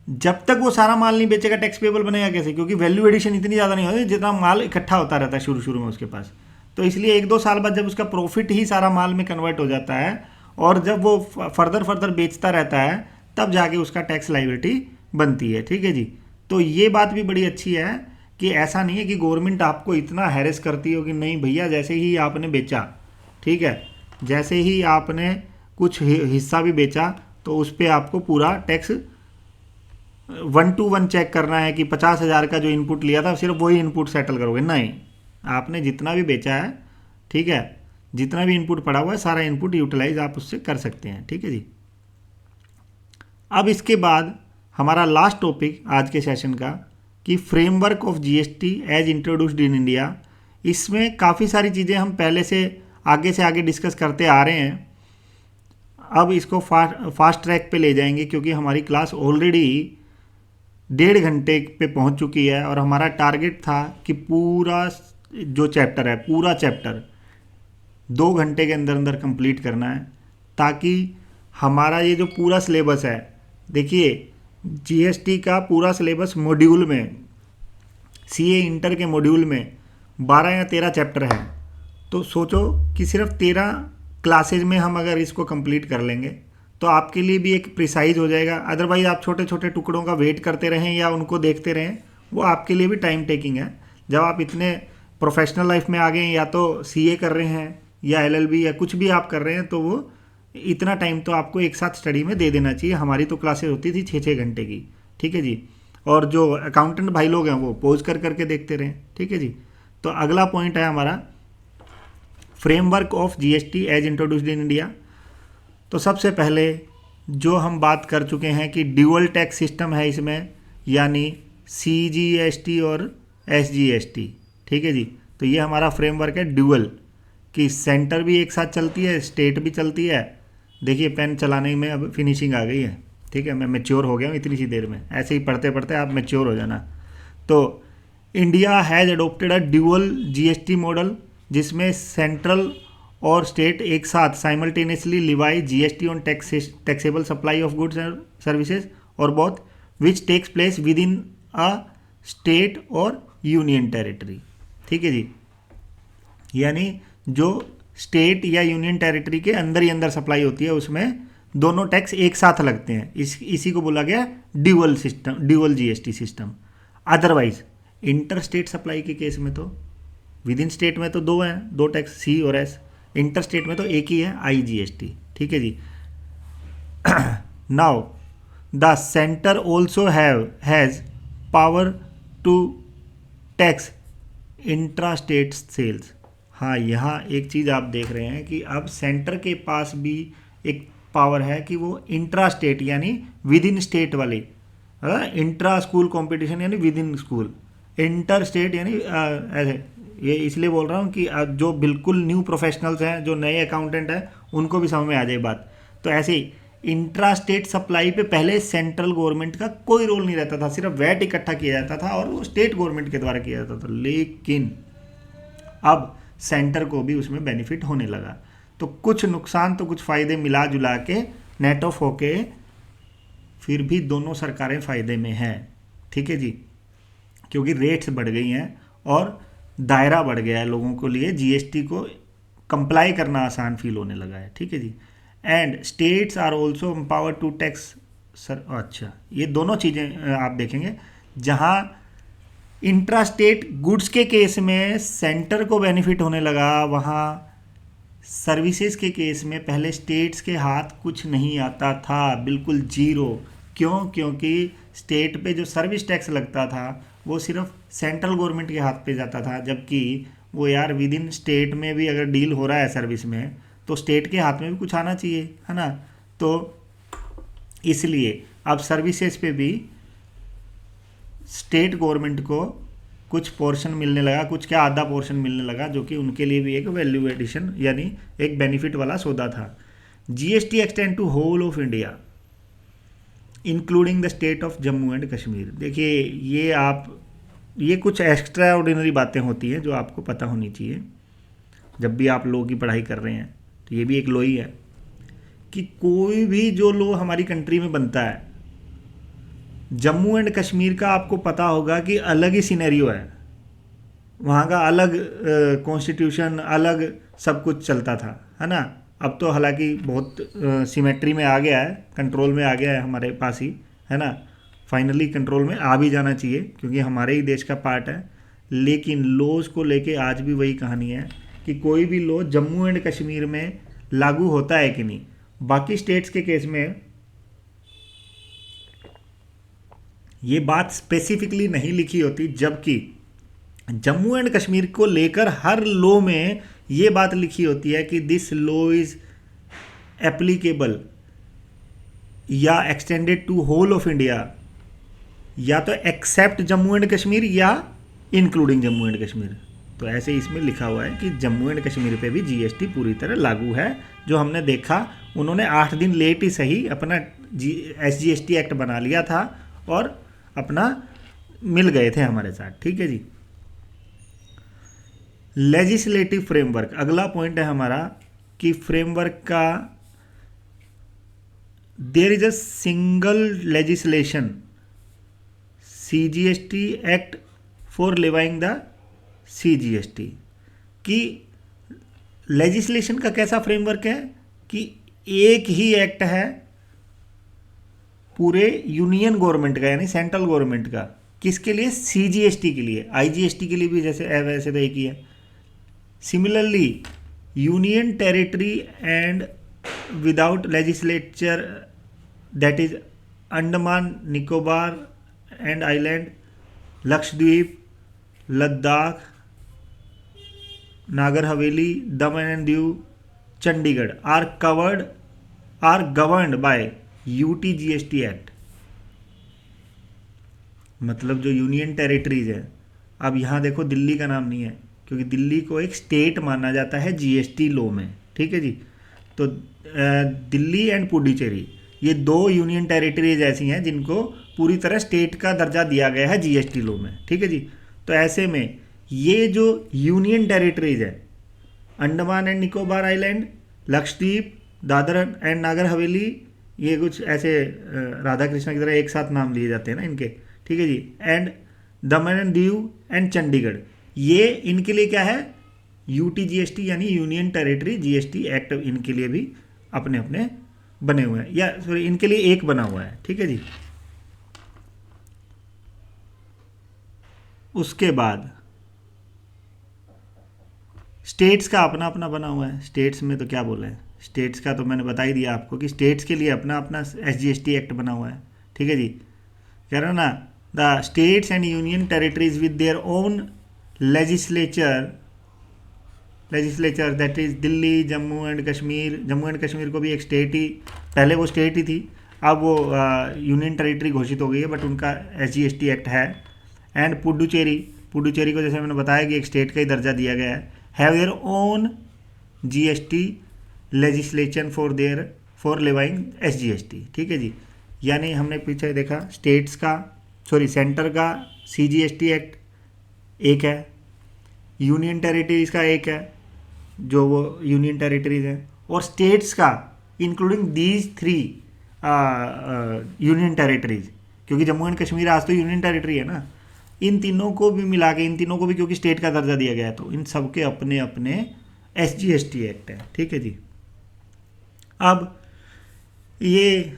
जब तक वो सारा माल नहीं बेचेगा टैक्स पेबल बनेगा कैसे, क्योंकि वैल्यू एडिशन इतनी ज़्यादा नहीं होती जितना माल इकट्ठा होता रहता है शुरू शुरू में उसके पास। तो इसलिए 1-2 साल बाद जब उसका प्रॉफिट ही सारा माल में कन्वर्ट हो जाता है और जब वो फर्दर बेचता रहता है तब जाके उसका टैक्स लायबिलिटी बनती है। ठीक है जी। तो ये बात भी बड़ी अच्छी है कि ऐसा नहीं है कि गवर्नमेंट आपको इतना हैरेस करती हो कि नहीं भैया जैसे ही आपने बेचा, ठीक है, जैसे ही आपने कुछ हिस्सा भी बेचा तो उस पर आपको पूरा टैक्स 1 to 1 चेक करना है कि 50,000 का जो इनपुट लिया था सिर्फ वही इनपुट सेटल करोगे। नहीं, आपने जितना भी बेचा है, ठीक है, जितना भी इनपुट पड़ा हुआ है सारा इनपुट यूटिलाइज आप उससे कर सकते हैं। ठीक है जी। अब इसके बाद हमारा लास्ट टॉपिक आज के सेशन का कि framework of GST as introduced in India. इसमें काफ़ी सारी चीज़ें हम पहले से आगे डिस्कस करते आ रहे हैं। अब इसको फास्ट ट्रैक पे ले जाएंगे क्योंकि हमारी क्लास ऑलरेडी 1.5 घंटे पे पहुंच चुकी है और हमारा टारगेट था कि पूरा जो चैप्टर है पूरा चैप्टर 2 घंटे के अंदर अंदर कंप्लीट करना है, ताकि हमारा ये जो पूरा सिलेबस है, देखिए जीएसटी का पूरा सिलेबस मॉड्यूल में, सीए इंटर के मॉड्यूल में 12 या 13 चैप्टर है। तो सोचो कि सिर्फ 13 क्लासेज में हम अगर इसको कंप्लीट कर लेंगे तो आपके लिए भी एक प्रिसाइज हो जाएगा। अदरवाइज आप छोटे छोटे टुकड़ों का वेट करते रहें या उनको देखते रहें, वो आपके लिए भी टाइम टेकिंग है। जब आप इतने प्रोफेशनल लाइफ में आ गए हैं, या तो सीए कर रहे हैं या एलएलबी या कुछ भी आप कर रहे हैं, तो वो इतना टाइम तो आपको एक साथ स्टडी में दे देना चाहिए। हमारी तो क्लासेज होती थी 6-6 घंटे की। ठीक है जी। और जो अकाउंटेंट भाई लोग हैं वो पॉज कर करके देखते रहें। ठीक है जी। तो अगला पॉइंट है हमारा framework of GST as introduced in India. तो सबसे पहले जो हम बात कर चुके हैं कि ड्यूअल टैक्स सिस्टम है इसमें, यानी सीजीएसटी और एसजीएसटी। ठीक है जी। तो ये हमारा फ्रेमवर्क है ड्यूअल, कि सेंटर भी एक साथ चलती है, स्टेट भी चलती है। देखिए पेन चलाने में अब फिनिशिंग आ गई है। ठीक है, मैं मैच्योर हो गया हूँ इतनी सी देर में। ऐसे ही पढ़ते पढ़ते आप मैच्योर हो जाना। तो India has adopted a dual GST model, जिसमें सेंट्रल और स्टेट एक साथ simultaneously levy GST on taxable supply of goods and services और both which takes place within a state और यूनियन टेरिटरी। ठीक है जी। यानी जो स्टेट या यूनियन टेरिटरी के अंदर ही अंदर सप्लाई होती है उसमें दोनों टैक्स एक साथ लगते हैं। इसी को बोला गया dual system, dual GST system. Otherwise inter state supply के केस में तो विद इन स्टेट में तो 2 हैं, 2 टैक्स सी और एस। इंटर स्टेट में तो एक ही है आईजीएसटी। ठीक है जी। Now the centre also has power to tax intra state sales. हाँ, यहाँ एक चीज़ आप देख रहे हैं कि अब सेंटर के पास भी एक पावर है कि वो इंट्रा स्टेट यानी विद इन स्टेट वाले, इंट्रा स्कूल कंपटीशन यानी with in school, inter state यानी ऐसे। ये इसलिए बोल रहा हूँ कि जो बिल्कुल न्यू प्रोफेशनल्स हैं, जो नए अकाउंटेंट हैं, उनको भी समझ में आ जाए बात। तो ऐसे ही इंट्रा स्टेट सप्लाई पे पहले सेंट्रल गवर्नमेंट का कोई रोल नहीं रहता था, सिर्फ वैट इकट्ठा किया जाता था और वो स्टेट गवर्नमेंट के द्वारा किया जाता था। लेकिन अब सेंटर को भी उसमें बेनिफिट होने लगा। तो कुछ नुकसान तो कुछ फ़ायदे मिला जुला के नेट ऑफ होके फिर भी दोनों सरकारें फ़ायदे में हैं। ठीक है जी। क्योंकि रेट्स बढ़ गई हैं और दायरा बढ़ गया है लोगों के लिए, जीएसटी को कंप्लाई करना आसान फील होने लगा है। ठीक है जी। And states are also empowered to tax. Sir अच्छा, ये दोनों चीज़ें आप देखेंगे। जहाँ इंट्रा स्टेट गुड्स के केस में सेंटर को बेनिफिट होने लगा, वहाँ सर्विसेज के केस में पहले स्टेट्स के हाथ कुछ नहीं आता था, बिल्कुल जीरो। क्यों? क्योंकि स्टेट पे जो सर्विस टैक्स लगता था वो सिर्फ सेंट्रल गवर्नमेंट के हाथ पे जाता था, जबकि वो यार विद इन स्टेट में भी अगर डील हो रहा है सर्विस में तो स्टेट के हाथ में भी कुछ आना चाहिए, है ना। तो इसलिए अब सर्विसेज पे भी स्टेट गवर्नमेंट को कुछ पोर्शन मिलने लगा, कुछ क्या आधा पोर्शन मिलने लगा, जो कि उनके लिए भी एक वैल्यू एडिशन यानी एक बेनिफिट वाला सौदा था। GST extend to whole of India including the state of Jammu and Kashmir. देखिए ये कुछ एक्स्ट्रा ऑर्डिनरी बातें होती हैं जो आपको पता होनी चाहिए जब भी आप लॉ की पढ़ाई कर रहे हैं। तो ये भी एक लॉ ही है कि कोई भी जो लॉ हमारी कंट्री में बनता है, जम्मू एंड कश्मीर का आपको पता होगा कि अलग ही सिनेरियो है, वहाँ का अलग कॉन्स्टिट्यूशन, अलग सब कुछ चलता था, है ना। अब तो हालांकि बहुत सिमेट्री में आ गया है, कंट्रोल में आ गया है हमारे पास ही, है ना। फाइनली कंट्रोल में आ भी जाना चाहिए क्योंकि हमारे ही देश का पार्ट है। लेकिन लॉज को लेके आज भी वही कहानी है कि कोई भी लॉ जम्मू एंड कश्मीर में लागू होता है कि नहीं। बाकी स्टेट्स के केस में ये बात स्पेसिफिकली नहीं लिखी होती, जबकि जम्मू एंड कश्मीर को लेकर हर लॉ में ये बात लिखी होती है कि दिस लॉ इज एप्लीकेबल या extended to whole of India, या तो एक्सेप्ट जम्मू एंड कश्मीर या इंक्लूडिंग जम्मू एंड कश्मीर। तो ऐसे इसमें लिखा हुआ है कि जम्मू एंड कश्मीर पे भी जीएसटी पूरी तरह लागू है। जो हमने देखा, उन्होंने 8 दिन लेट ही सही अपना SGST एक्ट बना लिया था और अपना मिल गए थे हमारे साथ, ठीक है जी। लेजिस्लेटिव फ्रेमवर्क, अगला पॉइंट है हमारा कि फ्रेमवर्क का there is a single legislation CGST act for levying the CGST। कि लेजिस्लेशन का कैसा फ्रेमवर्क है कि एक ही एक्ट है पूरे यूनियन गवर्नमेंट का, यानी सेंट्रल गवर्नमेंट का। किसके लिए? CGST के लिए। IGST के लिए भी जैसे वैसे तो एक ही है। Similarly union territory and without legislature, that is Andaman Nicobar and island, Lakshadweep, Ladakh, Nagar Haveli, Daman and Diu, Chandigarh are governed by UTGST act. मतलब जो यूनियन टेरिटरीज है, अब यहाँ देखो दिल्ली का नाम नहीं है क्योंकि दिल्ली को एक स्टेट माना जाता है GST लॉ में, ठीक है जी। तो दिल्ली एंड पुडुचेरी, ये 2 यूनियन टेरिटरीज ऐसी हैं जिनको पूरी तरह स्टेट का दर्जा दिया गया है GST लॉ में, ठीक है जी। तो ऐसे में ये जो यूनियन टेरिटरीज है, Andaman and Nicobar island, Lakshadweep, Dadar and Nagar Haveli, ये कुछ ऐसे राधा कृष्ण की तरह एक साथ नाम लिए जाते हैं ना इनके, ठीक है जी। And Daman and Diu and Chandigarh, ये इनके लिए क्या है? UTGST यानी यूनियन टेरिटरी GST एक्ट इनके लिए भी अपने अपने बने हुए हैं, या सॉरी इनके लिए एक बना हुआ है, ठीक है जी। उसके बाद स्टेट्स का अपना अपना बना हुआ है। स्टेट्स में तो क्या बोला है, स्टेट्स का तो मैंने बता ही दिया आपको कि स्टेट्स के लिए अपना अपना SGST एक्ट बना हुआ है, ठीक है जी। कह रहा ना, the states and union territories with their own legislature that is Delhi, Jammu and Kashmir को भी एक स्टेट ही, पहले वो स्टेट ही थी, अब वो यूनियन टेरिटरी घोषित हो गई है, बट उनका SGST एक्ट है। एंड पुडुचेरी को जैसे मैंने बताया कि एक स्टेट का ही दर्जा दिया गया है, have their own GST legislation for levying SGST, ठीक है जी। यानी हमने पीछे देखा सेंटर का CGST एक्ट एक है, यूनियन टेरिटरीज का एक है जो वो यूनियन टेरिटरीज है, और स्टेट्स का इंक्लूडिंग दीज 3 यूनियन टेरिटरीज, क्योंकि जम्मू एंड कश्मीर आज तो यूनियन टेरिटरी है ना, इन तीनों को भी मिला के, इन तीनों को भी क्योंकि स्टेट का दर्जा दिया गया है, तो इन सब के अपने अपने SGST एक्ट है, ठीक है जी। अब ये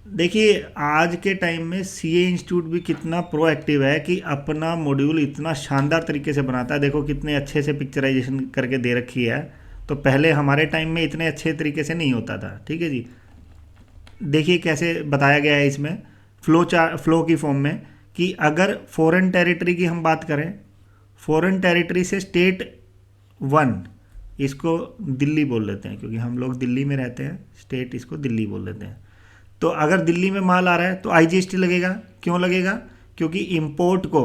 देखिए आज के टाइम में CA इंस्टीट्यूट भी कितना प्रोएक्टिव है कि अपना मॉड्यूल इतना शानदार तरीके से बनाता है। देखो कितने अच्छे से पिक्चराइजेशन करके दे रखी है, तो पहले हमारे टाइम में इतने अच्छे तरीके से नहीं होता था, ठीक है जी। देखिए कैसे बताया गया है इसमें फ्लो की फॉर्म में कि अगर फॉरेन टेरिटरी की हम बात करें, फॉरेन टेरिटरी से स्टेट 1, इसको दिल्ली बोल लेते हैं क्योंकि हम लोग दिल्ली में रहते हैं, स्टेट इसको दिल्ली बोल लेते हैं। तो अगर दिल्ली में माल आ रहा है तो IGST लगेगा। क्यों लगेगा? क्योंकि इंपोर्ट को,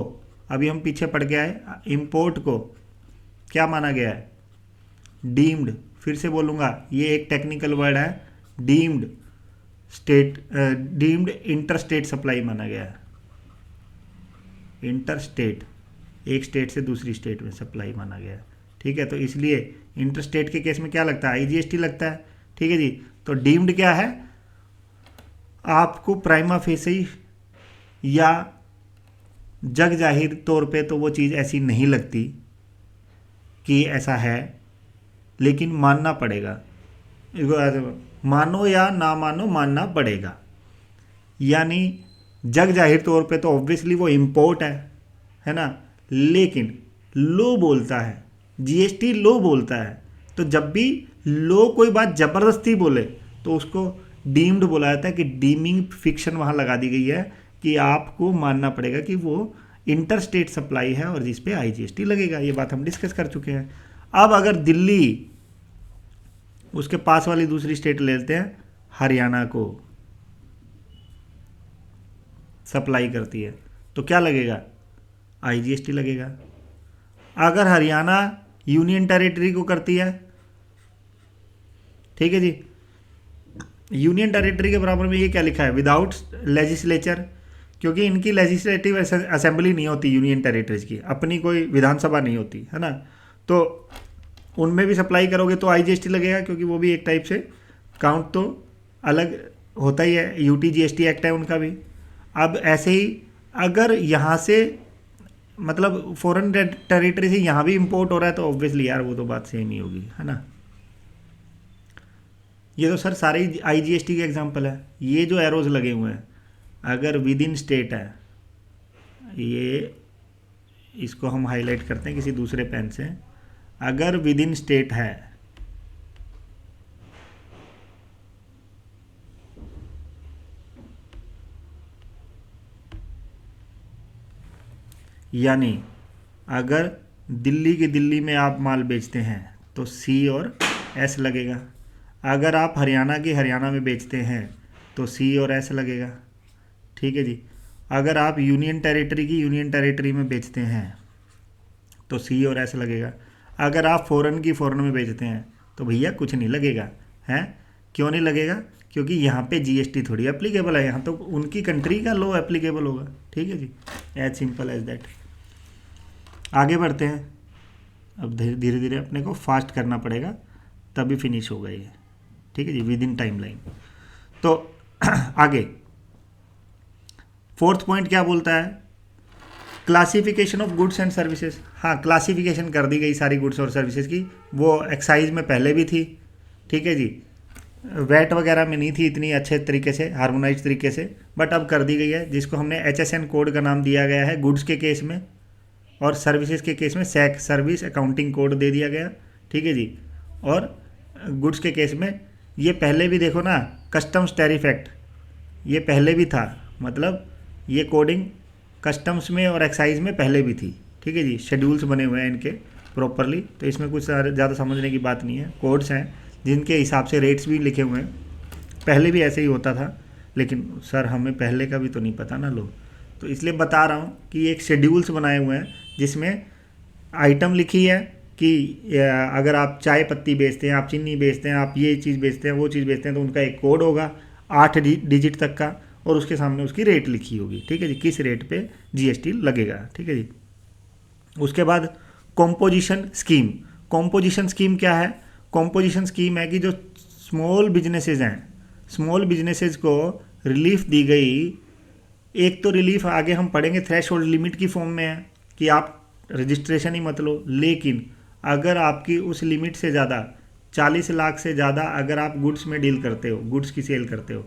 अभी हम पीछे पड़ गया है, इंपोर्ट को क्या माना गया है? डीम्ड। फिर से बोलूँगा, ये एक टेक्निकल वर्ड है, डीम्ड इंटर स्टेट सप्लाई माना गया है। इंटर स्टेट, एक स्टेट से दूसरी स्टेट में सप्लाई माना गया है, ठीक है। तो इसलिए इंटर स्टेट के केस में क्या लगता है, आईजीएसटी लगता है। ठीक है जी। तो डीम्ड क्या है, आपको प्राइमा फेसी या जग जाहिर तौर पे तो वो चीज़ ऐसी नहीं लगती कि ऐसा है, लेकिन मानना पड़ेगा, मानो या ना मानो मानना पड़ेगा। यानी जग जाहिर तौर पे तो ऑब्वियसली वो इम्पोर्ट है ना, लेकिन लो बोलता है, जीएसटी लो बोलता है। तो जब भी लो कोई बात ज़बरदस्ती बोले तो उसको डीम्ड बोला जाता है कि डीमिंग फिक्शन वहाँ लगा दी गई है कि आपको मानना पड़ेगा कि वो इंटर स्टेट सप्लाई है और जिस पे आईजीएसटी लगेगा। ये बात हम डिस्कस कर चुके हैं। अब अगर दिल्ली उसके पास वाली दूसरी स्टेट ले लेते हैं, हरियाणा को सप्लाई करती है तो क्या लगेगा, आईजीएसटी लगेगा। अगर हरियाणा यूनियन टेरिटरी को करती है, ठीक है जी, यूनियन टेरिटरी के बराबर में ये क्या लिखा है, विदाउट लेजिस्लेचर, क्योंकि इनकी लेजिस्लेटिव असेंबली नहीं होती यूनियन टेरिटरीज की, अपनी कोई विधानसभा नहीं होती है ना, तो उनमें भी सप्लाई करोगे तो आईजीएसटी लगेगा, क्योंकि वो भी एक टाइप से काउंट तो अलग होता ही है, यूटी जीएसटी एक्ट है उनका भी। अब ऐसे ही अगर यहाँ से मतलब फॉरेन टेरिटरी से यहाँ भी इंपोर्ट हो रहा है तो ऑब्वियसली यार वो तो बात सेम ही होगी, है ना। ये तो सर सारे आईजीएसटी के एग्जांपल है। ये जो एरोज लगे हुए हैं, अगर विद इन स्टेट है, ये इसको हम हाईलाइट करते हैं किसी दूसरे पेन से, अगर विद इन स्टेट है यानी अगर दिल्ली के दिल्ली में आप माल बेचते हैं तो सी और एस लगेगा, अगर आप हरियाणा के हरियाणा में बेचते हैं तो सी और एस लगेगा। ठीक है जी। अगर आप यूनियन टेरिटरी की यूनियन टेरिटरी में बेचते हैं तो सी और एस लगेगा। अगर आप फ़ॉरेन की फ़ॉरेन में बेचते हैं तो भैया कुछ नहीं लगेगा, है। क्यों नहीं लगेगा, क्योंकि यहाँ पे जीएसटी थोड़ी एप्लीकेबल है, यहाँ तो उनकी कंट्री का लॉ एप्लीकेबल होगा। ठीक है जी, एज सिंपल एज दैट। आगे बढ़ते हैं। अब धीरे धीरे अपने को फास्ट करना पड़ेगा तभी फिनिश होगा ये। ठीक है जी, विद इन टाइम लाइन। तो आगे फोर्थ पॉइंट क्या बोलता है, classification of goods and services. हाँ, क्लासिफिकेशन कर दी गई सारी गुड्स और सर्विसेज की, वो एक्साइज में पहले भी थी। ठीक है जी, वैट वगैरह में नहीं थी इतनी अच्छे तरीके से, हार्मोनाइज तरीके से, बट अब कर दी गई है, जिसको हमने एचएसएन कोड का नाम दिया गया है गुड्स के केस में, और सर्विसेज के केस में सैक सर्विस अकाउंटिंग कोड दे दिया गया। ठीक है जी। और गुड्स के केस में ये पहले भी देखो ना, कस्टम्स टैरिफ एक्ट ये पहले भी था, मतलब ये कोडिंग कस्टम्स में और एक्साइज में पहले भी थी। ठीक है जी, शेड्यूल्स बने हुए हैं इनके प्रॉपरली, तो इसमें कुछ ज़्यादा समझने की बात नहीं है। कोड्स हैं जिनके हिसाब से रेट्स भी लिखे हुए हैं, पहले भी ऐसे ही होता था, लेकिन सर हमें पहले का भी तो नहीं पता ना लोग, तो इसलिए बता रहा हूँ कि एक शेड्यूल्स बनाए हुए हैं जिसमें आइटम लिखी है कि अगर आप चाय पत्ती बेचते हैं, आप चीनी बेचते हैं, आप ये चीज़ बेचते हैं, वो चीज़ बेचते हैं, तो उनका एक कोड होगा 8 डिजिट तक का, और उसके सामने उसकी रेट लिखी होगी। ठीक है जी, किस रेट पे जीएसटी लगेगा। ठीक है जी। उसके बाद कॉम्पोजिशन स्कीम। कॉम्पोजिशन स्कीम क्या है, कॉम्पोजिशन स्कीम है कि जो स्मॉल बिजनेसेस हैं, स्मॉल बिजनेसेस को रिलीफ दी गई। एक तो रिलीफ आगे हम पढ़ेंगे थ्रेश होल्ड लिमिट की फॉर्म में है कि आप रजिस्ट्रेशन ही मत लो, लेकिन अगर आपकी उस लिमिट से ज़्यादा 40 लाख से ज़्यादा अगर आप गुड्स में डील करते हो, गुड्स की सेल करते हो,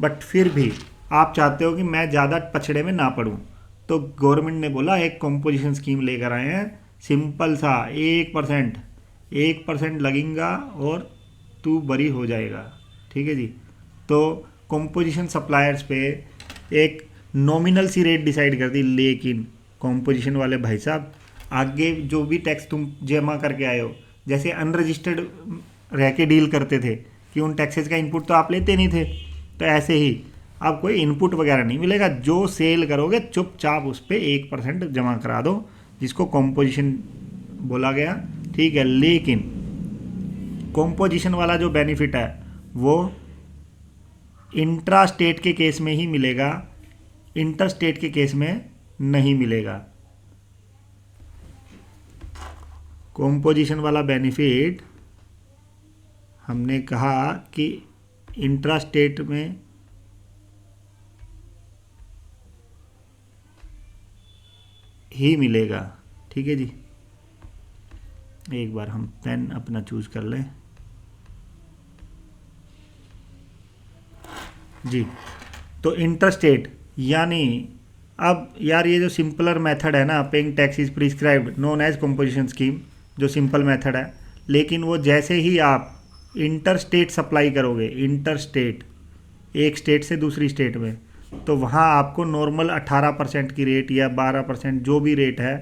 बट फिर भी आप चाहते हो कि मैं ज़्यादा पछड़े में ना पड़ूं, तो गवर्नमेंट ने बोला एक कॉम्पोजिशन स्कीम लेकर आए हैं, सिंपल सा 1% लगेगा और तू बरी हो जाएगा। ठीक है जी। तो कॉम्पोजिशन सप्लायर्स पे एक नॉमिनल सी रेट डिसाइड कर दी, लेकिन कॉम्पोजिशन वाले भाई साहब आगे जो भी टैक्स तुम जमा करके आए हो, जैसे अनरजिस्टर्ड रह के डील करते थे कि उन टैक्सेस का इनपुट तो आप लेते नहीं थे, तो ऐसे ही अब कोई इनपुट वगैरह नहीं मिलेगा, जो सेल करोगे चुपचाप उस पर 1% जमा करा दो, जिसको कॉम्पोजिशन बोला गया। ठीक है, लेकिन कॉम्पोजिशन वाला जो बेनिफिट है वो इंट्रा स्टेट के केस में ही मिलेगा, इंटर स्टेट के केस में नहीं मिलेगा। कॉम्पोजिशन वाला बेनिफिट हमने कहा कि इंट्रा स्टेट में ही मिलेगा। ठीक है जी, एक बार हम पेन अपना चूज कर लें जी। तो इंटरस्टेट यानी अब यार ये जो सिंपलर मेथड है ना, paying tax is prescribed known as composition scheme, जो सिंपल मेथड है, लेकिन वो जैसे ही आप इंटर स्टेट सप्लाई करोगे, इंटर स्टेट एक स्टेट से दूसरी स्टेट में, तो वहाँ आपको नॉर्मल 18% की रेट या 12% जो भी रेट है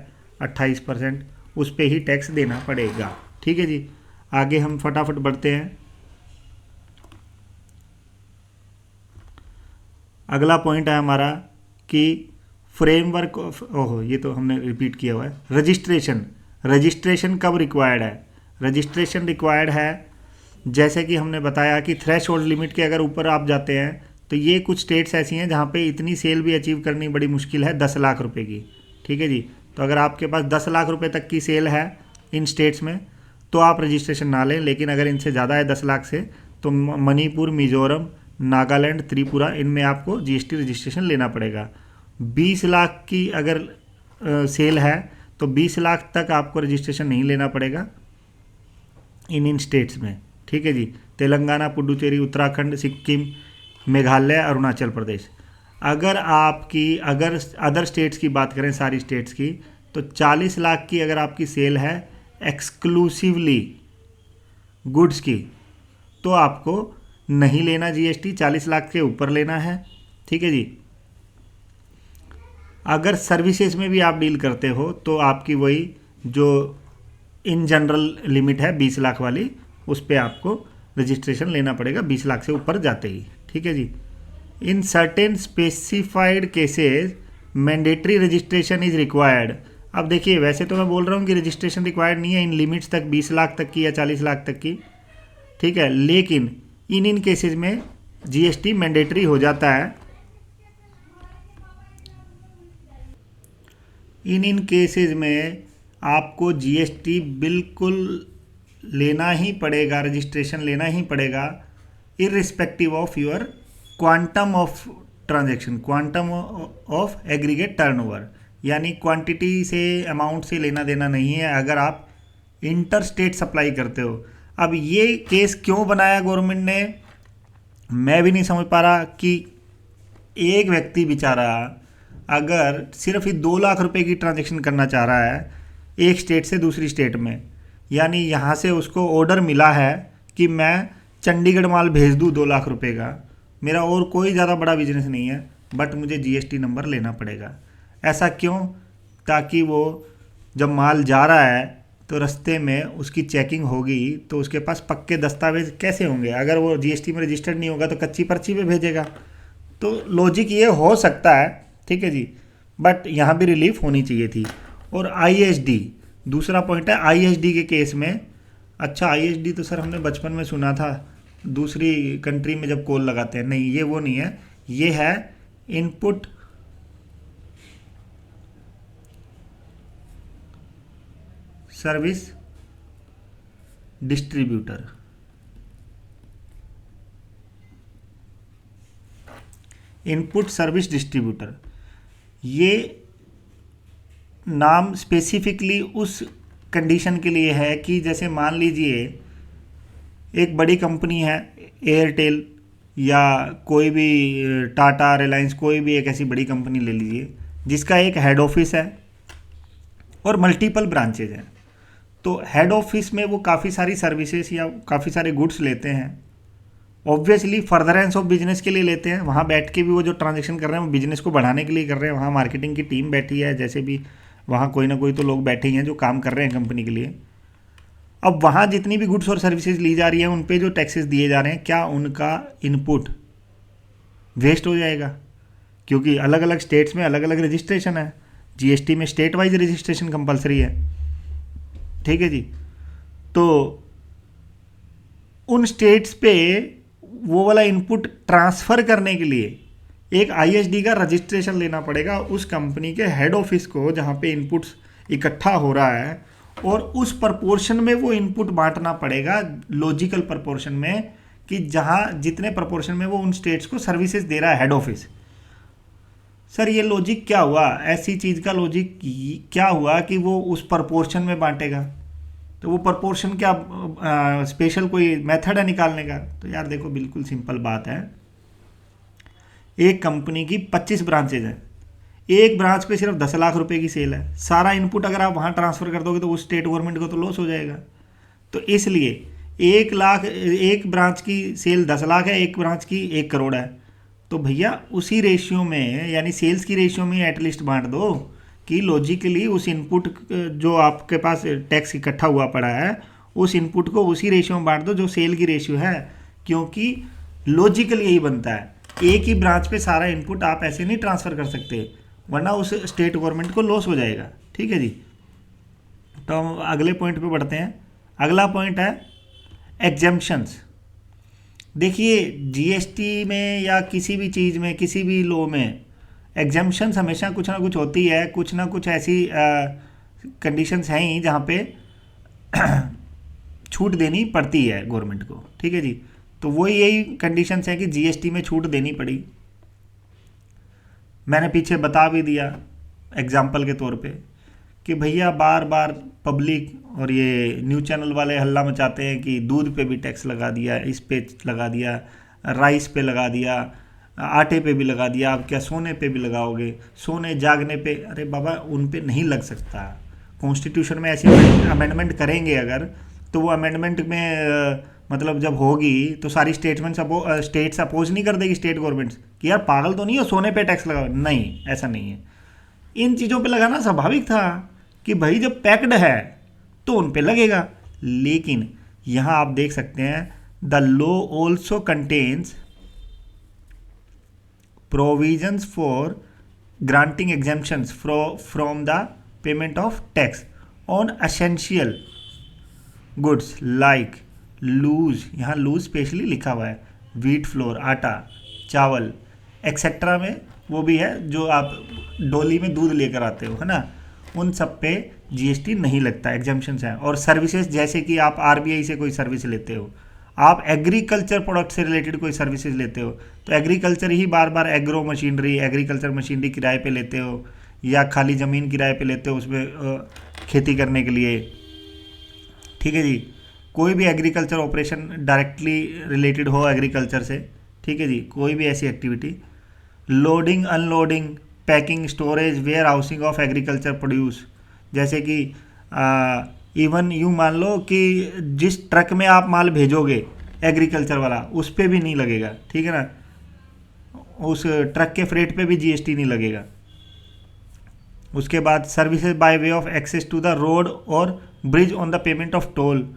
28% उस पर ही टैक्स देना पड़ेगा। ठीक है जी, आगे हम फटाफट बढ़ते हैं। अगला पॉइंट है हमारा कि फ्रेमवर्क ऑफ, ओहो ये तो हमने रिपीट किया हुआ है। रजिस्ट्रेशन, रजिस्ट्रेशन कब रिक्वायर्ड है? रजिस्ट्रेशन रिक्वायर्ड है जैसे कि हमने बताया कि थ्रेश होल्ड लिमिट के अगर ऊपर आप जाते हैं तो ये कुछ स्टेट्स ऐसी हैं जहाँ पे इतनी सेल भी अचीव करनी बड़ी मुश्किल है 10 लाख रुपए की। ठीक है जी, तो अगर आपके पास 10 लाख रुपए तक की सेल है इन स्टेट्स में तो आप रजिस्ट्रेशन ना लें, लेकिन अगर इनसे ज़्यादा है 10 लाख से तो मणिपुर, मिजोरम, नागालैंड, त्रिपुरा, इनमें आपको जीएसटी रजिस्ट्रेशन लेना पड़ेगा। 20 लाख की अगर सेल है तो 20 लाख तक आपको रजिस्ट्रेशन नहीं लेना पड़ेगा इन स्टेट्स में। ठीक है जी, तेलंगाना, पुडुचेरी, उत्तराखंड, सिक्किम, मेघालय, अरुणाचल प्रदेश। अगर अदर स्टेट्स की बात करें, सारी स्टेट्स की, तो 40 लाख की अगर आपकी सेल है एक्सक्लूसिवली गुड्स की तो आपको नहीं लेना जीएसटी, 40 लाख के ऊपर लेना है। ठीक है जी, अगर सर्विसेज में भी आप डील करते हो तो आपकी वही जो इन जनरल लिमिट है 20 लाख वाली, उस पर आपको रजिस्ट्रेशन लेना पड़ेगा 20 लाख से ऊपर जाते ही। ठीक है जी, in certain specified cases mandatory registration is required. अब देखिए, वैसे तो मैं बोल रहा हूँ कि रजिस्ट्रेशन रिक्वायर्ड नहीं है इन लिमिट्स तक, 20 लाख तक की या 40 लाख तक की, ठीक है, लेकिन इन केसेस में जीएसटी मैंडेटरी हो जाता है। इन केसेस में आपको जीएसटी बिल्कुल लेना ही पड़ेगा, रजिस्ट्रेशन लेना ही पड़ेगा, irrespective of your quantum of transaction, quantum of aggregate turnover, यानी क्वांटिटी से, अमाउंट से लेना देना नहीं है अगर आप इंटर स्टेट सप्लाई करते हो। अब ये केस क्यों बनाया गवर्नमेंट ने, मैं भी नहीं समझ पा रहा कि एक व्यक्ति बेचारा अगर सिर्फ ही 2 लाख रुपए की ट्रांजैक्शन करना चाह रहा है एक स्टेट से दूसरी स्टेट में, यानी यहाँ से उसको ऑर्डर मिला है कि मैं चंडीगढ़ माल भेज दूँ 2 लाख रुपए का, मेरा और कोई ज़्यादा बड़ा बिजनेस नहीं है, बट मुझे जीएसटी नंबर लेना पड़ेगा। ऐसा क्यों? ताकि वो जब माल जा रहा है तो रास्ते में उसकी चेकिंग होगी तो उसके पास पक्के दस्तावेज कैसे होंगे, अगर वो जीएसटी में रजिस्टर्ड नहीं होगा तो कच्ची पर्ची पे भेजेगा। तो लॉजिक ये हो सकता है, ठीक है जी, बट यहाँ भी रिलीफ होनी चाहिए थी। और आईएसडी, दूसरा पॉइंट है आईएसडी के केस में। अच्छा, आईएसडी तो सर हमने बचपन में सुना था, दूसरी कंट्री में जब कॉल लगाते हैं, नहीं ये वो नहीं है, ये है input service distributor. Input service distributor, ये नाम स्पेसिफिकली उस कंडीशन के लिए है कि जैसे मान लीजिए एक बड़ी कंपनी है, एयरटेल या कोई भी टाटा, रिलायंस, कोई भी एक ऐसी बड़ी कंपनी ले लीजिए जिसका एक हेड ऑफिस है और मल्टीपल ब्रांचेज हैं। तो हेड ऑफिस में वो काफ़ी सारी सर्विसेज या काफ़ी सारे गुड्स लेते हैं, ऑब्वियसली फर्दरेंस ऑफ बिजनेस के लिए लेते हैं। वहाँ बैठ के भी वो जो ट्रांजेक्शन कर रहे हैं वो बिजनेस को बढ़ाने के लिए कर रहे हैं, वहाँ मार्केटिंग की टीम बैठी है, जैसे भी वहाँ कोई ना कोई तो लोग बैठे ही हैं जो काम कर रहे हैं कंपनी के लिए। अब वहाँ जितनी भी गुड्स और सर्विसेज ली जा रही हैं उन पे जो टैक्सेस दिए जा रहे हैं, क्या उनका इनपुट वेस्ट हो जाएगा? क्योंकि अलग अलग स्टेट्स में अलग अलग रजिस्ट्रेशन है, जीएसटी में स्टेट वाइज रजिस्ट्रेशन कंपलसरी है, ठीक है जी। तो उन स्टेट्स पे वो वाला इनपुट ट्रांसफ़र करने के लिए एक आईएसडी का रजिस्ट्रेशन लेना पड़ेगा उस कंपनी के हेड ऑफिस को जहाँ पे इनपुट्स इकट्ठा हो रहा है, और उस प्रपोर्शन में वो इनपुट बांटना पड़ेगा, लॉजिकल प्रपोर्शन में, कि जहां जितने प्रपोर्शन में वो उन स्टेट्स को सर्विसेज दे रहा है हेड ऑफिस। सर ये लॉजिक क्या हुआ, ऐसी चीज़ का लॉजिक क्या हुआ कि वो उस प्रपोर्शन में बांटेगा? तो वो प्रपोर्शन क्या स्पेशल कोई मेथड है निकालने का? तो यार देखो बिल्कुल सिंपल बात है। एक कंपनी की 25 ब्रांचेज हैं, एक ब्रांच पे सिर्फ 10 लाख रुपए की सेल है, सारा इनपुट अगर आप वहाँ ट्रांसफ़र कर दोगे तो उस स्टेट गवर्नमेंट को तो लॉस हो जाएगा। तो इसलिए 1 लाख, एक ब्रांच की सेल 10 लाख है, एक ब्रांच की 1 करोड़ है, तो भैया उसी रेशियो में, यानी सेल्स की रेशियो में एटलीस्ट बांट दो कि लॉजिकली उस इनपुट जो आपके पास टैक्स इकट्ठा हुआ पड़ा है उस इनपुट को उसी रेशियो में बांट दो जो सेल की रेशियो है, क्योंकि लॉजिकल यही बनता है। एक ही ब्रांच पे सारा इनपुट आप ऐसे नहीं ट्रांसफ़र कर सकते, वरना उस स्टेट गवर्नमेंट को लॉस हो जाएगा। ठीक है जी। तो हम अगले पॉइंट पे बढ़ते हैं। अगला पॉइंट है एग्जेम्पशंस। देखिए जीएसटी में या किसी भी चीज़ में, किसी भी लॉ में एग्जेम्पशंस हमेशा कुछ ना कुछ होती है, कुछ ना कुछ ऐसी कंडीशंस हैं ही जहाँ पे छूट देनी पड़ती है गवर्नमेंट को। ठीक है जी। तो वही यही कंडीशंस हैं कि जीएसटी में छूट देनी पड़ी। मैंने पीछे बता भी दिया एग्जाम्पल के तौर पे कि भैया बार बार पब्लिक और ये न्यूज़ चैनल वाले हल्ला मचाते हैं कि दूध पे भी टैक्स लगा दिया, इस पे लगा दिया, राइस पे लगा दिया, आटे पे भी लगा दिया, आप क्या सोने पे भी लगाओगे, सोने जागने पे? अरे बाबा उन पे नहीं लग सकता। कॉन्स्टिट्यूशन में ऐसी अमेंडमेंट करेंगे अगर, तो वो अमेंडमेंट में मतलब जब होगी तो सारी स्टेट्स अपोज नहीं कर देगी स्टेट गवर्नमेंट्स कि यार पागल तो नहीं हो, सोने पे टैक्स लगाओ। नहीं, ऐसा नहीं है। इन चीज़ों पे लगाना स्वाभाविक था कि भाई जब पैक्ड है तो उन पे लगेगा। लेकिन यहाँ आप देख सकते हैं the law also contains provisions for granting exemptions from the payment of tax on essential goods like loose, यहाँ लूज स्पेशली लिखा हुआ है, व्हीट फ्लोर, आटा, चावल एक्सेट्रा में वो भी है जो आप डोली में दूध लेकर आते हो, है ना, उन सब पे जीएसटी नहीं लगता, एग्जेम्पशंस हैं। और सर्विसेज जैसे कि आप आरबीआई से कोई सर्विस लेते हो, आप एग्रीकल्चर प्रोडक्ट से रिलेटेड कोई सर्विसेज लेते हो, तो एग्रीकल्चर ही बार बार एग्रीकल्चर मशीनरी किराए पे लेते हो या खाली ज़मीन किराए पे लेते हो उसमें खेती करने के लिए। ठीक है जी। कोई भी एग्रीकल्चर ऑपरेशन डायरेक्टली रिलेटेड हो एग्रीकल्चर से, ठीक है जी, कोई भी ऐसी activity, loading unloading packing storage warehousing of agriculture produce, जैसे कि इवन यूँ मान लो कि जिस ट्रक में आप माल भेजोगे एग्रीकल्चर वाला उस पर भी नहीं लगेगा। ठीक है ना, उस ट्रक के फ्रेट पे भी जीएसटी नहीं लगेगा। उसके बाद services by way of access to the road और bridge on the payment of toll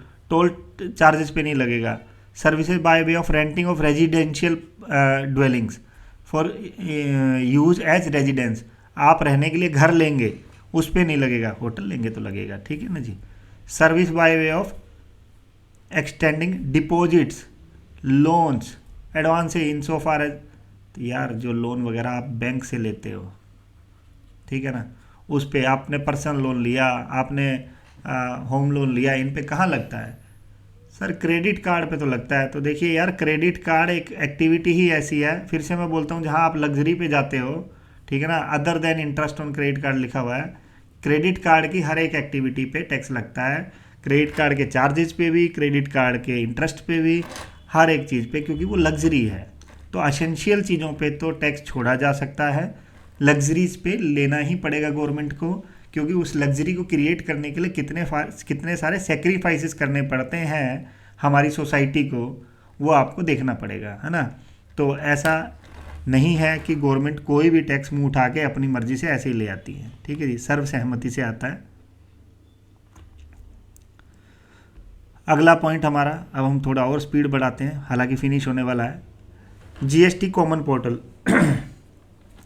charges पे नहीं लगेगा। Services by way of renting of residential dwellings for use as residence, आप रहने के लिए घर लेंगे उस पर नहीं लगेगा, होटल लेंगे तो लगेगा। ठीक है ना जी। Service by way of extending deposits loans advance in so far as, यार जो लोन वगैरह आप बैंक से लेते हो, ठीक है ना, उस पर आपने पर्सनल लोन लिया, आपने होम लोन लिया, इन पे कहाँ लगता है? सर क्रेडिट कार्ड पे तो लगता है। तो देखिए यार क्रेडिट कार्ड एक एक्टिविटी ही ऐसी है, फिर से मैं बोलता हूँ, जहाँ आप लग्जरी पे जाते हो, ठीक है ना, other than interest on credit card लिखा हुआ है, क्रेडिट कार्ड की हर एक एक्टिविटी पे टैक्स लगता है, क्रेडिट कार्ड के चार्जेस पे भी, क्रेडिट कार्ड के इंटरेस्ट पे भी, हर एक चीज़ पे, क्योंकि वो लग्जरी है। तो एसेंशियल चीज़ों पे तो टैक्स छोड़ा जा सकता है, लग्जरीज पे लेना ही पड़ेगा गवर्नमेंट को, क्योंकि उस लग्जरी को क्रिएट करने के लिए कितने सारे सेक्रीफाइसेस करने पड़ते हैं हमारी सोसाइटी को, वो आपको देखना पड़ेगा, है ना। तो ऐसा नहीं है कि गवर्नमेंट कोई भी टैक्स मुँह उठा के अपनी मर्जी से ऐसे ही ले आती है। ठीक है जी, सर्वसहमति से आता है। अगला पॉइंट हमारा, अब हम थोड़ा और स्पीड बढ़ाते हैं, हालांकि फिनिश होने वाला है, जीएसटी कॉमन पोर्टल।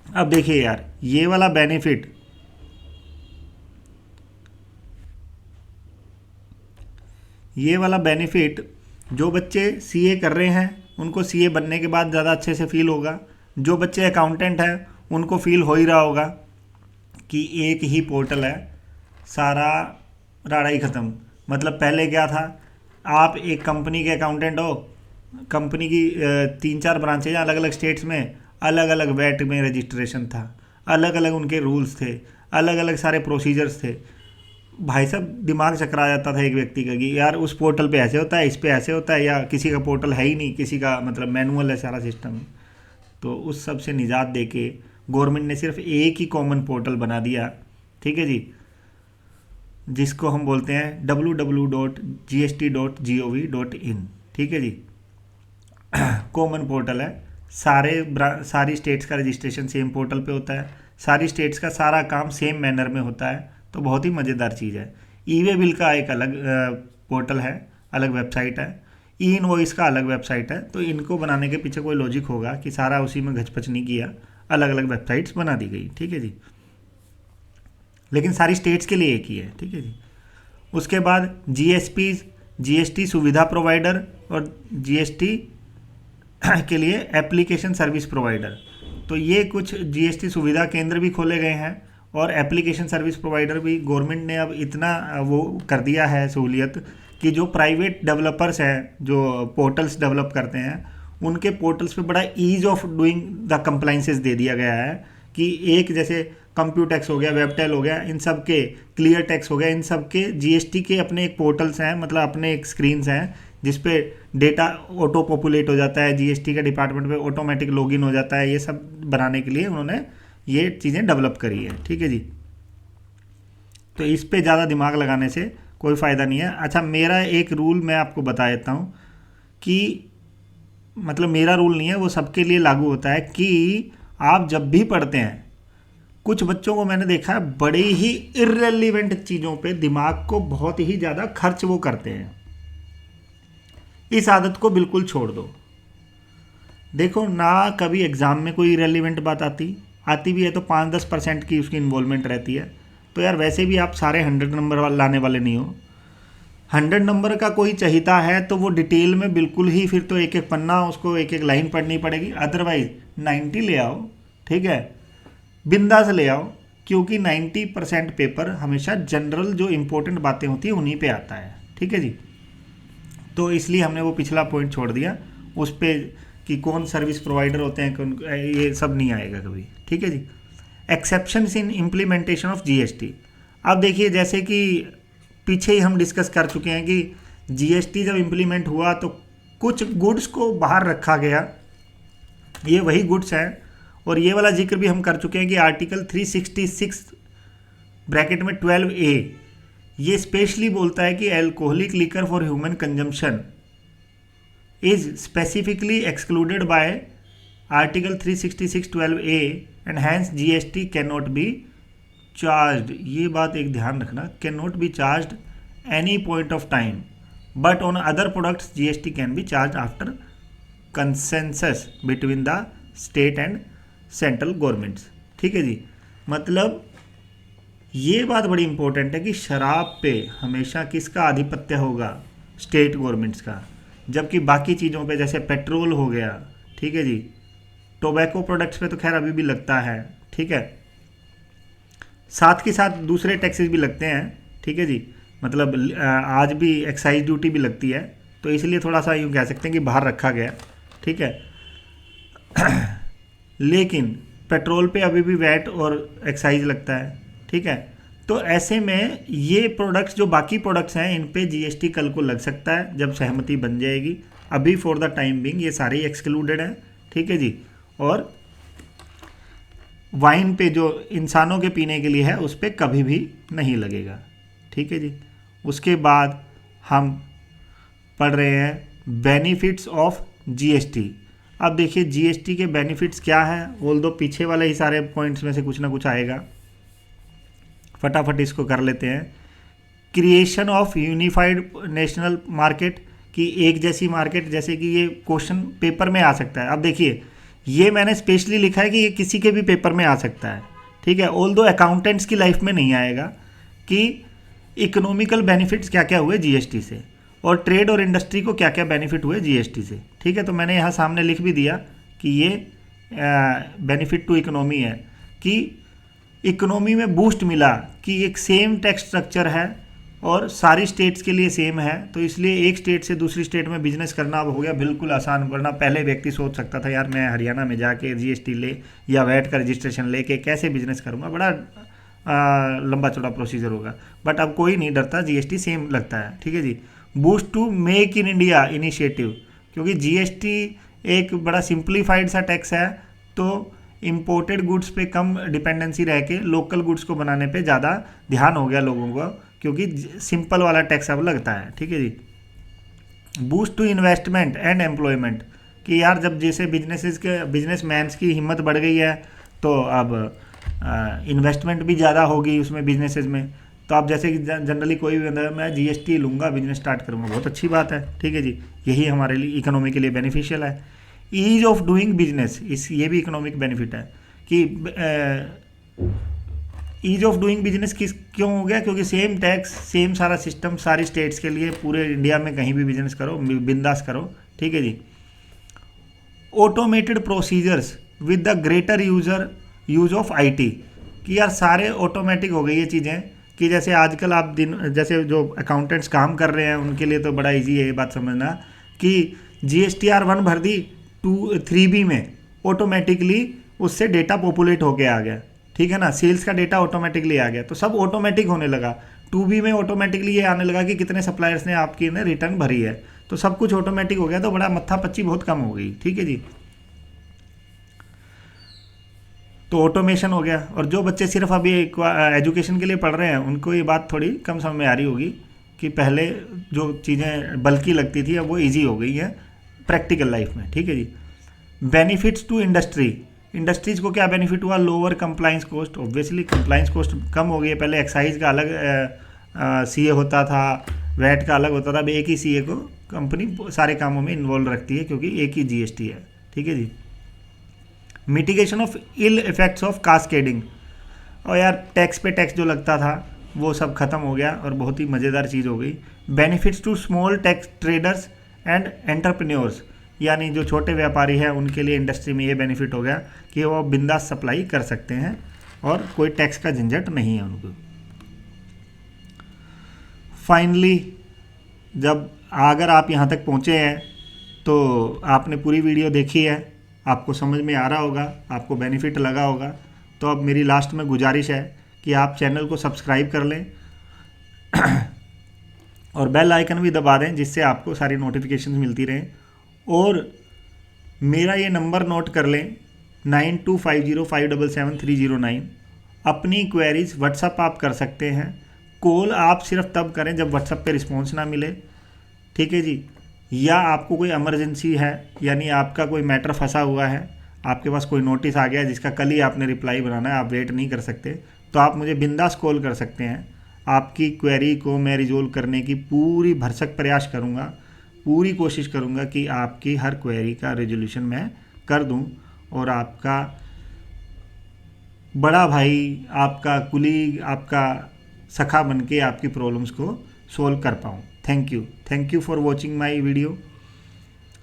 अब देखिए यार ये वाला बेनिफिट, जो बच्चे सीए कर रहे हैं उनको सीए बनने के बाद ज़्यादा अच्छे से फील होगा, जो बच्चे अकाउंटेंट हैं उनको फील हो ही रहा होगा कि एक ही पोर्टल है, सारा राड़ा ही ख़त्म। मतलब पहले क्या था, आप एक कंपनी के अकाउंटेंट हो, कंपनी की 3-4 ब्रांचेज अलग अलग स्टेट्स में, अलग अलग वैट में रजिस्ट्रेशन था, अलग अलग उनके रूल्स थे, अलग अलग सारे प्रोसीजर्स थे। भाई साहब दिमाग चकरा जाता था एक व्यक्ति का कि यार उस पोर्टल पे ऐसे होता है, इस पे ऐसे होता है, या किसी का पोर्टल है ही नहीं, किसी का मतलब मैनुअल है सारा सिस्टम। तो उस सब से निजात दे के गवर्नमेंट ने सिर्फ एक ही कॉमन पोर्टल बना दिया, ठीक है जी, जिसको हम बोलते हैं www.gst.gov.in, ठीक है जी। कॉमन पोर्टल है, सारी स्टेट्स का रजिस्ट्रेशन सेम पोर्टल पे होता है, सारी स्टेट्स का सारा काम सेम मैनर में होता है। तो बहुत ही मज़ेदार चीज़ है। ई वे बिल का एक अलग पोर्टल है, अलग वेबसाइट है। ई इनवॉइस का अलग वेबसाइट है। तो इनको बनाने के पीछे कोई लॉजिक होगा कि सारा उसी में घचपच नहीं किया, अलग अलग वेबसाइट्स बना दी गई, ठीक है जी। लेकिन सारी स्टेट्स के लिए एक ही है, ठीक है जी। उसके बाद जीएसपी, जीएसटी सुविधा प्रोवाइडर, और जीएसटी के लिए एप्लीकेशन सर्विस प्रोवाइडर। तो ये कुछ जीएसटी सुविधा केंद्र भी खोले गए हैं, और एप्लीकेशन सर्विस प्रोवाइडर भी गवर्नमेंट ने अब इतना वो कर दिया है सहूलियत कि जो प्राइवेट डेवलपर्स हैं, जो पोर्टल्स डेवलप करते हैं, उनके पोर्टल्स पे बड़ा ease of doing the compliances दे दिया गया है कि एक जैसे कंप्यूटेक्स हो गया, वेबटेल हो गया, इन सब के, क्लियर टेक्स हो गया, इन सब के जीएसटी के अपने एक पोर्टल्स हैं, मतलब अपने एक स्क्रीन्स हैं जिस पे डेटा ऑटो पॉपुलेट हो जाता है, जीएसटी के डिपार्टमेंट पे ऑटोमेटिक लॉगिन हो जाता है। ये सब बनाने के लिए उन्होंने ये चीज़ें डेवलप करी है, ठीक है जी। तो इस पे ज़्यादा दिमाग लगाने से कोई फ़ायदा नहीं है। अच्छा, मेरा एक रूल मैं आपको बता देता हूँ कि मतलब मेरा रूल नहीं है, वो सबके लिए लागू होता है कि आप जब भी पढ़ते हैं, कुछ बच्चों को मैंने देखा है बड़ी ही इर्रेलीवेंट चीज़ों पे दिमाग को बहुत ही ज़्यादा खर्च वो करते हैं। इस आदत को बिल्कुल छोड़ दो। देखो ना, कभी एग्ज़ाम में कोई इरेलीवेंट बात आती भी है तो 5-10% की उसकी इन्वॉल्वमेंट रहती है। तो यार वैसे भी आप सारे 100 नंबर वाले लाने वाले नहीं हो। 100 नंबर का कोई चाहिता है तो वो डिटेल में बिल्कुल ही, फिर तो एक एक पन्ना उसको एक एक लाइन पढ़नी पड़ेगी। अदरवाइज 90 ले आओ, ठीक है, बिंदास ले आओ, क्योंकि 90% पेपर हमेशा जनरल जो इम्पोर्टेंट बातें होती हैं उन्हीं पे आता है, ठीक है जी। तो इसलिए हमने वो पिछला पॉइंट छोड़ दिया उस पर कि कौन सर्विस प्रोवाइडर होते हैं, कौन, ये सब नहीं आएगा कभी, ठीक है जी। Exceptions in implementation of GST. अब देखिए, जैसे कि पीछे ही हम डिस्कस कर चुके हैं कि जीएसटी जब इम्प्लीमेंट हुआ तो कुछ गुड्स को बाहर रखा गया, ये वही गुड्स हैं। और ये वाला जिक्र भी हम कर चुके हैं कि आर्टिकल 366 ब्रैकेट में 12A ये स्पेशली बोलता है कि alcoholic liquor for human consumption is specifically excluded by article 366 12A and hence GST can not be charged. ये बात एक ध्यान रखना, can not be charged any point of time, but on other products GST can be charge after consensus between the state and central governments, ठीक है जी। मतलब ये बात बड़ी इंपॉर्टेंट है कि शराब पे हमेशा किसका आधिपत्य होगा, स्टेट गवर्नमेंट्स का, जबकि बाकी चीज़ों पे जैसे पेट्रोल हो गया, ठीक है जी, टोबैको प्रोडक्ट्स पे तो खैर अभी भी लगता है, ठीक है, साथ के साथ दूसरे टैक्सेस भी लगते हैं, ठीक है जी। मतलब आज भी एक्साइज ड्यूटी भी लगती है, तो इसलिए थोड़ा सा यूँ कह सकते हैं कि बाहर रखा गया, ठीक है। लेकिन पेट्रोल पे अभी भी वैट और एक्साइज लगता है, ठीक है। तो ऐसे में ये प्रोडक्ट्स, जो बाकी प्रोडक्ट्स हैं, इन पे जीएसटी कल को लग सकता है जब सहमति बन जाएगी। अभी फॉर द टाइम बिंग ये सारे ही एक्सक्लूडेड हैं, ठीक है जी। और वाइन पे जो इंसानों के पीने के लिए है उस पर कभी भी नहीं लगेगा, ठीक है जी। उसके बाद हम पढ़ रहे हैं बेनिफिट्स ऑफ जीएसटी। अब देखिए जीएसटी के बेनिफिट्स क्या हैं, बोल दो पीछे वाले ही सारे पॉइंट्स में से कुछ ना कुछ आएगा, फटाफट इसको कर लेते हैं। Creation of unified national market, की एक जैसी मार्केट, जैसे कि ये क्वेश्चन पेपर में आ सकता है। अब देखिए ये मैंने स्पेशली लिखा है कि ये किसी के भी पेपर में आ सकता है, ठीक है, ऑल दो अकाउंटेंट्स की लाइफ में नहीं आएगा, कि इकोनॉमिकल बेनिफिट्स क्या क्या हुए जीएसटी से, और ट्रेड और इंडस्ट्री को क्या क्या बेनिफिट हुए जीएसटी से, ठीक है। तो मैंने यहाँ सामने लिख भी दिया कि ये बेनिफिट टू इकोनॉमी है, कि इकोनॉमी में बूस्ट मिला, कि एक सेम टैक्स स्ट्रक्चर है, और सारी स्टेट्स के लिए सेम है, तो इसलिए एक स्टेट से दूसरी स्टेट में बिजनेस करना अब हो गया बिल्कुल आसान। वरना पहले व्यक्ति सोच सकता था यार मैं हरियाणा में जाके जीएसटी ले या वैट का रजिस्ट्रेशन लेके कैसे बिजनेस करूँगा, बड़ा लंबा चौड़ा प्रोसीजर होगा। बट अब कोई नहीं डरता, जीएसटी सेम लगता है। ठीक है जी। Boost to make in India initiative, क्योंकि जीएसटी एक बड़ा सिंप्लीफाइड सा टैक्स है, तो इम्पोर्टेड गुड्स पे कम डिपेंडेंसी रह के लोकल गुड्स को बनाने पे ज़्यादा ध्यान हो गया लोगों को, क्योंकि सिंपल वाला टैक्स अब लगता है। ठीक है जी। Boost to investment and employment, कि यार जब जैसे बिजनेसमैन्स की हिम्मत बढ़ गई है तो अब इन्वेस्टमेंट भी ज़्यादा होगी उसमें बिजनेसेस में। तो आप जैसे कि जनरली कोई भी बंदा मैं जीएसटी लूँगा बिजनेस स्टार्ट करूँगा, बहुत अच्छी बात है। ठीक है जी। यही हमारे लिए इकोनॉमी के लिए बेनिफिशियल है। ईज ऑफ डूइंग बिजनेस, ये भी इकोनॉमिक बेनिफिट है कि ईज ऑफ डूइंग बिजनेस क्यों हो गया, क्योंकि सेम टैक्स सेम सारा सिस्टम सारी स्टेट्स के लिए, पूरे इंडिया में कहीं भी बिजनेस करो बिंदास करो। ठीक है जी। Automated procedures with the greater use of IT, कि यार सारे ऑटोमेटिक हो गई ये चीज़ें, कि जैसे आजकल आप जैसे जो अकाउंटेंट्स काम कर रहे हैं उनके लिए तो बड़ा इजी है ये बात समझना कि GSTR 1 भर दी 3B में, ऑटोमेटिकली उससे डेटा पॉपुलेट होके आ गया। ठीक है ना, सेल्स का डेटा ऑटोमेटिकली आ गया, तो सब ऑटोमेटिक होने लगा। 2B में ऑटोमेटिकली ये आने लगा कि कितने सप्लायर्स ने आपकी ने रिटर्न भरी है, तो सब कुछ ऑटोमेटिक हो गया, तो बड़ा मत्था पच्ची बहुत कम हो गई। ठीक है जी। तो ऑटोमेशन हो गया। और जो बच्चे सिर्फ अभी एजुकेशन के लिए पढ़ रहे हैं उनको ये बात थोड़ी कम समझ में आ रही होगी कि पहले जो चीज़ें बल्कि लगती थी अब वो इजी हो गई है प्रैक्टिकल लाइफ में। ठीक है जी। बेनिफिट्स टू इंडस्ट्रीज़ को क्या बेनिफिट हुआ, lower compliance cost, obviously compliance cost कम हो गई है। पहले एक्साइज का अलग सीए होता था, वैट का अलग होता था, अब एक ही सीए को कंपनी सारे कामों में इन्वॉल्व रखती है क्योंकि एक ही जीएसटी है। ठीक है जी। Mitigation of ill effects of cascading, और यार टैक्स पे टैक्स जो लगता था वो सब खत्म हो गया और बहुत ही मज़ेदार चीज़ हो गई। Benefits to small tax traders and entrepreneurs, यानी जो छोटे व्यापारी हैं उनके लिए इंडस्ट्री में ये बेनिफिट हो गया कि वो बिंदास सप्लाई कर सकते हैं और कोई टैक्स का झंझट नहीं है उनको। फाइनली जब अगर आप यहाँ तक पहुँचे हैं तो आपने पूरी वीडियो देखी है, आपको समझ में आ रहा होगा, आपको बेनिफिट लगा होगा, तो अब मेरी लास्ट में गुजारिश है कि आप चैनल को सब्सक्राइब कर लें और बेल आइकन भी दबा दें जिससे आपको सारी नोटिफिकेशंस मिलती रहें। और मेरा ये नंबर नोट कर लें 9250577309। अपनी क्वेरीज व्हाट्सअप आप कर सकते हैं, कॉल आप सिर्फ तब करें जब व्हाट्सअप पे रिस्पॉन्स ना मिले। ठीक है जी। या आपको कोई इमरजेंसी है, यानी आपका कोई मैटर फंसा हुआ है, आपके पास कोई नोटिस आ गया जिसका कल ही आपने रिप्लाई बनाना है, आप वेट नहीं कर सकते, तो आप मुझे बिंदास कॉल कर सकते हैं। आपकी क्वेरी को मैं रिजोल्व करने की पूरी भरसक प्रयास करूँगा, पूरी कोशिश करूँगा कि आपकी हर क्वेरी का रेजोल्यूशन मैं कर दूँ और आपका बड़ा भाई, आपका कुलीग, आपका सखा बन के आपकी प्रॉब्लम्स को सोल्व कर पाऊँ। Thank you for watching my video.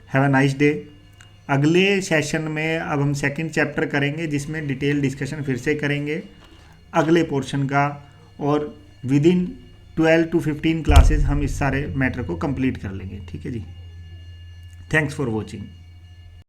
Have a nice day. अगले सेशन में अब हम सेकंड चैप्टर करेंगे जिसमें डिटेल डिस्कशन फिर से करेंगे अगले पोर्शन का, और विद इन 12 to 15 क्लासेस हम इस सारे मैटर को कंप्लीट कर लेंगे। ठीक है जी। Thanks for watching.